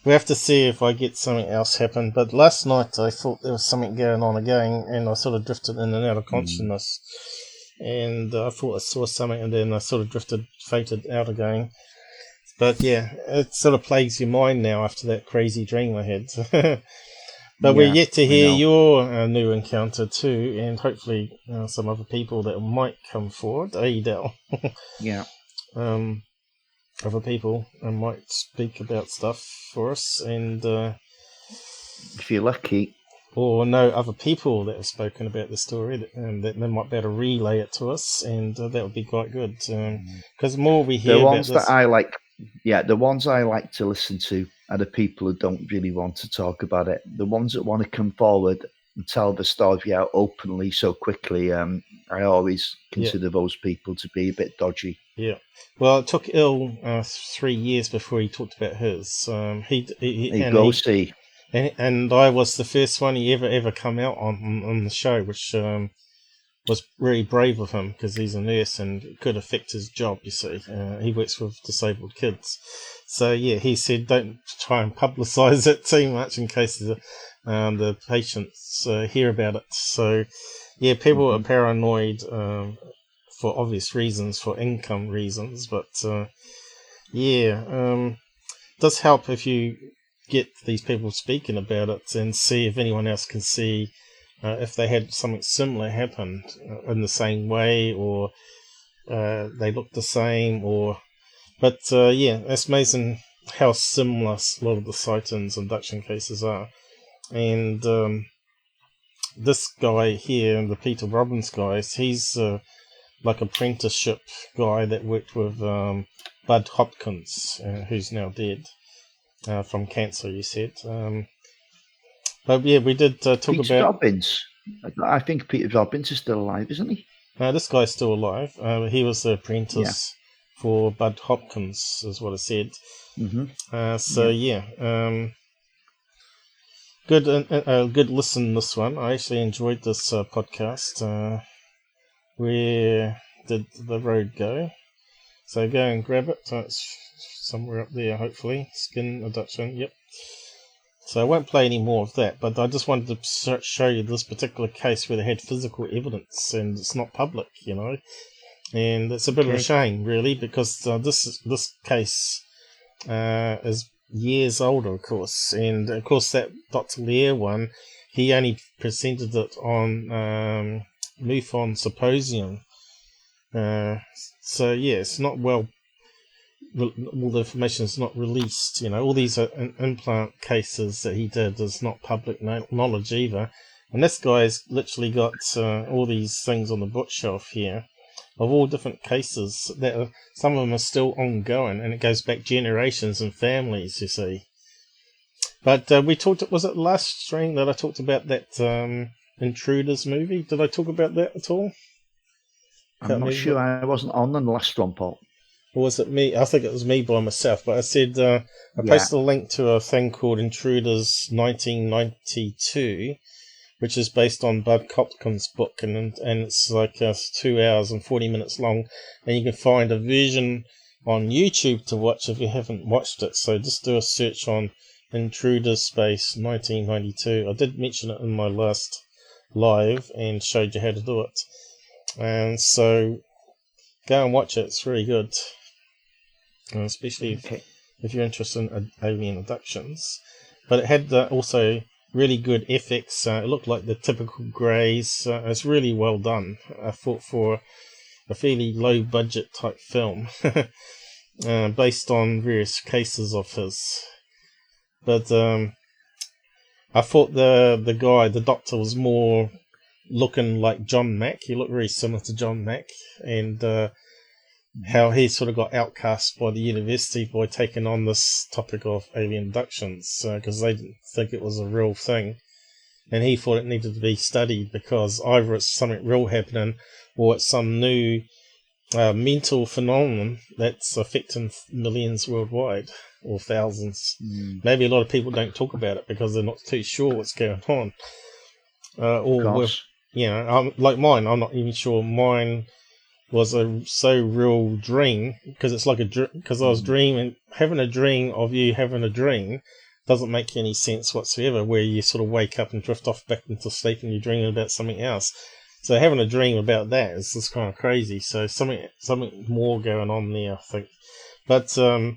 Speaker 2: We have to see if I get something else happen. But last night I thought there was something going on again, and I sort of drifted in and out of consciousness. And I thought I saw something, and then I sort of faded out again. But yeah, it sort of plagues your mind now after that crazy dream I had. But we're yet to hear your new encounter too, and hopefully some other people that might come forward. Del.
Speaker 1: Yeah.
Speaker 2: Other people might speak about stuff for us, and
Speaker 1: if you're lucky,
Speaker 2: or know other people that have spoken about the story, and that they might be able to relay it to us, and that would be quite good. Because the more we hear,
Speaker 1: the ones
Speaker 2: about this,
Speaker 1: that I like, the ones I like to listen to are the people who don't really want to talk about it. The ones that want to come forward and tell the story out openly so quickly, I always consider those people to be a bit dodgy.
Speaker 2: Yeah. Well, it took Il 3 years before he talked about his. And I was the first one he ever come out on the show, which was really brave of him, because he's a nurse and it could affect his job, you see. He works with disabled kids. So, yeah, he said don't try and publicise it too much in case the patients hear about it. So, yeah, people are paranoid for obvious reasons, for income reasons. But, it does help if you get these people speaking about it and see if anyone else can see if they had something similar happen in the same way, or they look the same, but it's amazing how similar a lot of the sightings and abduction cases are. And this guy here, the Peter Robbins guy, he's like apprenticeship guy that worked with Budd Hopkins, who's now dead from cancer, you said. But yeah, we did talk
Speaker 1: Peter
Speaker 2: about
Speaker 1: Robbins. I think Peter Robbins is still alive, isn't he?
Speaker 2: this guy's still alive. He was the apprentice for Budd Hopkins, is what I said. Good listen, this one. I actually enjoyed this podcast. Where did the road go? So go and grab it. So it's somewhere up there, hopefully. Skin Abduction, yep. So I won't play any more of that, but I just wanted to show you this particular case where they had physical evidence and it's not public, you know. And it's a bit of a shame, really, because this case is years older, of course. And, of course, that Dr. Lear one, he only presented it on MUFON Symposium. So, yeah, it's not all the information is not released, you know. All these implant cases that he did is not public knowledge either. And this guy's literally got all these things on the bookshelf here of all different cases that some of them are still ongoing, and it goes back generations and families, you see. But we talked, was it last stream that I talked about that Intruders movie? Did I talk about that at all?
Speaker 1: I'm not sure. I wasn't on the last one, Paul.
Speaker 2: Or was it me? I think it was me by myself, but I said I posted a link to a thing called Intruders 1992, which is based on Budd Hopkins' book, and it's like 2 hours and 40 minutes long, and you can find a version on YouTube to watch if you haven't watched it. So just do a search on Intruders Space 1992. I did mention it in my last live and showed you how to do it, and so go and watch it. It's really good, especially if you're interested in alien abductions. But it had also really good FX. It looked like the typical greys. It's really well done. I thought for a fairly low budget type film, based on various cases of his. But I thought the doctor was more looking like John Mack. He looked very similar to John Mack, and how he sort of got outcast by the university by taking on this topic of alien abductions, because they didn't think it was a real thing, and he thought it needed to be studied because either it's something real happening or it's some new mental phenomenon that's affecting millions worldwide, or thousands. Maybe a lot of people don't talk about it because they're not too sure what's going on. Like mine, I'm not even sure mine was so real dream, because it's like because I was dreaming, having a dream of you having a dream doesn't make any sense whatsoever, where you sort of wake up and drift off back into sleep and you're dreaming about something else. So having a dream about that is just kind of crazy. So something more going on there, I think. But a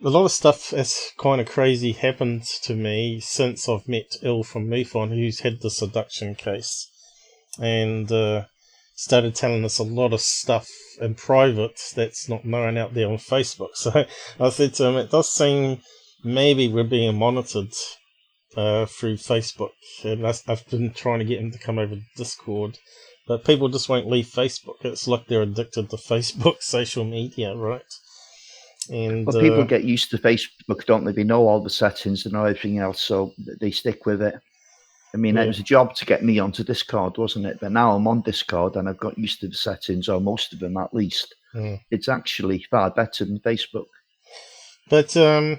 Speaker 2: lot of stuff that's kind of crazy happened to me since I've met Il from MUFON, who's had this abduction case, and started telling us a lot of stuff in private that's not known out there on Facebook. So I said to him, it does seem maybe we're being monitored through Facebook. And I've been trying to get him to come over to Discord, but people just won't leave Facebook. It's like they're addicted to Facebook, social media, right? And
Speaker 1: well, people get used to Facebook, don't they? They know all the settings and everything else, so they stick with it. I mean, it was a job to get me onto Discord, wasn't it? But now I'm on Discord and I've got used to the settings, or most of them at least. It's actually far better than Facebook.
Speaker 2: But
Speaker 1: and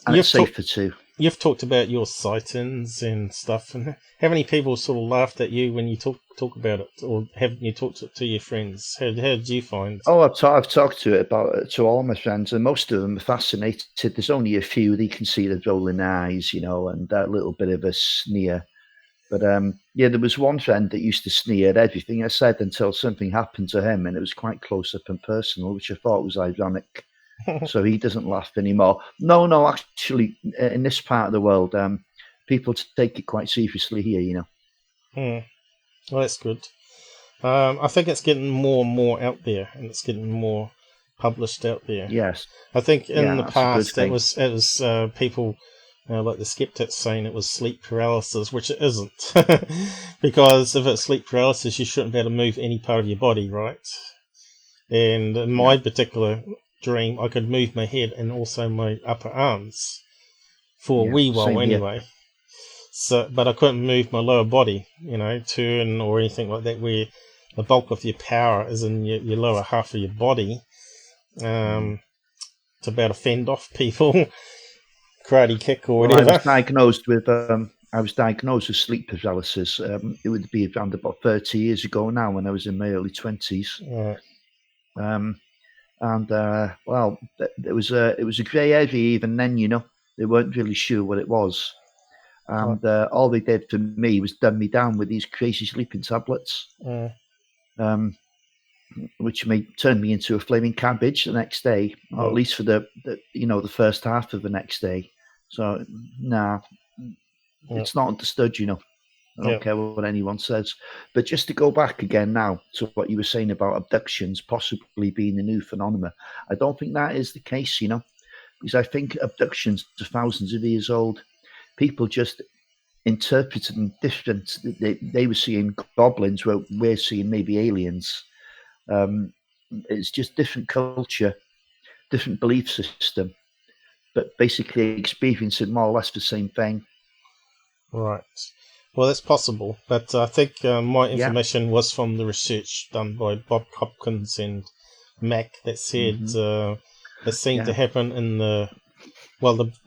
Speaker 1: it's safer too.
Speaker 2: You've talked about your sightings and stuff, and how many people sort of laughed at you when you talk about it, or haven't you talked to your friends? How did you find?
Speaker 1: Oh, I've talked to all my friends, and most of them are fascinated. There's only a few that you can see the rolling eyes, you know, and that little bit of a sneer. But there was one friend that used to sneer at everything I said until something happened to him, and it was quite close up and personal, which I thought was ironic. So he doesn't laugh anymore. No, actually, in this part of the world, people take it quite seriously here, you know.
Speaker 2: Well, that's good. I think it's getting more and more out there, and it's getting more published out there.
Speaker 1: Yes.
Speaker 2: I think in the past it was people like the skeptics saying it was sleep paralysis, which it isn't. Because if it's sleep paralysis, you shouldn't be able to move any part of your body, right? And in my particular dream, I could move my head and also my upper arms for a wee
Speaker 1: same
Speaker 2: while
Speaker 1: here.
Speaker 2: anyway. So, but I couldn't move my lower body, you know, turn or anything like that, where the bulk of your power is in your lower half of your body, to be able to fend off people, karate kick or whatever.
Speaker 1: Well, I was diagnosed with sleep paralysis. It would be around about 30 years ago now, when I was in my early 20s. Well, it was a grey area even then. You know, they weren't really sure what it was. And all they did for me was dumb me down with these crazy sleeping tablets, which turned me into a flaming cabbage the next day, or at least for the first half of the next day. So, it's not understood, you know. I don't care what anyone says. But just to go back again now to what you were saying about abductions possibly being a new phenomenon, I don't think that is the case, you know, because I think abductions are thousands of years old. People just interpreted them different. They were seeing goblins, where we're seeing maybe aliens. It's just different culture, different belief system, but basically experiencing more or less the same thing.
Speaker 2: Right. Well, that's possible, but I think my information was from the research done by Budd Hopkins and Mac that said it seemed to happen in the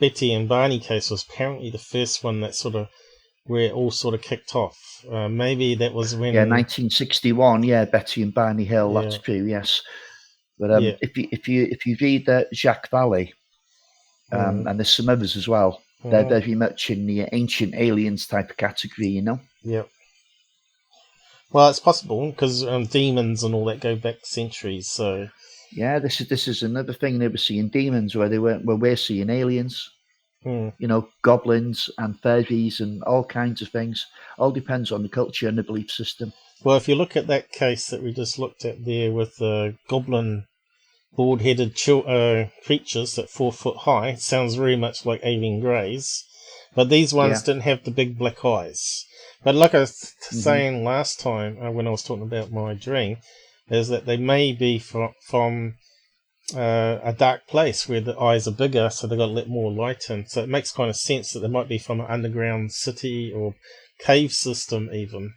Speaker 2: Betty and Barney case was apparently the first one that sort of where it all sort of kicked off. Maybe that was when
Speaker 1: 1961. Betty and Barney Hill. That's true. Yes, but if you read Jacques Vallée, and there's some others as well. They're very much in the ancient aliens type of category, you know. Yep.
Speaker 2: Well, it's possible because demons and all that go back centuries. So
Speaker 1: yeah, this is another thing. They were seeing demons where we're seeing aliens. You know, goblins and fairies and all kinds of things. All depends on the culture and the belief system.
Speaker 2: Well, if you look at that case that we just looked at there with the goblin board-headed creatures at 4 foot high, it sounds very much like alien greys, but these ones didn't have the big black eyes. But like I was saying last time when I was talking about my dream, is that they may be from a dark place where the eyes are bigger, so they've got a little more light in. So it makes kind of sense that they might be from an underground city or cave system even.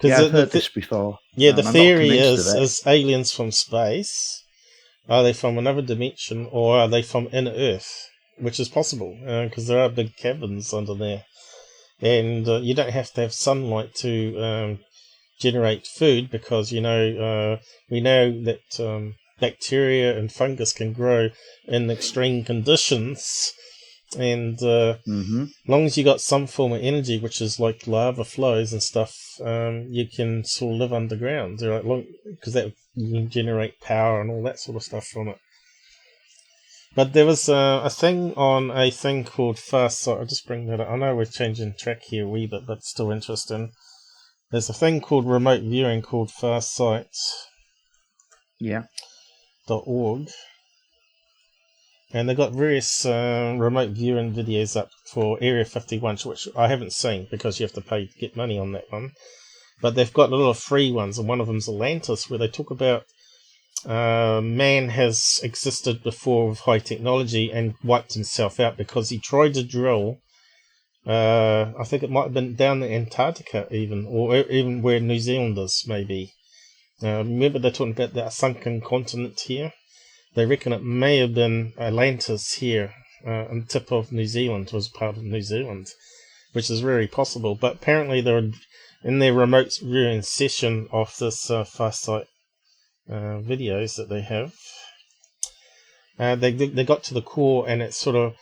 Speaker 1: I've heard this before.
Speaker 2: Yeah, the theory is aliens from space. Are they from another dimension, or are they from inner Earth? Which is possible, because there are big caverns under there. And you don't have to have sunlight to generate food, because, you know, we know that bacteria and fungus can grow in extreme conditions. And as long as you got some form of energy, which is like lava flows and stuff, you can sort of live underground, because you can generate power and all that sort of stuff from it. But there was a thing on a thing called Fast Sight. I'll just bring that up. I know we're changing track here a wee bit, but it's still interesting. There's a thing called remote viewing called Fast Sight. .org. And they've got various remote viewing videos up for Area 51, which I haven't seen because you have to pay to get money on that one. But they've got a lot of free ones, and one of them's Atlantis, where they talk about man has existed before with high technology and wiped himself out because he tried to drill. I think it might have been down in Antarctica even, or even where New Zealand is, maybe. Remember they're talking about that sunken continent here? They reckon it may have been Atlantis here, on the tip of New Zealand, was part of New Zealand, which is very possible. But apparently they're in their remote viewing session of this Fast Sight videos that they have. They got to the core, and it sort of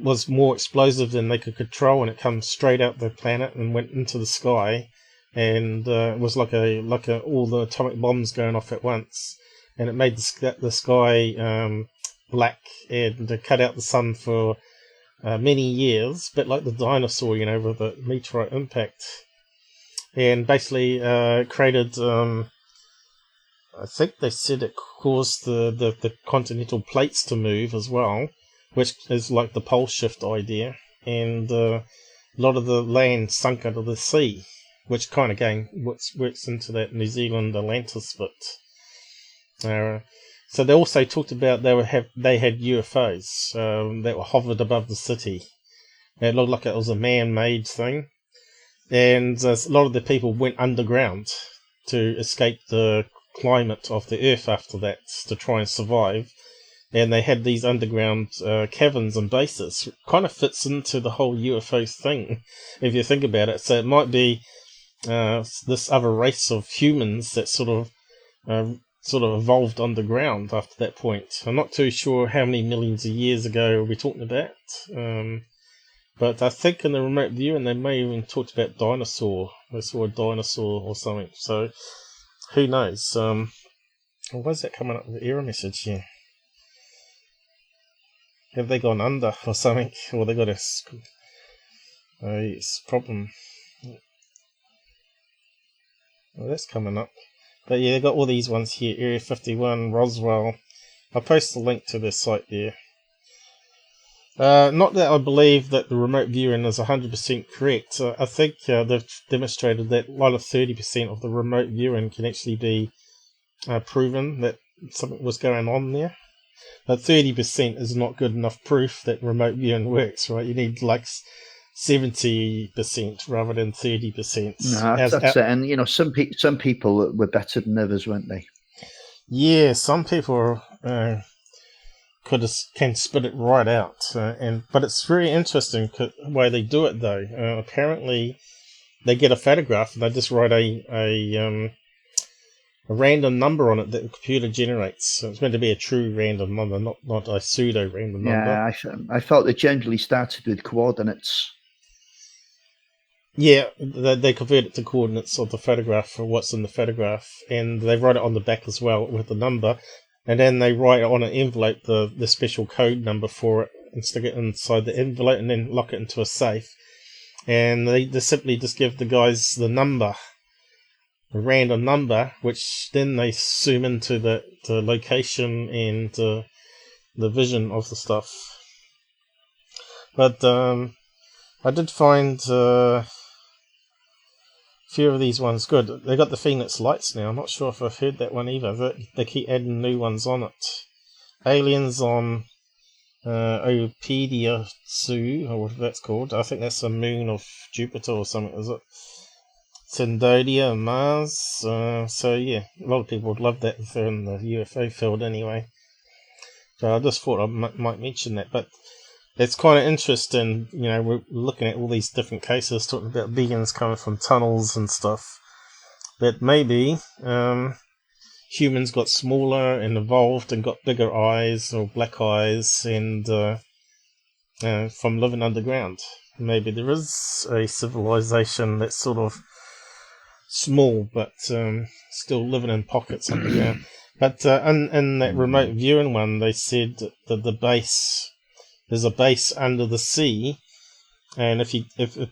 Speaker 2: was more explosive than they could control, and it comes straight out the planet and went into the sky, and it was like all the atomic bombs going off at once. And it made the sky black and cut out the sun for many years, a bit like the dinosaur, you know, with the meteorite impact. And basically created, I think they said it caused the continental plates to move as well, which is like the pole shift idea. And a lot of the land sunk under the sea, which kind of works into that New Zealand Atlantis bit. So So they also talked about they had UFOs that were hovered above the city. It looked like it was a man-made thing, and a lot of the people went underground to escape the climate of the Earth after that to try and survive. And they had these underground caverns and bases. Kind of fits into the whole UFO thing, if you think about it. So it might be this other race of humans that sort of evolved underground after that point. I'm not too sure how many millions of years ago we're talking about. But I think in the remote viewing they may even talked about dinosaur. They saw a dinosaur or something. So who knows? Why is that coming up with the error message here? Have they gone under or something? Or they got a problem? Well, that's coming up. But yeah, they got all these ones here. Area 51, Roswell. I'll post the link to their site there. Not that I believe that the remote viewing is 100% correct. I think they've demonstrated that while 30% of the remote viewing can actually be proven that something was going on there. But 30% is not good enough proof that remote viewing works, right? You need like 70% rather than 30%.
Speaker 1: No, that's it. And you know, some people were better than others, weren't they?
Speaker 2: Yeah, some people can spit it right out, but it's very interesting the way they do it though. Apparently, they get a photograph and they just write a random number on it that the computer generates. So it's meant to be a true random number, not a pseudo random number.
Speaker 1: Yeah, I felt they generally started with coordinates.
Speaker 2: Yeah, they convert it to coordinates of the photograph for what's in the photograph, and they write it on the back as well with the number, and then they write on an envelope the special code number for it and stick it inside the envelope and then lock it into a safe. And they simply just give the guys the number, a random number, which then they zoom into the location and the vision of the stuff. But I did find a few of these ones good. They got the Phoenix Lights now. I'm not sure if I've heard that one either. They keep adding new ones on it. Aliens on Opedia Su, or whatever that's called. I think that's a moon of Jupiter or something, is it? Syndodia, Mars. So yeah, a lot of people would love that if they're in the UFO field anyway. So I just thought I might mention that, but it's kind of interesting. You know, we're looking at all these different cases, talking about beings coming from tunnels and stuff. That maybe humans got smaller and evolved and got bigger eyes or black eyes, and from living underground. Maybe there is a civilization that's sort of small, but still living in pockets underground. But in that remote viewing one, they said that the base, there's a base under the sea, and if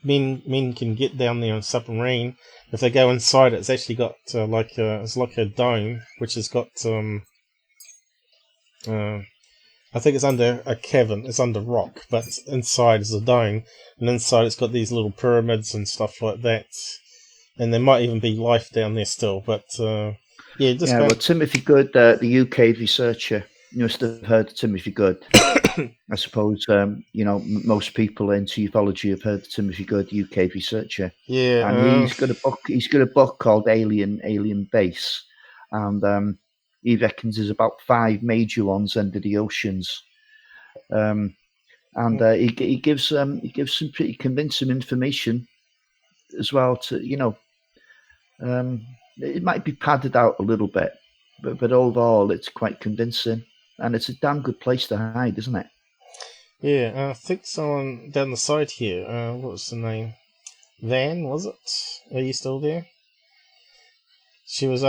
Speaker 2: men can get down there in submarine, if they go inside, it's actually got it's like a dome, which has got I think it's under a cavern, it's under rock, but inside is a dome, and inside it's got these little pyramids and stuff like that. And there might even be life down there still, but yeah.
Speaker 1: Well, Timothy Good, the UK researcher, you must have heard of Timothy Good. I suppose you know, most people into ufology have heard of Timothy Good, UK researcher.
Speaker 2: Yeah,
Speaker 1: and he's got a book. He's got a book called Alien Base, and he reckons there's about 5 major ones under the oceans. And he gives some pretty convincing information as well. To, you know, it might be padded out a little bit, but overall it's quite convincing, and it's a damn good place to hide, isn't it?
Speaker 2: Yeah, I think someone down the side here. What was the name? Van, was it? Are you still there? She was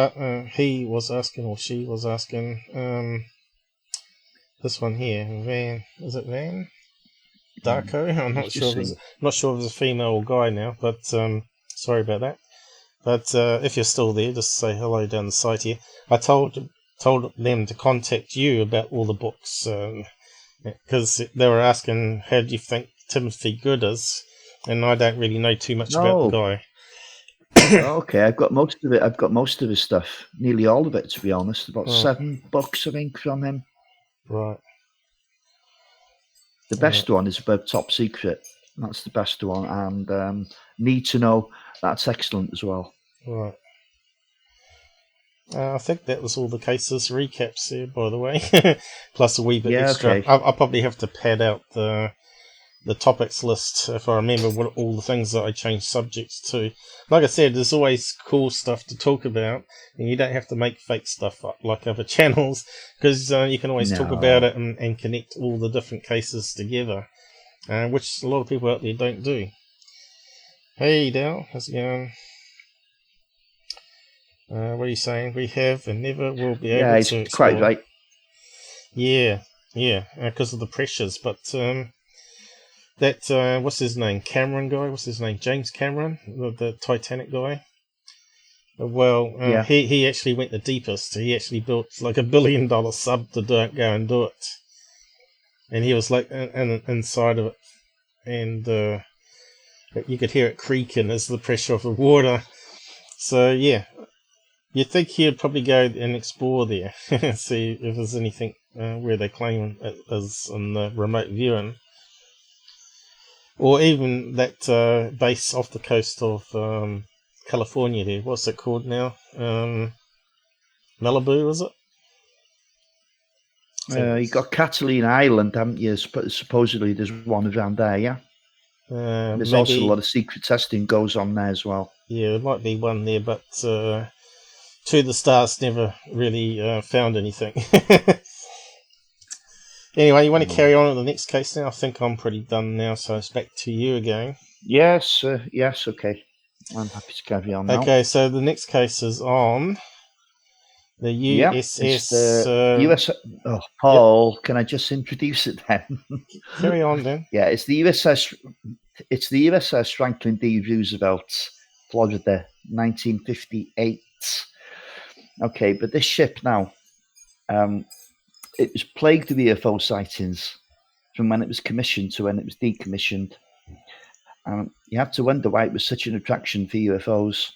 Speaker 2: he was asking, or she was asking. This one here, Van. Is it Van? Darko? I'm not sure. Not sure if it's a female or guy now, but sorry about that. But if you're still there, just say hello down the side here. I told them to contact you about all the books, because they were asking, how do you think Timothy Good is? And I don't really know too much about the guy.
Speaker 1: Okay, I've got most of it. I've got most of his stuff, nearly all of it, to be honest. About 7 books, I think, from him.
Speaker 2: Right.
Speaker 1: The best one is about Top Secret. That's the best one, and Need to Know. That's excellent as well.
Speaker 2: Right. I think that was all the cases recaps there, by the way. Plus a wee bit extra.
Speaker 1: Okay.
Speaker 2: I'll probably have to pad out the topics list if I remember what all the things that I changed subjects to. Like I said, there's always cool stuff to talk about, and you don't have to make fake stuff up like other channels, because you can always talk about it and connect all the different cases together, which a lot of people out there don't do. Hey Dal, how's it going? What are you saying? We have and never will be able to explore.
Speaker 1: Yeah, he's quite right.
Speaker 2: Yeah, because of the pressures. But that, what's his name? Cameron guy? What's his name? James Cameron? The Titanic guy? Well, he actually went the deepest. He actually built like $1 billion sub to go and do it. And he was like inside of it. And you could hear it creaking as the pressure of the water. So, yeah. You'd think he'd probably go and explore there, see if there's anything where they claim it is in the remote viewing. Or even that base off the coast of California there. What's it called now? Malibu, is it?
Speaker 1: You got Catalina Island, haven't you? Supposedly there's one around there, yeah? There's also a lot of secret testing goes on there as well.
Speaker 2: Yeah, there might be one there, but... To the Stars never really found anything. Anyway, you want to carry on with the next case now? I think I'm pretty done now, so it's back to you again.
Speaker 1: Yes, okay. I'm happy to carry on now.
Speaker 2: Okay, so the next case is on the USS...
Speaker 1: US... Oh, Paul, can I just introduce it then?
Speaker 2: Carry on then.
Speaker 1: Yeah, it's the USS... It's the USS Franklin D. Roosevelt, Florida, 1958. Okay, but this ship now, it was plagued with UFO sightings from when it was commissioned to when it was decommissioned. You have to wonder why it was such an attraction for UFOs.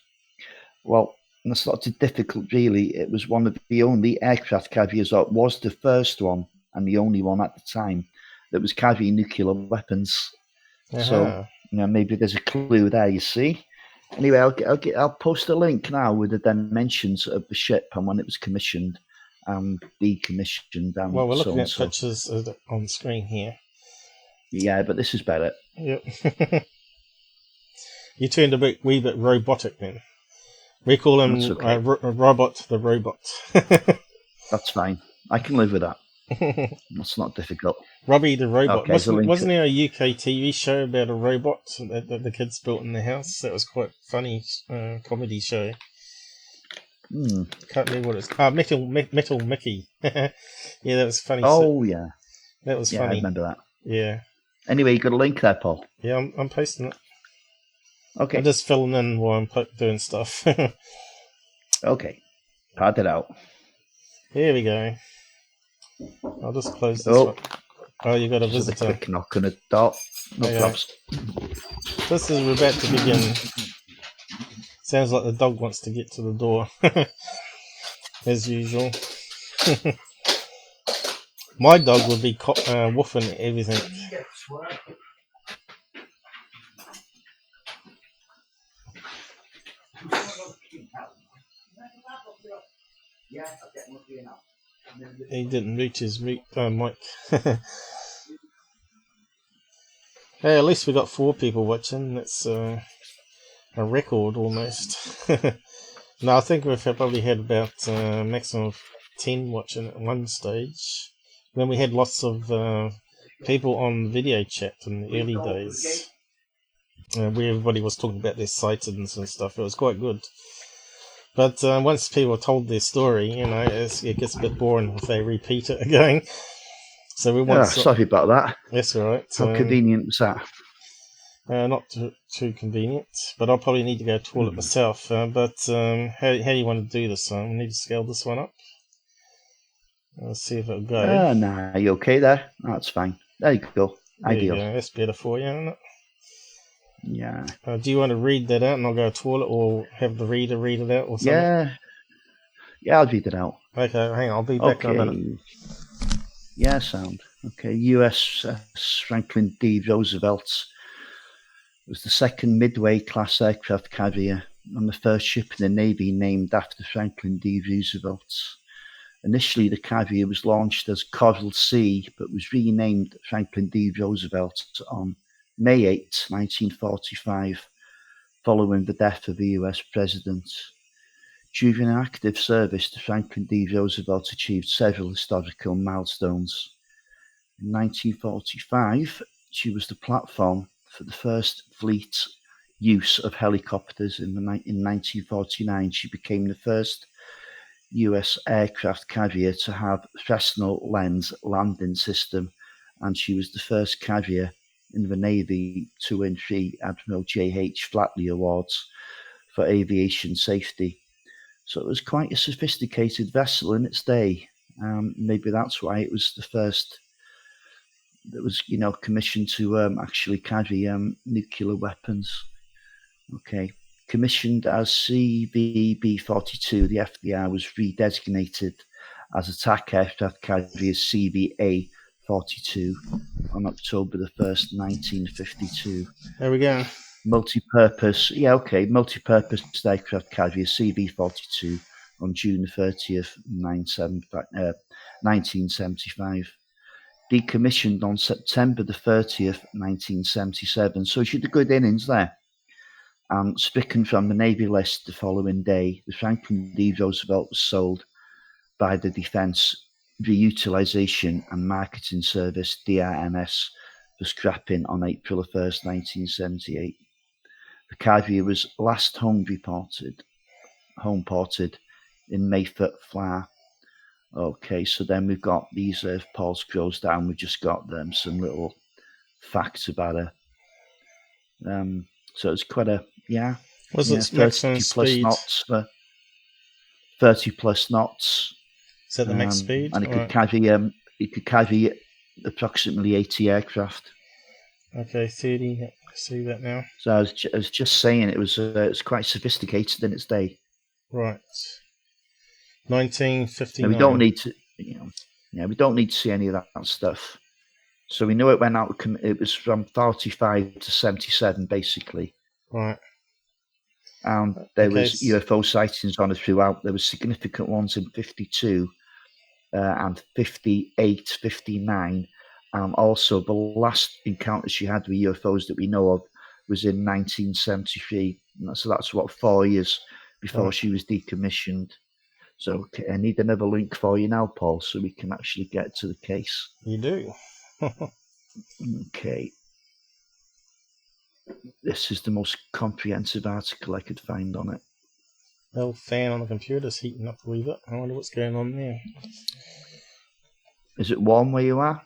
Speaker 1: Well, that's not too difficult, really. It was one of the only aircraft carriers, or it was the first one and the only one at the time that was carrying nuclear weapons. So, maybe there's a clue there, you see. Anyway, I'll post a link now with the dimensions of the ship and when it was commissioned and decommissioned.
Speaker 2: Well, we're looking at pictures on the screen here.
Speaker 1: Yeah, but this is better.
Speaker 2: Yep. You turned a wee bit robotic then. We call him Robot the Robot.
Speaker 1: That's fine. I can live with that. That's not difficult.
Speaker 2: Robbie the Robot. Okay, wasn't there a UK TV show about a robot that the kids built in the house? That was quite funny comedy show. Can't remember what it's called. Metal Mickey. Yeah, that was funny.
Speaker 1: Oh, yeah.
Speaker 2: That was funny.
Speaker 1: I remember that.
Speaker 2: Yeah.
Speaker 1: Anyway, you got a link there, Paul?
Speaker 2: Yeah, I'm posting it.
Speaker 1: Okay.
Speaker 2: I'm just filling in while I'm doing stuff.
Speaker 1: Okay. Pad it out.
Speaker 2: Here we go. I'll just close this one. Oh, you got a visitor.
Speaker 1: A quick knock on a dot. No problems.
Speaker 2: This is we're about to begin. Sounds like the dog wants to get to the door, as usual. My dog would be woofing everything. He didn't reach his mic. Hey, at least we got 4 people watching. That's a record almost. No, I think we've probably had about a maximum of 10 watching at one stage. When we had lots of people on video chat in the early days, where everybody was talking about their sightings and stuff. It was quite good. But once people told their story, it gets a bit boring if they repeat it again. So we want.
Speaker 1: Sorry about that.
Speaker 2: That's all right.
Speaker 1: How convenient was that?
Speaker 2: Not too convenient, but I'll probably need to go to the toilet myself. But how do you want to do this? We need to scale this one up. Let's see if it'll go.
Speaker 1: Nah, you okay there? That's fine. There you go. Ideal.
Speaker 2: That's better for you, isn't it?
Speaker 1: Yeah.
Speaker 2: Do you want to read that out and I'll go to the toilet, or have the reader read it out or something?
Speaker 1: Yeah, I'll read it out.
Speaker 2: Okay, hang on, I'll be back in a minute.
Speaker 1: Yeah, sound. Okay, USS Franklin D. Roosevelt was the second Midway-class aircraft carrier and the first ship in the Navy named after Franklin D. Roosevelt. Initially, the carrier was launched as Coral Sea, but was renamed Franklin D. Roosevelt on May 8, 1945, following the death of the US President. During her active service, the Franklin D. Roosevelt achieved several historical milestones. In 1945, she was the platform for the first fleet use of helicopters. In 1949, she became the first US aircraft carrier to have Fresnel lens landing system, and she was the first carrier in the Navy to win 3 Admiral J.H. Flatley Awards for aviation safety. So it was quite a sophisticated vessel in its day. Maybe that's why it was the first that was, commissioned to actually carry nuclear weapons. Okay. Commissioned as CVB-42, the FDR was redesignated as attack aircraft carrier CVA-42 on October the 1st, 1952.
Speaker 2: There we go.
Speaker 1: Multi-purpose aircraft carrier CV-42 on June 30th, 1975. Decommissioned on September the 30th, 1977. So she had a good innings there. And stricken from the Navy list the following day, the Franklin D. Roosevelt was sold by the Defense Reutilization and Marketing Service, DRMS, for scrapping on April 1st, 1978. The carrier was last home ported in Mayford, Flower. Okay, so then we've got these, if Paul scrolls down, we've just got some little facts about her. So it's quite a,
Speaker 2: Was it maximum speed?
Speaker 1: Knots, 30 plus knots.
Speaker 2: Is that the max speed?
Speaker 1: And it could carry approximately 80 aircraft.
Speaker 2: Okay, 30. I see that now.
Speaker 1: So I was just saying it was quite sophisticated in its day.
Speaker 2: Right. 1959.
Speaker 1: Now, we don't need to, we don't need to see any of that stuff. So we know it went out. It was from 45 to 77, basically.
Speaker 2: Right.
Speaker 1: And there was UFO sightings on it throughout. There were significant ones in 52 and 58, 59. Also, the last encounter she had with UFOs that we know of was in 1973. So that's 4 years before she was decommissioned. So I need another link for you now, Paul, so we can actually get to the case.
Speaker 2: You do.
Speaker 1: Okay. This is the most comprehensive article I could find on it.
Speaker 2: The old fan on the computer's heating up a wee bit. I wonder what's going on there.
Speaker 1: Is it warm where you are?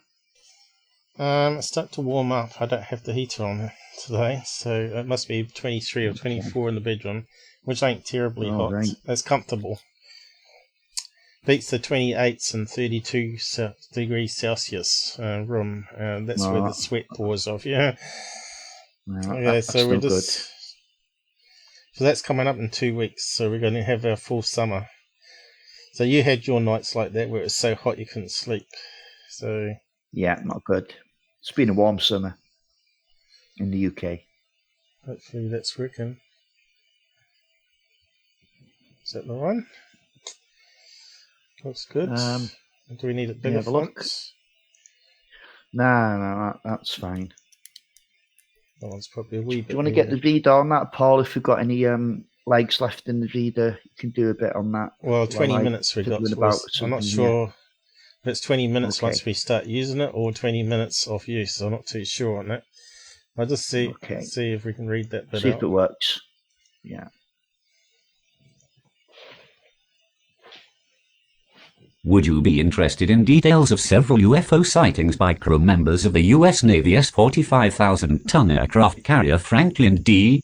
Speaker 2: It's starting to warm up. I don't have the heater on today, so it must be 23 or 24 in the bedroom, which ain't terribly hot. Right. It's comfortable. Beats the 28s and 32 degrees Celsius room. That's where the sweat pours off. Yeah. Okay, so we're just. Good. So that's coming up in 2 weeks. So we're going to have our full summer. So you had your nights like that where it was so hot you couldn't sleep. So.
Speaker 1: Yeah, not good. It's been a warm summer in the UK.
Speaker 2: Hopefully that's working. Is that the one? Looks good. Do we need a bigger font?
Speaker 1: No, that's fine.
Speaker 2: That one's probably a wee bit.
Speaker 1: Do you want to get the reader on that, Paul? If we've got any legs left in the reader, you can do a bit on that.
Speaker 2: Well, 20 minutes we got. I'm not sure if it's 20 minutes once we start using it or 20 minutes off use. So I'm not too sure on that. I'll just see if we can read that bit out.
Speaker 1: See if it works. Yeah.
Speaker 3: Would you be interested in details of several UFO sightings by crew members of the U.S. Navy's 45,000-ton aircraft carrier Franklin D.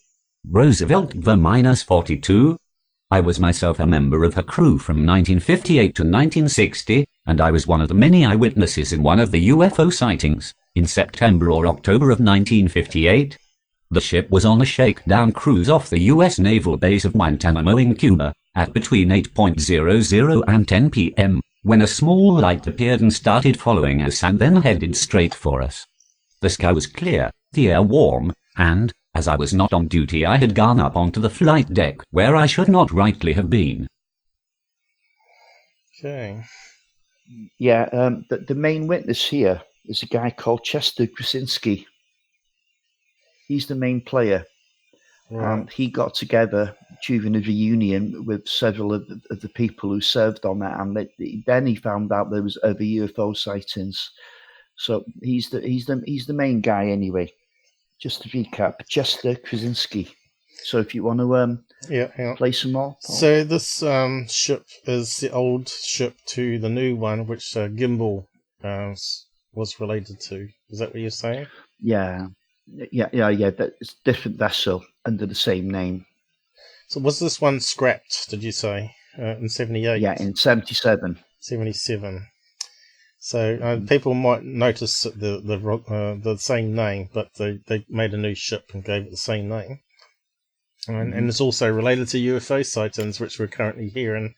Speaker 3: Roosevelt V-42? I was myself a member of her crew from 1958 to 1960, and I was one of the many eyewitnesses in one of the UFO sightings, in September or October of 1958. The ship was on a shakedown cruise off the U.S. naval base of Guantanamo in Cuba at between 8:00 and 10 p.m. when a small light appeared and started following us and then headed straight for us. The sky was clear, the air warm, and, as I was not on duty, I had gone up onto the flight deck where I should not rightly have been.
Speaker 2: Okay.
Speaker 1: Yeah, the main witness here is a guy called Chester Krasinski. He's the main player.
Speaker 2: Right.
Speaker 1: He got together during a reunion with several of the people who served on that, and then he found out there was other UFO sightings. So he's the main guy anyway. Just to recap, Chester Krasinski. So if you want to play some more. Paul.
Speaker 2: So this ship is the old ship to the new one, which Gimbal was related to. Is that what you're saying?
Speaker 1: Yeah. That's a different vessel under the same name.
Speaker 2: So was this one scrapped, did you say, in 78?
Speaker 1: Yeah, in 77.
Speaker 2: 77. So people might notice the same name, but they made a new ship and gave it the same name. And it's also related to UFO sightings, which we're currently hearing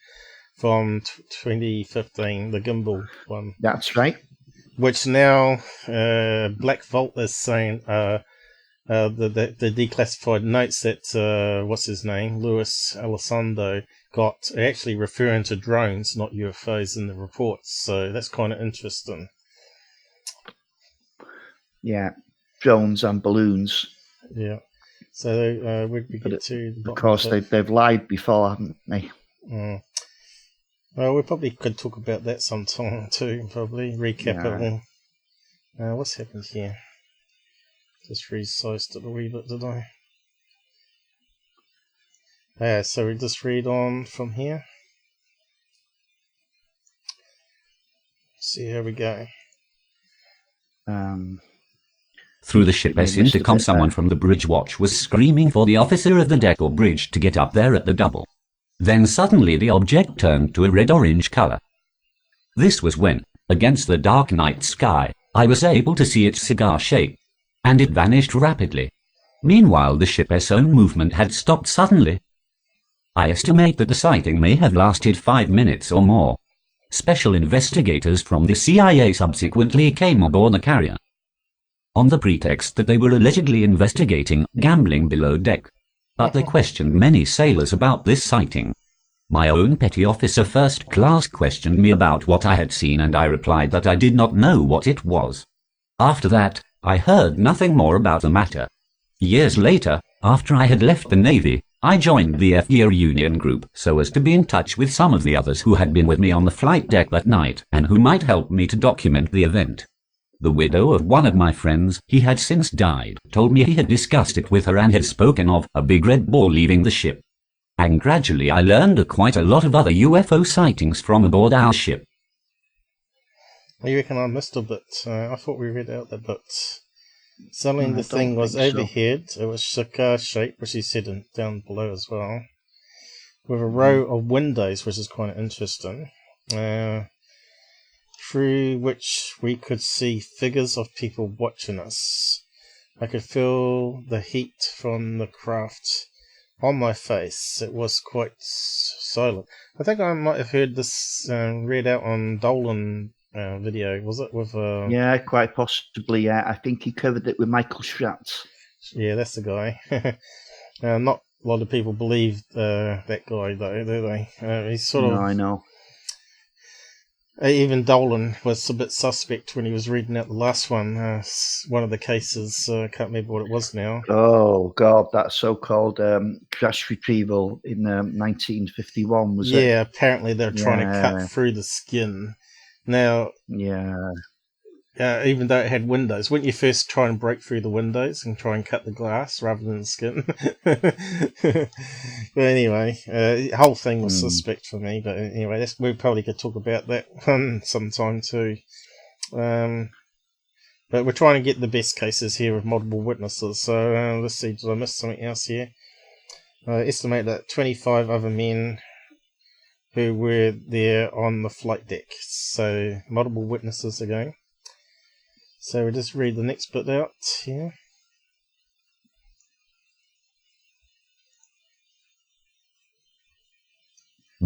Speaker 2: from 2015, the Gimbal one.
Speaker 1: That's right.
Speaker 2: Which now Black Vault is saying the declassified notes that what's his name, Luis Elizondo, got actually referring to drones, not UFOs, in the reports. So that's kind of interesting.
Speaker 1: Yeah, drones and balloons.
Speaker 2: Yeah. So we get to the bottom.
Speaker 1: Of course, they've lied before, haven't they?
Speaker 2: Well, we probably could talk about that sometime too. Probably recap it all. What's happened here? Just resized it a wee bit, did I? So we just read on from here. See how we go.
Speaker 3: Through the ship's intercom, someone from the bridge watch was screaming for the officer of the deck or bridge to get up there at the double. Then suddenly the object turned to a red-orange color. This was when, against the dark night sky, I was able to see its cigar shape, and it vanished rapidly. Meanwhile, the ship's own movement had stopped suddenly. I estimate that the sighting may have lasted 5 minutes or more. Special investigators from the CIA subsequently came aboard the carrier, on the pretext that they were allegedly investigating gambling below deck. But they questioned many sailors about this sighting. My own petty officer first class questioned me about what I had seen, and I replied that I did not know what it was. After that, I heard nothing more about the matter. Years later, after I had left the Navy, I joined the FE reunion group so as to be in touch with some of the others who had been with me on the flight deck that night and who might help me to document the event. The widow of one of my friends, he had since died, told me he had discussed it with her and had spoken of a big red ball leaving the ship. And gradually I learned quite a lot of other UFO sightings from aboard our ship.
Speaker 2: You reckon I missed a bit? I thought we read out the bit. Suddenly the thing was overhead. It was cigar shaped, which he said down below as well, with a row of windows, which is quite interesting. Through which we could see figures of people watching us. I could feel the heat from the craft on my face. It was quite silent. I think I might have heard this read out on Dolan video. Was it with?
Speaker 1: Yeah, quite possibly. Yeah, I think he covered it with Michael Schratz. Yeah,
Speaker 2: that's the guy. Not a lot of people believe that guy, though, do they? He's sort of.
Speaker 1: No, I know.
Speaker 2: Even Dolan was a bit suspect when he was reading out the last one. One of the cases, can't remember what it was now.
Speaker 1: Oh, God, that so-called crash retrieval in 1951, was it?
Speaker 2: Yeah, apparently they're trying to cut through the skin. Now, even though it had windows, wouldn't you first try and break through the windows and try and cut the glass rather than the skin? But anyway, the whole thing was suspect for me. But anyway, we probably could talk about that one sometime too. But we're trying to get the best cases here with multiple witnesses. So let's see, did I miss something else here? I estimate that 25 other men who were there on the flight deck. So multiple witnesses again. So we'll just read the next bit out here.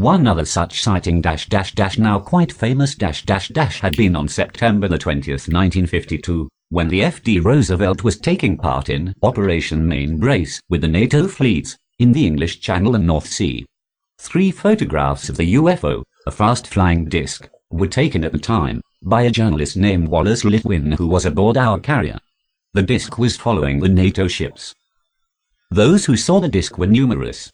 Speaker 3: One other such sighting now quite famous had been on September the 20th, 1952, when the FD Roosevelt was taking part in Operation Main Brace with the NATO fleets in the English Channel and North Sea. 3 photographs of the UFO, a fast-flying disc, were taken at the time by a journalist named Wallace Litwin who was aboard our carrier. The disc was following the NATO ships. Those who saw the disc were numerous.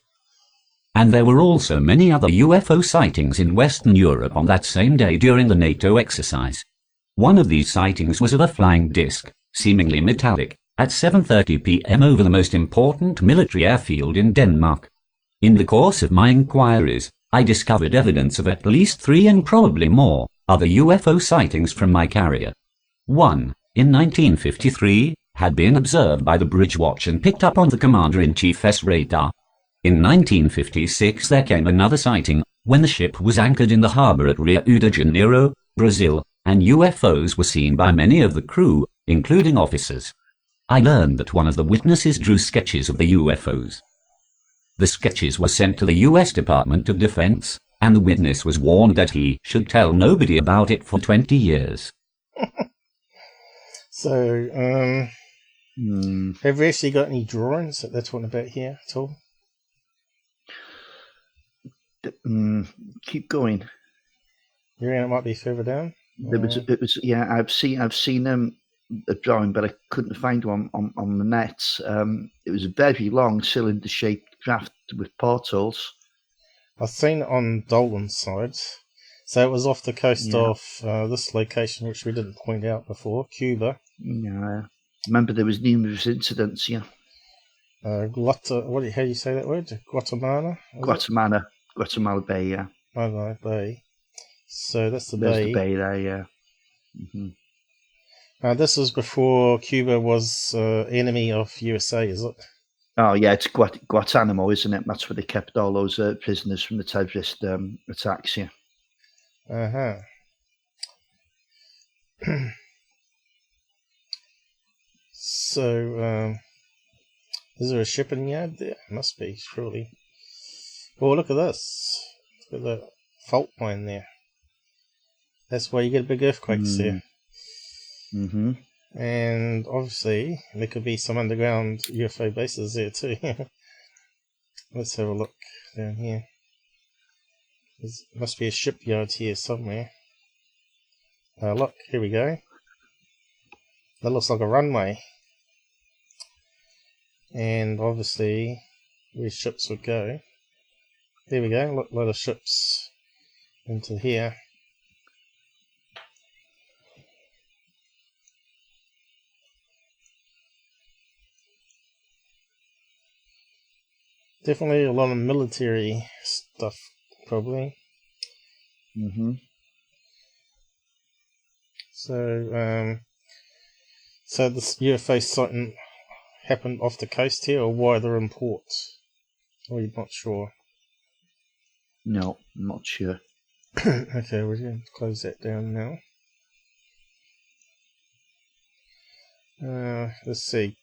Speaker 3: And there were also many other UFO sightings in Western Europe on that same day during the NATO exercise. One of these sightings was of a flying disc, seemingly metallic, at 7:30 p.m. over the most important military airfield in Denmark. In the course of my inquiries, I discovered evidence of at least 3 and probably more other UFO sightings from my carrier. One, in 1953, had been observed by the bridge watch and picked up on the Commander-in-Chief's radar. In 1956 there came another sighting, when the ship was anchored in the harbour at Rio de Janeiro, Brazil, and UFOs were seen by many of the crew, including officers. I learned that one of the witnesses drew sketches of the UFOs. The sketches were sent to the U.S. Department of Defense, and the witness was warned that he should tell nobody about it for 20 years.
Speaker 2: So, have we actually got any drawings that they're talking about here at all?
Speaker 1: Keep going.
Speaker 2: You reckon it might be further down?
Speaker 1: Yeah, I've seen a drawing, but I couldn't find one on the net. It was a very long cylinder-shaped craft with portholes.
Speaker 2: I've seen it on Dolan's side. So it was off the coast of this location, which we didn't point out before, Cuba.
Speaker 1: Yeah, remember there was numerous incidents. Yeah.
Speaker 2: How do you say that word? Guatemala.
Speaker 1: Guatemala Bay. Yeah.
Speaker 2: Guatemala Bay. So that's the
Speaker 1: There's
Speaker 2: bay.
Speaker 1: The bay there. Yeah.
Speaker 2: This was before Cuba was enemy of USA, is it?
Speaker 1: Oh yeah, it's Guantanamo, isn't it? That's where they kept all those prisoners from the terrorist attacks. Yeah.
Speaker 2: So, is there a shipping yard there? Must be, surely. Oh, look at this. Look at the fault line there. That's why you get big earthquakes there. And obviously, there could be some underground UFO bases there too. Let's have a look down here. There must be a shipyard here somewhere. Look, here we go. That looks like a runway. And obviously, where ships would go. There we go, look, a lot of ships into here. Definitely a lot of military stuff, probably. So, so this UFO sighting happened off the coast here, or why they're in port? Or you're not sure?
Speaker 1: No, I'm not sure.
Speaker 2: Okay, we're going to close that down now. Let's see.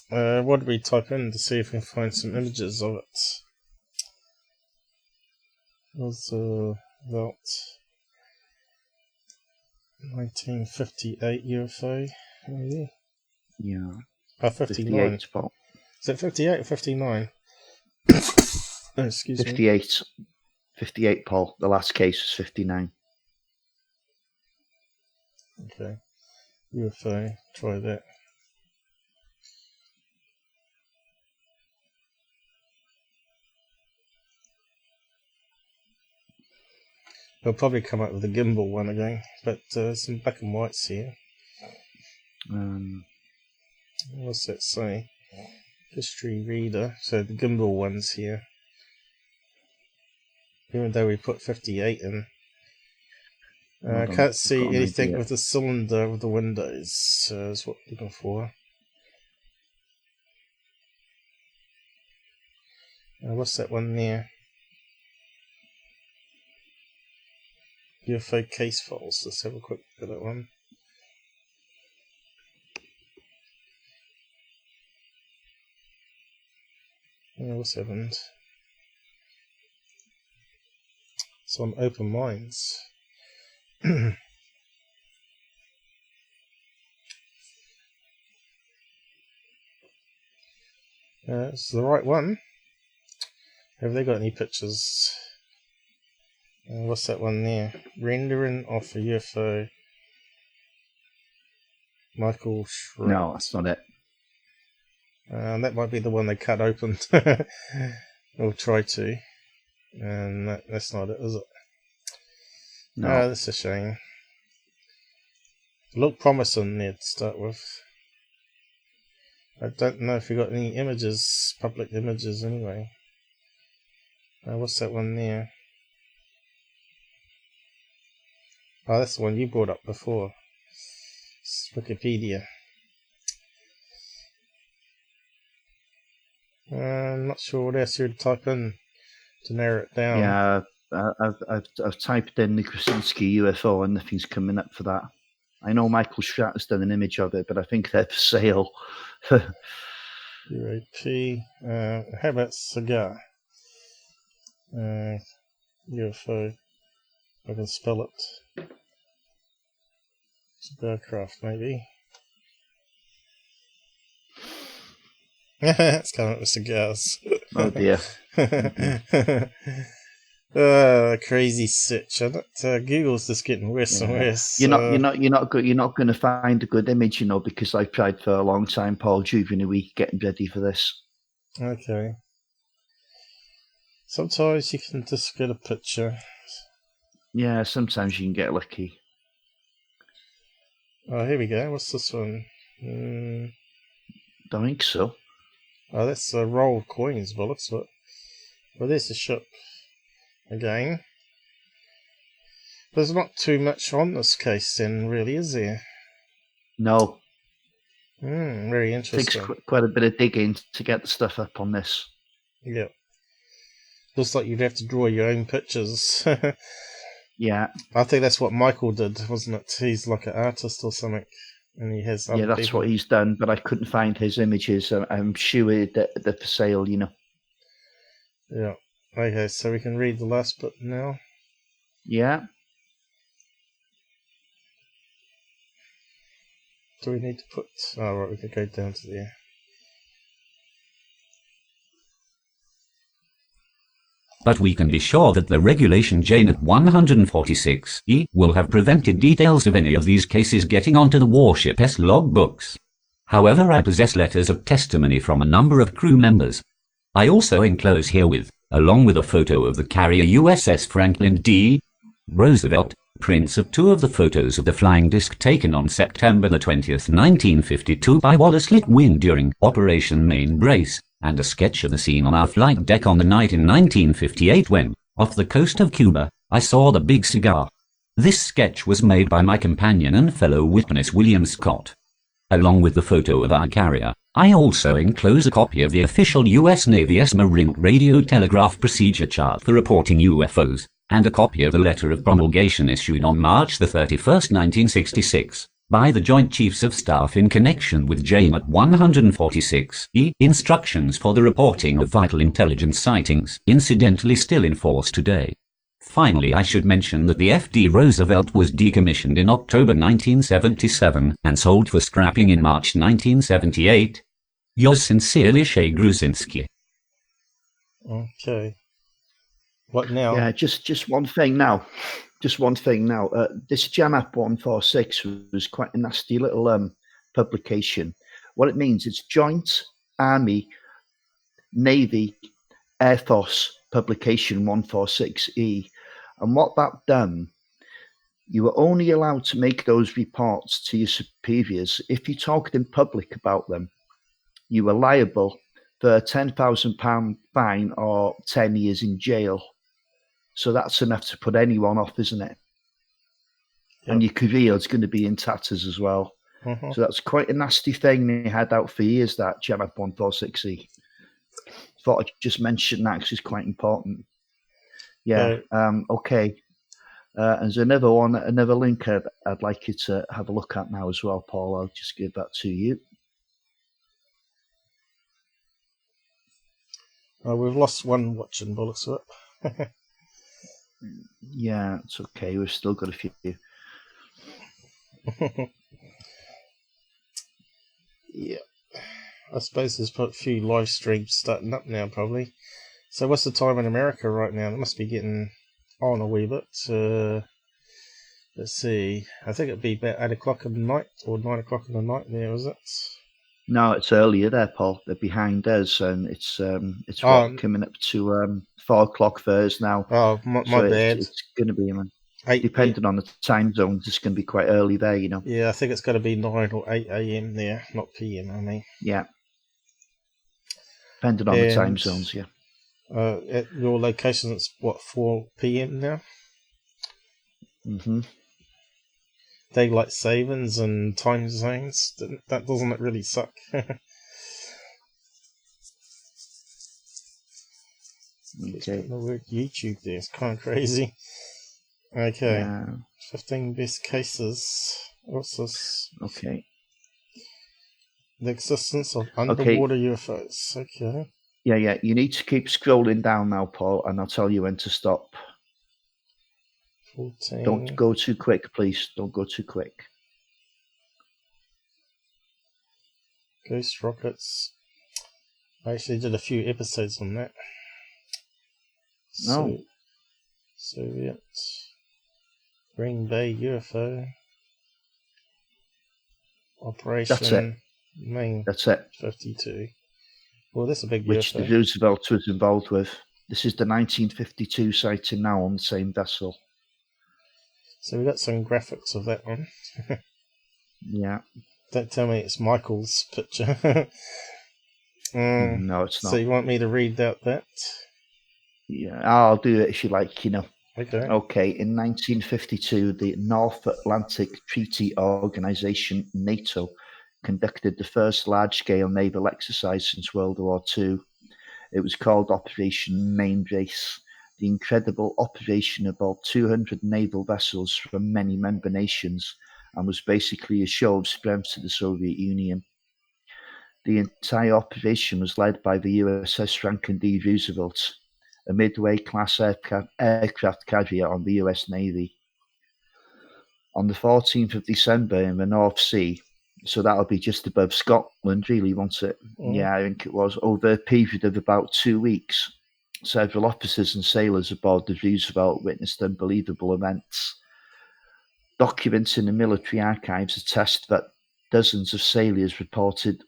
Speaker 2: What did we type in to see if we can find some images of it? Also, about 1958 UFO, maybe?
Speaker 1: Yeah.
Speaker 2: 59.
Speaker 1: 58, Paul.
Speaker 2: Is it 58 or 59? Oh, excuse
Speaker 1: 58. 58, Paul. The last case was 59.
Speaker 2: Okay. UFO, try that. They'll probably come up with a gimbal one again, but some black and whites here. What's that say? History reader. So the gimbal one's here. Even though we put 58 in. I can't see anything with the cylinder with the windows. Is what we're looking for. What's that one there? UFO case files. Let's have a quick look at that one. What's happened? some open minds. It's the right one. Have they got any pictures? What's that one there? Rendering of a UFO. Michael Schratt.
Speaker 1: No, that's not it.
Speaker 2: That might be the one they cut open. Or try to. And that's not it, is it?
Speaker 1: No.
Speaker 2: That's a shame. Look promising there to start with. I don't know if we got any images, public images anyway. What's that one there? Oh, that's the one you brought up before. It's Wikipedia. I'm not sure what else you'd type in to narrow it down.
Speaker 1: Yeah, I've typed in the Krasinski UFO and nothing's coming up for that. I know Michael Schratt has done an image of it, but I think they're for sale.
Speaker 2: UAP. How about cigar? UFO. I can spell it. Cigar craft, maybe. It's coming up with cigars.
Speaker 1: Oh dear.
Speaker 2: Crazy search. Google's just getting worse and worse.
Speaker 1: You're not going to find a good image, you know, because I've tried for a long time, Paul, during the week, getting ready for this.
Speaker 2: Okay. Sometimes you can just get a picture.
Speaker 1: Yeah, sometimes you can get lucky.
Speaker 2: Oh, here we go. What's this one?
Speaker 1: Don't think so.
Speaker 2: Oh, that's a roll of coins, by the looks of it. Well, there's the ship again. There's not too much on this case then, really, is there?
Speaker 1: No.
Speaker 2: Very interesting.
Speaker 1: Takes quite a bit of digging to get the stuff up on this.
Speaker 2: Yep. Looks like you'd have to draw your own pictures.
Speaker 1: Yeah.
Speaker 2: I think that's what Michael did, wasn't it? He's like an artist or something. And he has other
Speaker 1: that's
Speaker 2: people.
Speaker 1: what he's done, but I couldn't find his images. I'm sure that they're for sale, you know.
Speaker 2: Yeah. Okay, so we can read the last bit now.
Speaker 1: Yeah.
Speaker 2: Do we need to put... Oh, right, we can go down to there.
Speaker 3: But we can be sure that the regulation Jane at 146E will have prevented details of any of these cases getting onto the warship's logbooks. However, I possess letters of testimony from a number of crew members. I also enclose herewith, along with a photo of the carrier USS Franklin D. Roosevelt, prints of two of the photos of the flying disc taken on September the 20th, 1952 by Wallace Litwin during Operation Main Brace, and a sketch of the scene on our flight deck on the night in 1958 when, off the coast of Cuba, I saw the big cigar. This sketch was made by my companion and fellow witness William Scott. Along with the photo of our carrier, I also enclose a copy of the official U.S. Navy's Marine Radio Telegraph Procedure Chart for reporting UFOs, and a copy of the letter of promulgation issued on March the 31st, 1966. By the Joint Chiefs of Staff in connection with Jane at 146E, instructions for the reporting of vital intelligence sightings, incidentally still in force today. Finally, I should mention that the FD Roosevelt was decommissioned in October 1977 and sold for scrapping in March 1978. Yours sincerely, Shay Gruzinski.
Speaker 2: Okay. What now?
Speaker 1: Yeah, just one thing now. Just one thing now. This JAMAP 146 was quite a nasty little publication. What it means, it's Joint Army Navy Air Force Publication 146E. And what that done, you were only allowed to make those reports to your superiors if you talked in public about them. You were liable for a £10,000 fine or 10 years in jail. So that's enough to put anyone off, isn't it? Yep. And your career is going to be in tatters as well. So that's quite a nasty thing they had out for years, that JAMAP 146E. Thought I'd just mention that because it's quite important. Yeah, okay. There's another one, another link I'd like you to have a look at now as well, Paul. I'll just give that to you.
Speaker 2: We've lost one watching, by the looks of it.
Speaker 1: Yeah, it's okay. We've still got a few.
Speaker 2: Yeah. I suppose there's a few live streams starting up now, probably. So what's the time in America right now? It must be getting on a wee bit. Let's see. I think it'd be about 8 o'clock in the night or 9 o'clock in the night there, is it?
Speaker 1: No, it's earlier there, Paul. They're behind us, and it's coming up to 4 o'clock for us now.
Speaker 2: Oh, my bad.
Speaker 1: It's going to be, depending on the time zones, it's going to be quite early there, you know.
Speaker 2: Yeah, I think it's going to be 9 or 8 a.m. there, not p.m. I mean.
Speaker 1: Yeah. Depending on the time zones, yeah.
Speaker 2: At your location, it's what, 4 p.m. now?
Speaker 1: Mm-hmm.
Speaker 2: Daylight savings and time zones. That doesn't it really suck?
Speaker 1: Okay.
Speaker 2: The word YouTube there. It's kind of crazy. Okay.
Speaker 1: Yeah.
Speaker 2: 15 best cases. What's this?
Speaker 1: Okay.
Speaker 2: The existence of underwater UFOs. Okay.
Speaker 1: Yeah. You need to keep scrolling down now, Paul, and I'll tell you when to stop.
Speaker 2: 14.
Speaker 1: Don't go too quick, please. Don't go too quick.
Speaker 2: Ghost rockets. I actually did a few episodes on that.
Speaker 1: No.
Speaker 2: Soviet. Green Bay UFO. Operation.
Speaker 1: That's it.
Speaker 2: Main.
Speaker 1: That's it.
Speaker 2: 52. Well, that's a big
Speaker 1: Which
Speaker 2: UFO.
Speaker 1: the Roosevelt was involved with. This is the 1952 sighting now on the same vessel.
Speaker 2: So we got some graphics of that one.
Speaker 1: Yeah.
Speaker 2: Don't tell me it's Michael's picture.
Speaker 1: No, it's not.
Speaker 2: So you want me to read out that?
Speaker 1: Yeah, I'll do it if you like, you know.
Speaker 2: Okay.
Speaker 1: Okay, in 1952, the North Atlantic Treaty Organization, NATO, conducted the first large-scale naval exercise since World War II. It was called Operation Main Base. The incredible operation involved 200 naval vessels from many member nations and was basically a show of strength to the Soviet Union. The entire operation was led by the USS Franklin D. Roosevelt, a Midway-class aircraft carrier on the US Navy. On the 14th of December in the North Sea, so that'll be just above Scotland, really, won't it? Yeah, I think it was. Over a period of about 2 weeks, several officers and sailors aboard the Roosevelt witnessed unbelievable events. Documents in the military archives attest that dozens of sailors reported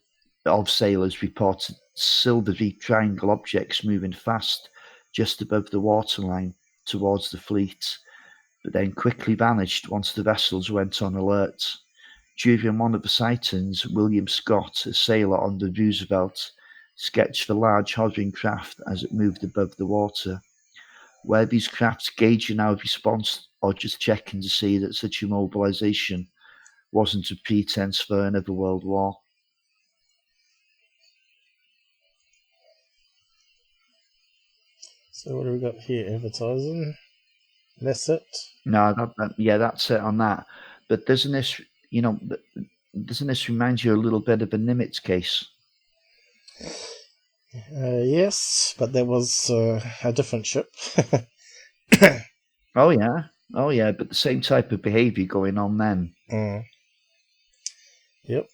Speaker 1: silvery triangle objects moving fast just above the waterline towards the fleet, but then quickly vanished once the vessels went on alert. During one of the sightings, William Scott, a sailor on the Roosevelt, sketched the large hovering craft as it moved above the water. Were these crafts gauging our response or just checking to see that such immobilization wasn't a pretense for another world war?
Speaker 2: So what do we got here? Advertising? That's it?
Speaker 1: No, that's it on that. But doesn't this remind you a little bit of a Nimitz case?
Speaker 2: Yes, but there was a different ship.
Speaker 1: Oh yeah, but the same type of behaviour going on then.
Speaker 2: Yep,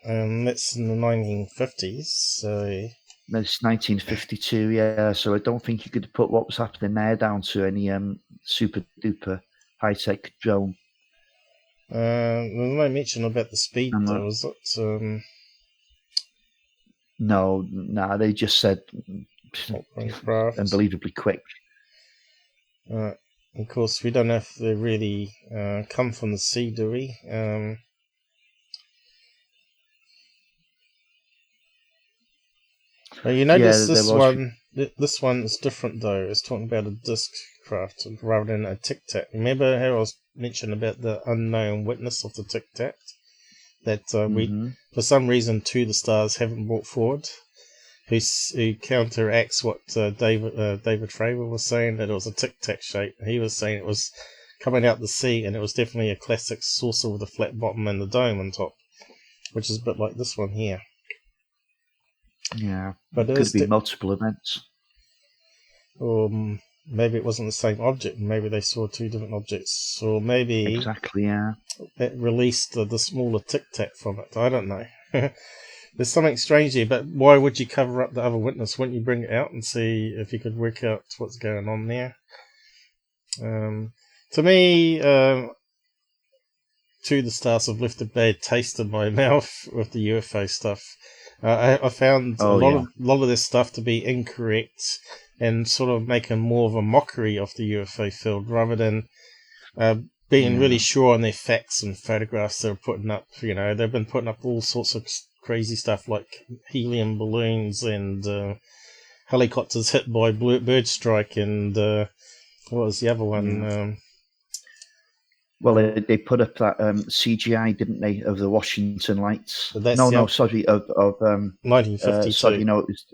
Speaker 2: that's in the 1950s. So
Speaker 1: that's 1952. Yeah, so I don't think you could put what was happening there down to any super duper high tech drone.
Speaker 2: There's no mention about the speed, though, was it?
Speaker 1: No, they just said unbelievably quick.
Speaker 2: Of course, we don't know if they really come from the sea, do we? You notice this one is different, though. It's talking about a disc craft rather than a tic-tac. Remember how I was mentioning about the unknown witness of the tic-tac? That we, for some reason, To the Stars haven't brought forward, who counteracts what David Fravor was saying, that it was a tic-tac shape. He was saying it was coming out the sea, and it was definitely a classic saucer with a flat bottom and the dome on top, which is a bit like this one here.
Speaker 1: Yeah, but it could be multiple events.
Speaker 2: maybe it wasn't the same object. Maybe they saw two different objects, or maybe
Speaker 1: Exactly, yeah.
Speaker 2: it released the smaller tic tac from it. I don't know. There's something strange here, but why would you cover up the other witness? Wouldn't you bring it out and see if you could work out what's going on there? To me, To the Stars have left a bad taste in my mouth with the UFO stuff. I found a lot of this stuff to be incorrect and sort of making more of a mockery of the UFO field rather than being really sure on their facts and photographs they're putting up. You know, they've been putting up all sorts of crazy stuff like helium balloons and helicopters hit by bird strike and what was the other one?
Speaker 1: Well, they put up that CGI, didn't they, of the Washington Lights?
Speaker 2: Of
Speaker 1: 1952.
Speaker 2: Sorry,
Speaker 1: it was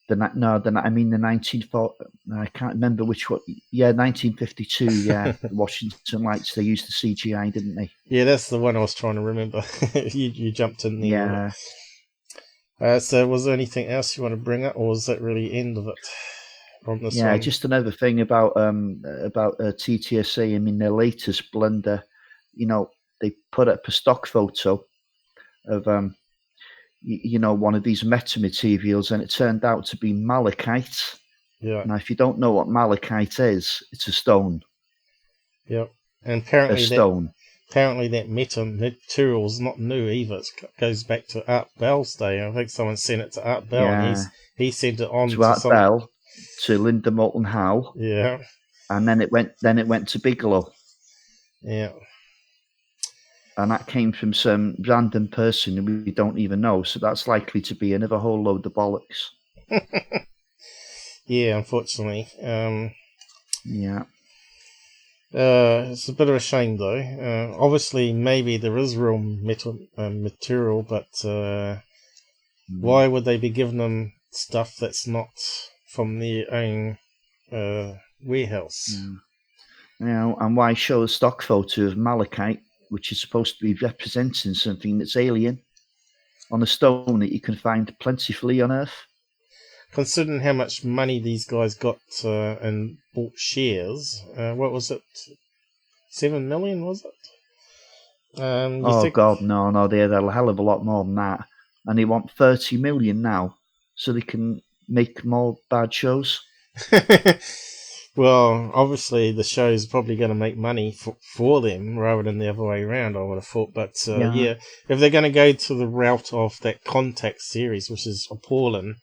Speaker 1: the 1940. I can't remember which one. Yeah, 1952. Yeah, the Washington Lights. They used the CGI, didn't they?
Speaker 2: Yeah, that's the one I was trying to remember. you jumped in there.
Speaker 1: Yeah.
Speaker 2: So, was there anything else you want to bring up, or was that really the end of it? On this one?
Speaker 1: Just another thing about TTSA. I mean, their latest blunder. You know, they put up a stock photo of one of these metamaterials, and it turned out to be malachite.
Speaker 2: Yeah.
Speaker 1: Now, if you don't know what malachite is, it's a stone.
Speaker 2: Yep. And apparently
Speaker 1: a stone.
Speaker 2: That material is not new either. It goes back to Art Bell's day. I think someone sent it to Art Bell, and he sent it on
Speaker 1: to Art Bell, to Linda Moulton Howe.
Speaker 2: Yeah.
Speaker 1: And then it went to Bigelow.
Speaker 2: Yeah.
Speaker 1: And that came from some random person who we don't even know. So that's likely to be another whole load of bollocks.
Speaker 2: Yeah, unfortunately.
Speaker 1: Yeah.
Speaker 2: It's a bit of a shame, though. Obviously, maybe there is real material, but why would they be giving them stuff that's not from their own warehouse?
Speaker 1: And why show a stock photo of malachite, which is supposed to be representing something that's alien, on a stone that you can find plentifully on Earth?
Speaker 2: Considering how much money these guys got and bought shares, what was it? 7 million, was it?
Speaker 1: God, no, they had a hell of a lot more than that. And they want 30 million now, so they can make more bad shows.
Speaker 2: Well, obviously the show is probably going to make money for them rather than the other way around, I would have thought. But if they're going to go to the route of that Contact series, which is appalling,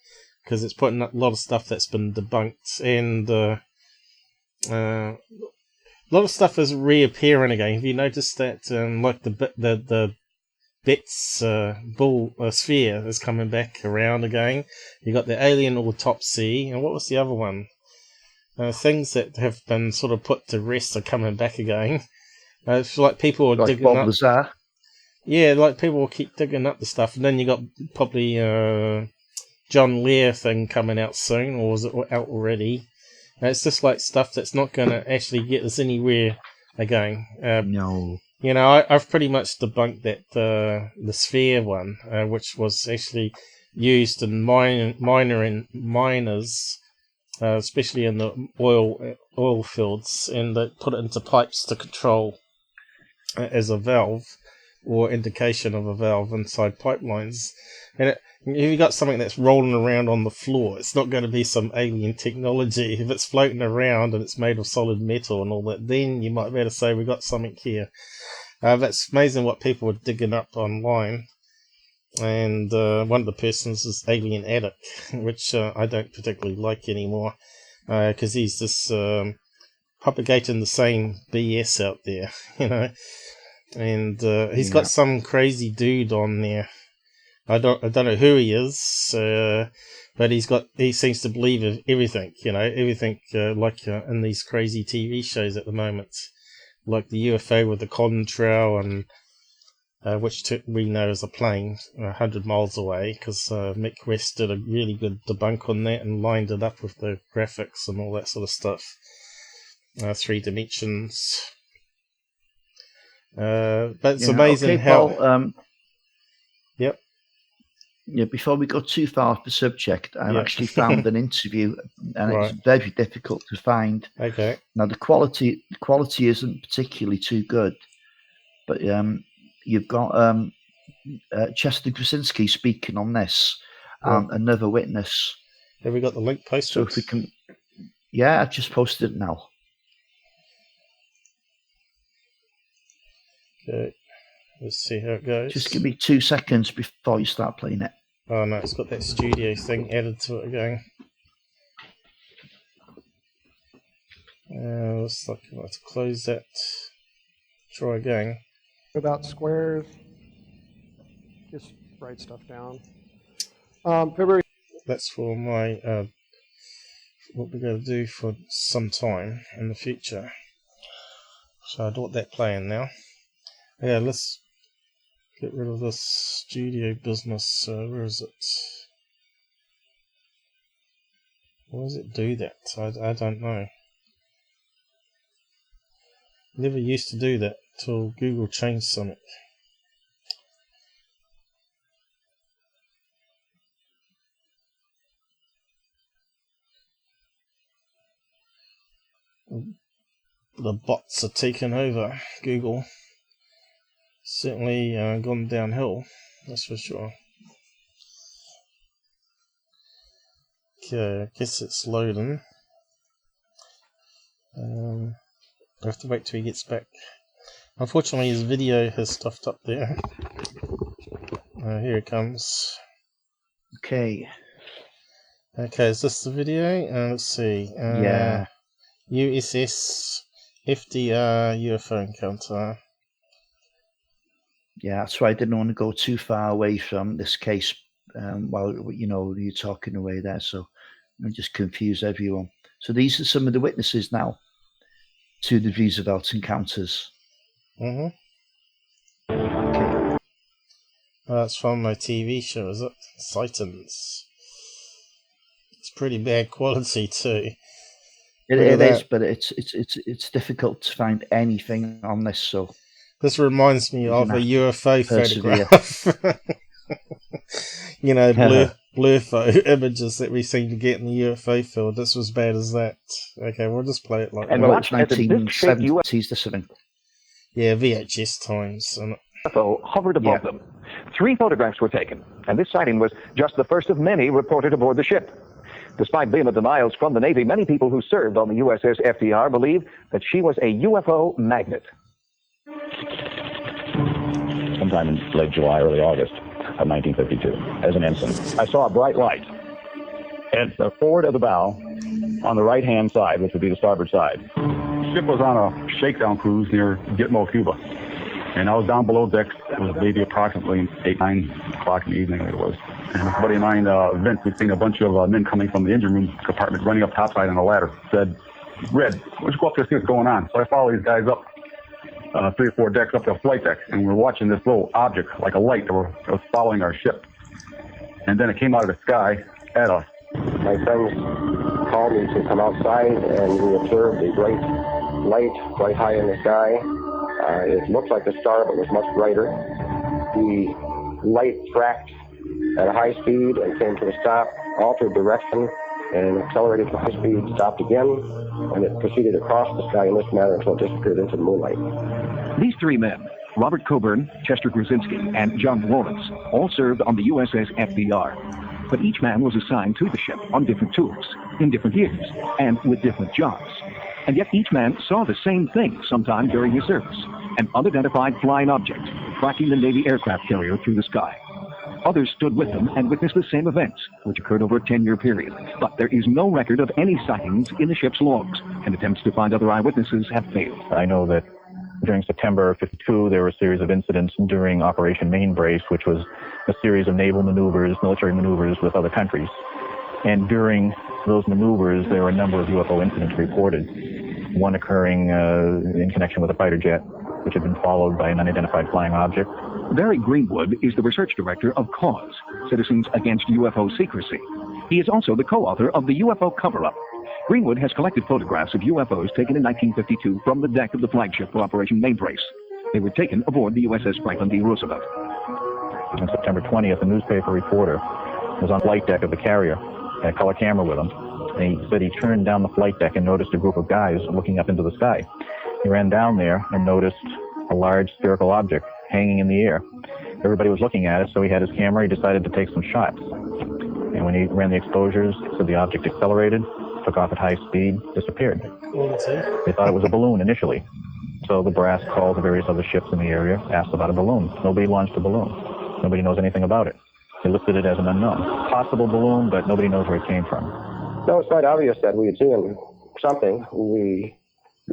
Speaker 2: because it's putting up a lot of stuff that's been debunked, and a lot of stuff is reappearing again. Have you noticed that? Like the Bits sphere is coming back around again. You got the alien autopsy, and what was the other one? Things that have been sort of put to rest are coming back again. It's like people are digging
Speaker 1: Bob
Speaker 2: up.
Speaker 1: Lazar.
Speaker 2: Yeah, like people will keep digging up the stuff, and then you got probably John Lear thing coming out soon, or was it out already? It's just like stuff that's not going to actually get us anywhere again.
Speaker 1: No.
Speaker 2: You know, I've pretty much debunked that the sphere one, which was actually used in miners, especially in the oil fields, and they put it into pipes to control as a valve or indication of a valve inside pipelines. And if you got something that's rolling around on the floor, it's not going to be some alien technology. If it's floating around and it's made of solid metal and all that, then you might be able to say we got something here. That's amazing what people are digging up online. And one of the persons is Alien Addict, which I don't particularly like anymore, because he's just propagating the same BS out there, you know. And he's got some crazy dude on there. I don't know who he is, but he seems to believe everything, you know, everything like in these crazy TV shows at the moment, like the UFO with the contrail, and which we know is a plane 100 miles away, because Mick West did a really good debunk on that and lined it up with the graphics and all that sort of stuff. 3 dimensions. But it's amazing how... Yep.
Speaker 1: Yeah, before we go too far off the subject, I actually found an interview, and it's very difficult to find.
Speaker 2: Okay.
Speaker 1: Now the quality isn't particularly too good, but you've got Chester Krasinski speaking on this, and another witness.
Speaker 2: Have we got the link posted?
Speaker 1: So if we can, yeah, I've just posted it now.
Speaker 2: Okay. Let's see how it goes.
Speaker 1: Just give me 2 seconds before you start playing it.
Speaker 2: Oh no, it's got that studio thing added to it again. Looks like I have to close that. Try again.
Speaker 10: About squares. Just write stuff down. February.
Speaker 2: That's for my what we're going to do for some time in the future. So I don't want that playing now. Yeah, let's get rid of this studio business. Where is it? Why does it do that? I don't know. Never used to do that till Google changed something. The bots are taking over Google. Certainly gone downhill, that's for sure. Okay, I guess it's loading. I have to wait till he gets back. Unfortunately, his video has stuffed up there. Here it comes.
Speaker 1: Okay.
Speaker 2: Okay, is this the video? Let's see.
Speaker 1: Yeah.
Speaker 2: USS FDR UFO encounter.
Speaker 1: Yeah, that's why I didn't want to go too far away from this case while you're talking away there, so I just confuse everyone. So these are some of the witnesses now to the Roosevelt encounters.
Speaker 2: Okay. That's from my TV show, is it? Sightings. It's pretty bad quality too.
Speaker 1: It is, but it's difficult to find anything on this. So
Speaker 2: this reminds me of a UFO photograph. blur images that we seem to get in the UFO field. This was bad as that. Okay, we'll just play it like that.
Speaker 1: Well, it's 1970s or something.
Speaker 2: Yeah, VHS times.
Speaker 11: UFO hovered above them. 3 photographs were taken, and this sighting was just the first of many reported aboard the ship. Despite vehement denials from the Navy, many people who served on the USS FDR believe that she was a UFO magnet.
Speaker 12: Sometime in late July, early August of 1952, as an ensign, I saw a bright light at the forward of the bow on the right-hand side, which would be the starboard side. The ship was on a shakedown cruise near Gitmo, Cuba, and I was down below decks. It was maybe approximately 8, 9 o'clock in the evening, it was. And a buddy of mine, Vince, we'd seen a bunch of men coming from the engine room compartment running up topside on a ladder. Said, "Red, let's go up there and see what's going on." So I follow these guys up 3 or 4 decks up to the flight deck, and we're watching this little object, like a light, that was following our ship. And then it came out of the sky at us.
Speaker 13: My friends called me to come outside, and we observed a bright light quite high in the sky. It looked like a star, but was much brighter. The light tracked at a high speed and came to a stop, altered direction, and accelerated to high speed, stopped again, and it proceeded across the sky in this manner until it disappeared into the moonlight.
Speaker 11: These 3 men, Robert Coburn, Chester Krasinski, and John Lawrence, all served on the USS FDR. But each man was assigned to the ship on different tours, in different years, and with different jobs. And yet each man saw the same thing sometime during his service, an unidentified flying object tracking the Navy aircraft carrier through the sky. Others stood with them and witnessed the same events, which occurred over a 10-year period. But there is no record of any sightings in the ship's logs, and attempts to find other eyewitnesses have failed.
Speaker 12: I know that during September of '52, there were a series of incidents during Operation Mainbrace, which was a series of naval maneuvers, military maneuvers with other countries. And during those maneuvers, there were a number of UFO incidents reported, one occurring in connection with a fighter jet, which had been followed by an unidentified flying object.
Speaker 11: Barry Greenwood is the research director of CAUSE, Citizens Against UFO Secrecy. He is also the co-author of the UFO Cover-Up. Greenwood has collected photographs of UFOs taken in 1952 from the deck of the flagship for Operation Mainbrace. They were taken aboard the USS Franklin D. Roosevelt.
Speaker 12: On September 20th, a newspaper reporter was on the flight deck of the carrier, had a color camera with him. And he said he turned down the flight deck and noticed a group of guys looking up into the sky. He ran down there and noticed a large spherical object hanging in the air. Everybody was looking at it, so he had his camera. He decided to take some shots. And when he ran the exposures, so the object accelerated, took off at high speed, disappeared. They thought it was a balloon initially. So the brass called the various other ships in the area, asked about a balloon. Nobody launched a balloon. Nobody knows anything about it. They listed it as an unknown. Possible balloon, but nobody knows where it came from.
Speaker 13: No, it's quite obvious that we had seen something. We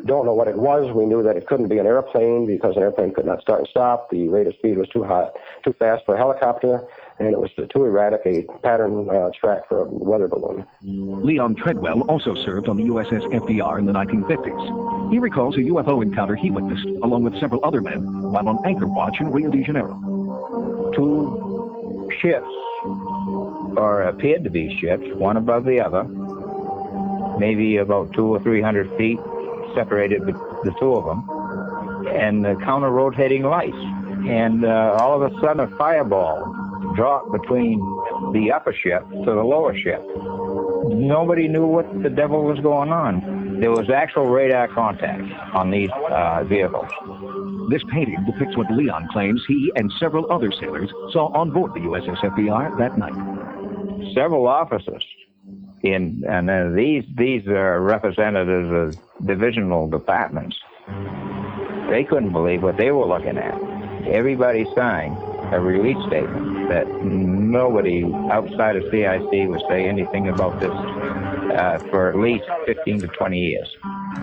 Speaker 13: don't know what it was. We knew that it couldn't be an airplane because an airplane could not start and stop. The rate of speed was too fast for a helicopter, and it was too erratic a pattern track for a weather balloon.
Speaker 11: Leon Treadwell also served on the USS FDR in the 1950s. He recalls a UFO encounter he witnessed, along with several other men, while on anchor watch in Rio de Janeiro.
Speaker 14: Two ships, or appeared to be ships, one above the other, maybe about 200 or 300 feet separated the two of them, and counter-rotating lights. And all of a sudden a fireball dropped between the upper ship to the lower ship. Nobody knew what the devil was going on. There was actual radar contact on these vehicles.
Speaker 11: This painting depicts what Leon claims he and several other sailors saw on board the USS FDR that night.
Speaker 14: Several officers, and these are representatives of divisional departments. They couldn't believe what they were looking at. Everybody signed a release statement that nobody outside of CIC would say anything about this for at least 15 to 20 years.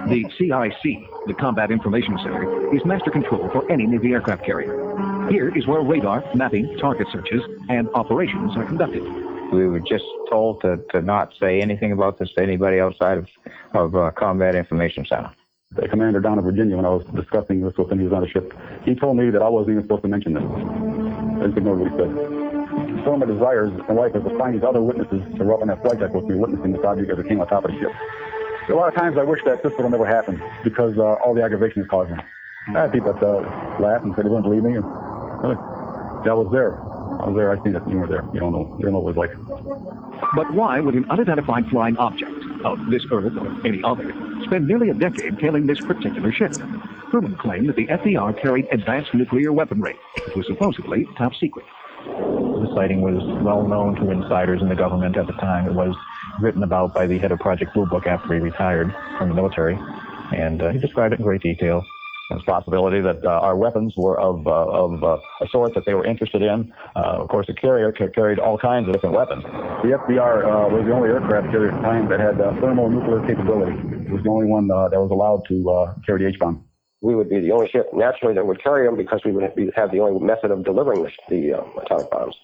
Speaker 11: The CIC, the Combat Information Center, is master control for any Navy aircraft carrier. Here is where radar, mapping, target searches, and operations are conducted.
Speaker 14: We were just told to not say anything about this to anybody outside of Combat Information Center.
Speaker 12: The commander down in Virginia, when I was discussing this with him, he was on a ship, he told me that I wasn't even supposed to mention this. I just ignored what he said. One of my desires in life is to find these other witnesses to rub on that flight deck with me, witnessing this object as it came on top of the ship. A lot of times I wish that this would have never happened because all the aggravation is causing. I had people that laughed and said they wouldn't believe me. And, really, I was there. I seen it. You were there. You don't know. You don't know what it was like.
Speaker 11: But why would an unidentified flying object of this Earth or any other spend nearly a decade tailing this particular ship? Crewmen claim that the FDR carried advanced nuclear weaponry. It was supposedly top secret.
Speaker 12: The sighting was well known to insiders in the government at the time. It was written about by the head of Project Blue Book after he retired from the military, and he described it in great detail. There's a possibility that our weapons were of a sort that they were interested in. Of course, the carrier carried all kinds of different weapons. The FDR was the only aircraft carrier at the time that had thermonuclear capability. It was the only one that was allowed to carry the H-bomb.
Speaker 13: We would be the only ship, naturally, that would carry them because we would have the only method of delivering the atomic bombs.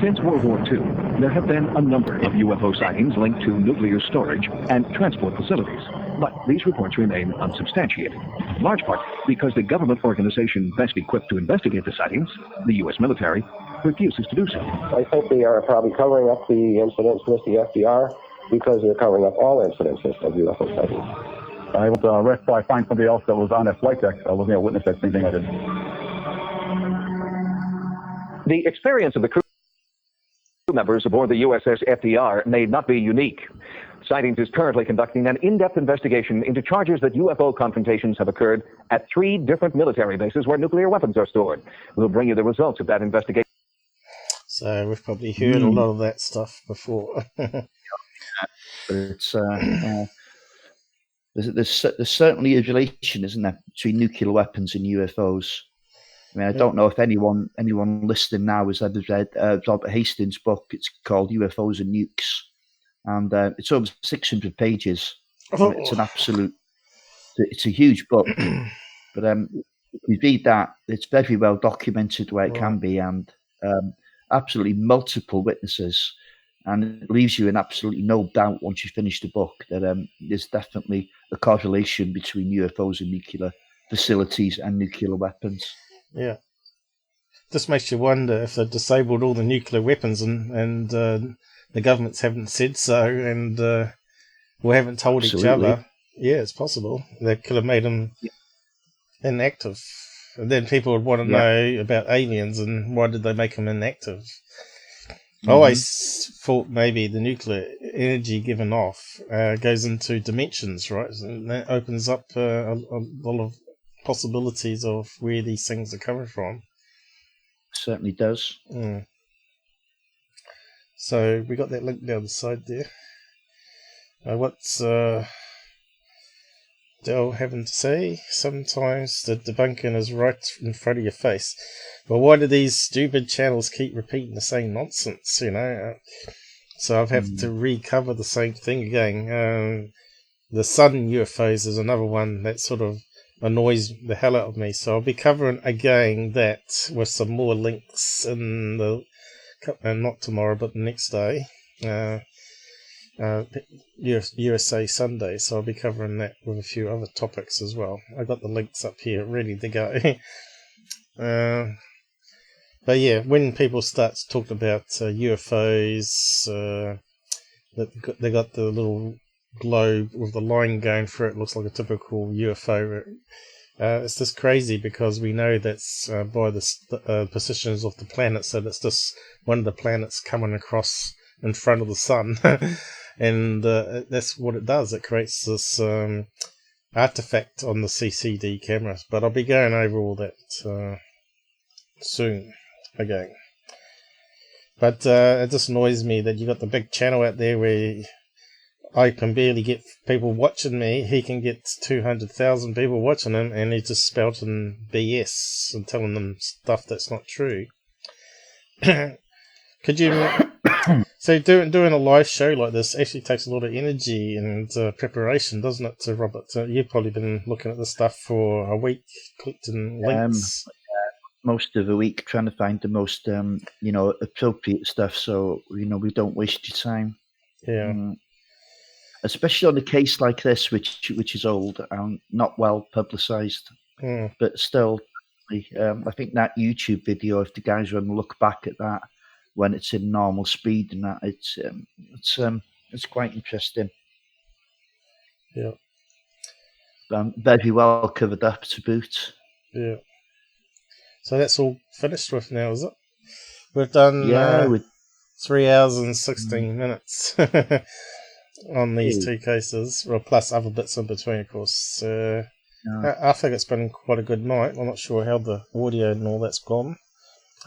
Speaker 11: Since World War II, there have been a number of UFO sightings linked to nuclear storage and transport facilities. But these reports remain unsubstantiated, in large part because the government organization best equipped to investigate the sightings, the U.S. military, refuses to do so.
Speaker 13: I think they are probably covering up the incidents with the FDR because they're covering up all incidents of UFO sightings.
Speaker 12: I will rest till I find somebody else that was on that flight deck. I wasn't able to witness that same thing I did.
Speaker 11: The experience of the crew members aboard the USS FDR may not be unique. Sightings is currently conducting an in-depth investigation into charges that UFO confrontations have occurred at 3 different military bases where nuclear weapons are stored. We'll bring you the results of that investigation.
Speaker 2: So we've probably heard a lot of that stuff before.
Speaker 1: But it's there's certainly a relation, isn't there, between nuclear weapons and UFOs. I mean, I don't know if anyone listening now has ever read Robert Hastings' book. It's called UFOs and Nukes, and it's over 600 pages. It's an absolute, it's a huge book. But if you read that, it's very well documented where it can be, and absolutely multiple witnesses. And it leaves you in absolutely no doubt once you finish the book that there's definitely a correlation between UFOs and nuclear facilities and nuclear weapons.
Speaker 2: Yeah. This makes you wonder if they've disabled all the nuclear weapons and the governments haven't said so and we haven't told each other. Yeah, it's possible. They could have made them inactive. And then people would want to know about aliens and why did they make them inactive. I always thought maybe the nuclear energy given off goes into dimensions, right? And that opens up a lot of possibilities of where these things are coming from.
Speaker 1: Certainly does.
Speaker 2: Mm. So we got that link down the side there. What's Dell having to say? Sometimes the debunking is right in front of your face. But why do these stupid channels keep repeating the same nonsense, you know? So I've had to recover the same thing again. The sun UFOs is another one that sort of annoys the hell out of me. So I'll be covering again that with some more links in the... not tomorrow, but the next day. USA Sunday, so I'll be covering that with a few other topics as well. I got the links up here ready to go. But yeah, when people start talking about UFOs, they got the little globe with the line going through it, looks like a typical UFO. It's just crazy because we know that's by the positions of the planets, so that's just one of the planets coming across in front of the sun. And that's what it does. It creates this artifact on the CCD cameras. But I'll be going over all that soon again. But it just annoys me that you got the big channel out there where I can barely get people watching me. He can get 200,000 people watching him, and he's just spouting BS and telling them stuff that's not true. Could you... So doing a live show like this actually takes a lot of energy and preparation, doesn't it, Robert? You've probably been looking at this stuff for a week, collecting links.
Speaker 1: Most of the week, trying to find the most, appropriate stuff, so we don't waste your time.
Speaker 2: Yeah.
Speaker 1: Especially on a case like this, which is old and not well publicised, but still, I think that YouTube video, if the guys want to look back at that when it's in normal speed and that, it's quite interesting.
Speaker 2: Yeah.
Speaker 1: Very well covered up to boot.
Speaker 2: Yeah. So that's all finished with now, is it? We've done 3 hours and 16 minutes on these two cases, well, plus other bits in between, of course. I think it's been quite a good night. I'm not sure how the audio and all that's gone.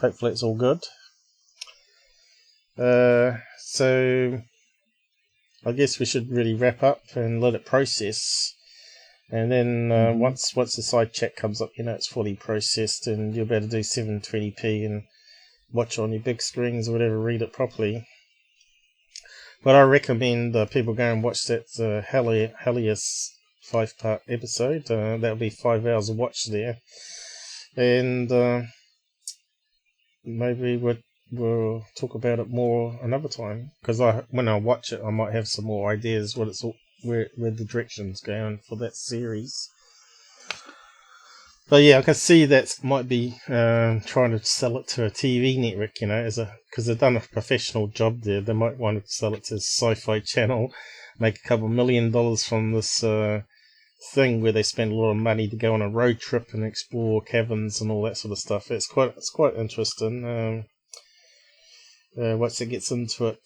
Speaker 2: Hopefully it's all good. So I guess we should really wrap up and let it process. And then once the side chat comes up, it's fully processed and you'll be able to do 720p and watch on your big screens or whatever, read it properly. But I recommend people go and watch that HELLIER 5-part episode. That'll be 5 hours of watch there. And maybe we'll talk about it more another time. Because when I watch it, I might have some more ideas where the direction's going for that series. But yeah, I can see that might be trying to sell it to a TV network, because they've done a professional job there. They might want to sell it to a sci-fi channel, make a couple $1 million from this thing where they spend a lot of money to go on a road trip and explore caverns and all that sort of stuff. It's quite interesting. Once it gets into it,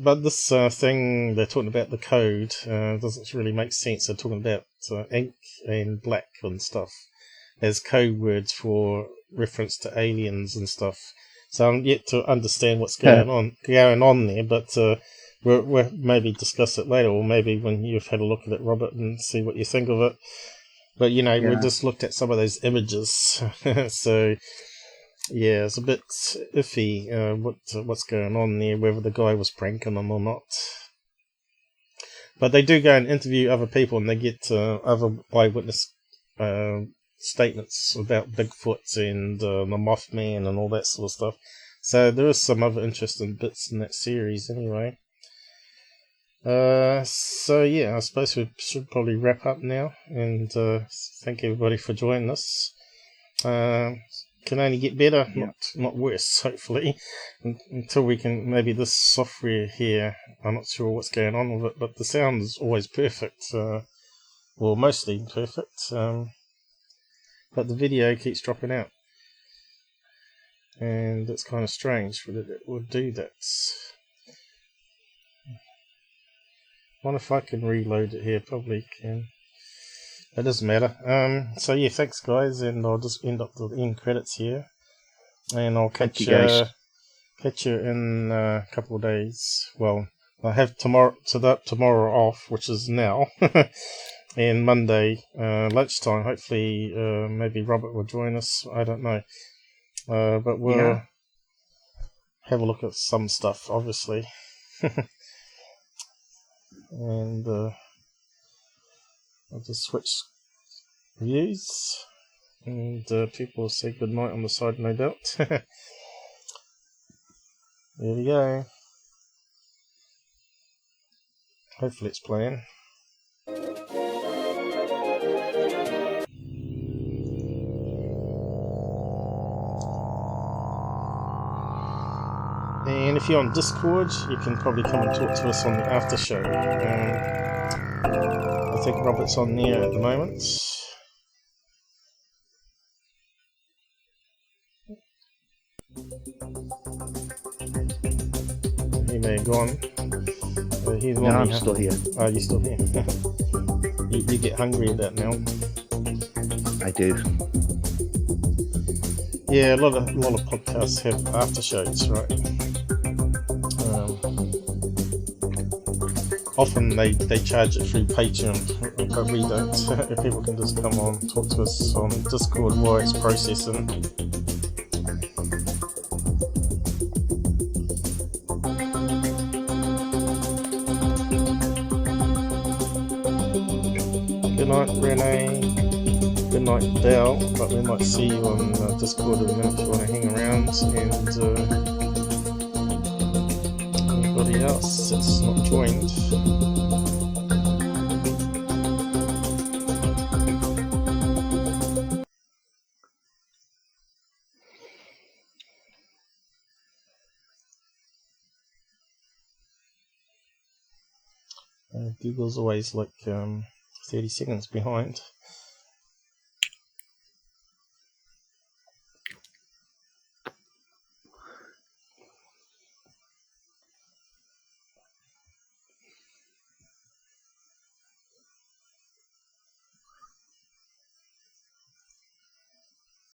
Speaker 2: but this thing they're talking about, the code, doesn't really make sense. They're talking about ink and black and stuff as code words for reference to aliens and stuff. So I'm yet to understand what's going on there, but we'll maybe discuss it later, or maybe when you've had a look at it, Robert, and see what you think of it. But we just looked at some of those images, so. Yeah, it's a bit iffy what's going on there, whether the guy was pranking them or not. But they do go and interview other people, and they get other eyewitness statements about Bigfoot and the Mothman and all that sort of stuff. So there is some other interesting bits in that series anyway. So yeah, I suppose we should probably wrap up now, and thank everybody for joining us. Can only get better, not worse, hopefully, until we can, maybe this software here, I'm not sure what's going on with it, but the sound is always perfect, well, mostly perfect. but the video keeps dropping out. And it's kind of strange that it would do that. I wonder if I can reload it here. Probably can. It doesn't matter. So yeah, thanks guys, and I'll just end up the end credits here. And I'll catch you in a couple of days. Well, I have tomorrow off, which is now, and Monday lunchtime. Hopefully, maybe Robert will join us. I don't know, but we'll have a look at some stuff, obviously, and I'll just switch views, and people will say goodnight on the side, no doubt. There we go. Hopefully it's playing. And if you're on Discord, you can probably come and talk to us on the after show. I think Robert's on there at the moment. He may have gone. He's
Speaker 1: no, I'm still here.
Speaker 2: Oh, you're still here. you get hungry at that now.
Speaker 1: I do.
Speaker 2: Yeah, a lot of podcasts have aftershows, right? Often they charge it through Patreon, but we don't. If people can just come on, talk to us on Discord while it's processing. Good night, Renee. Good night, Dale. But we might see you on Discord in a minute if you want to hang around. And anybody else that's not joined. Google's always like 30 seconds behind.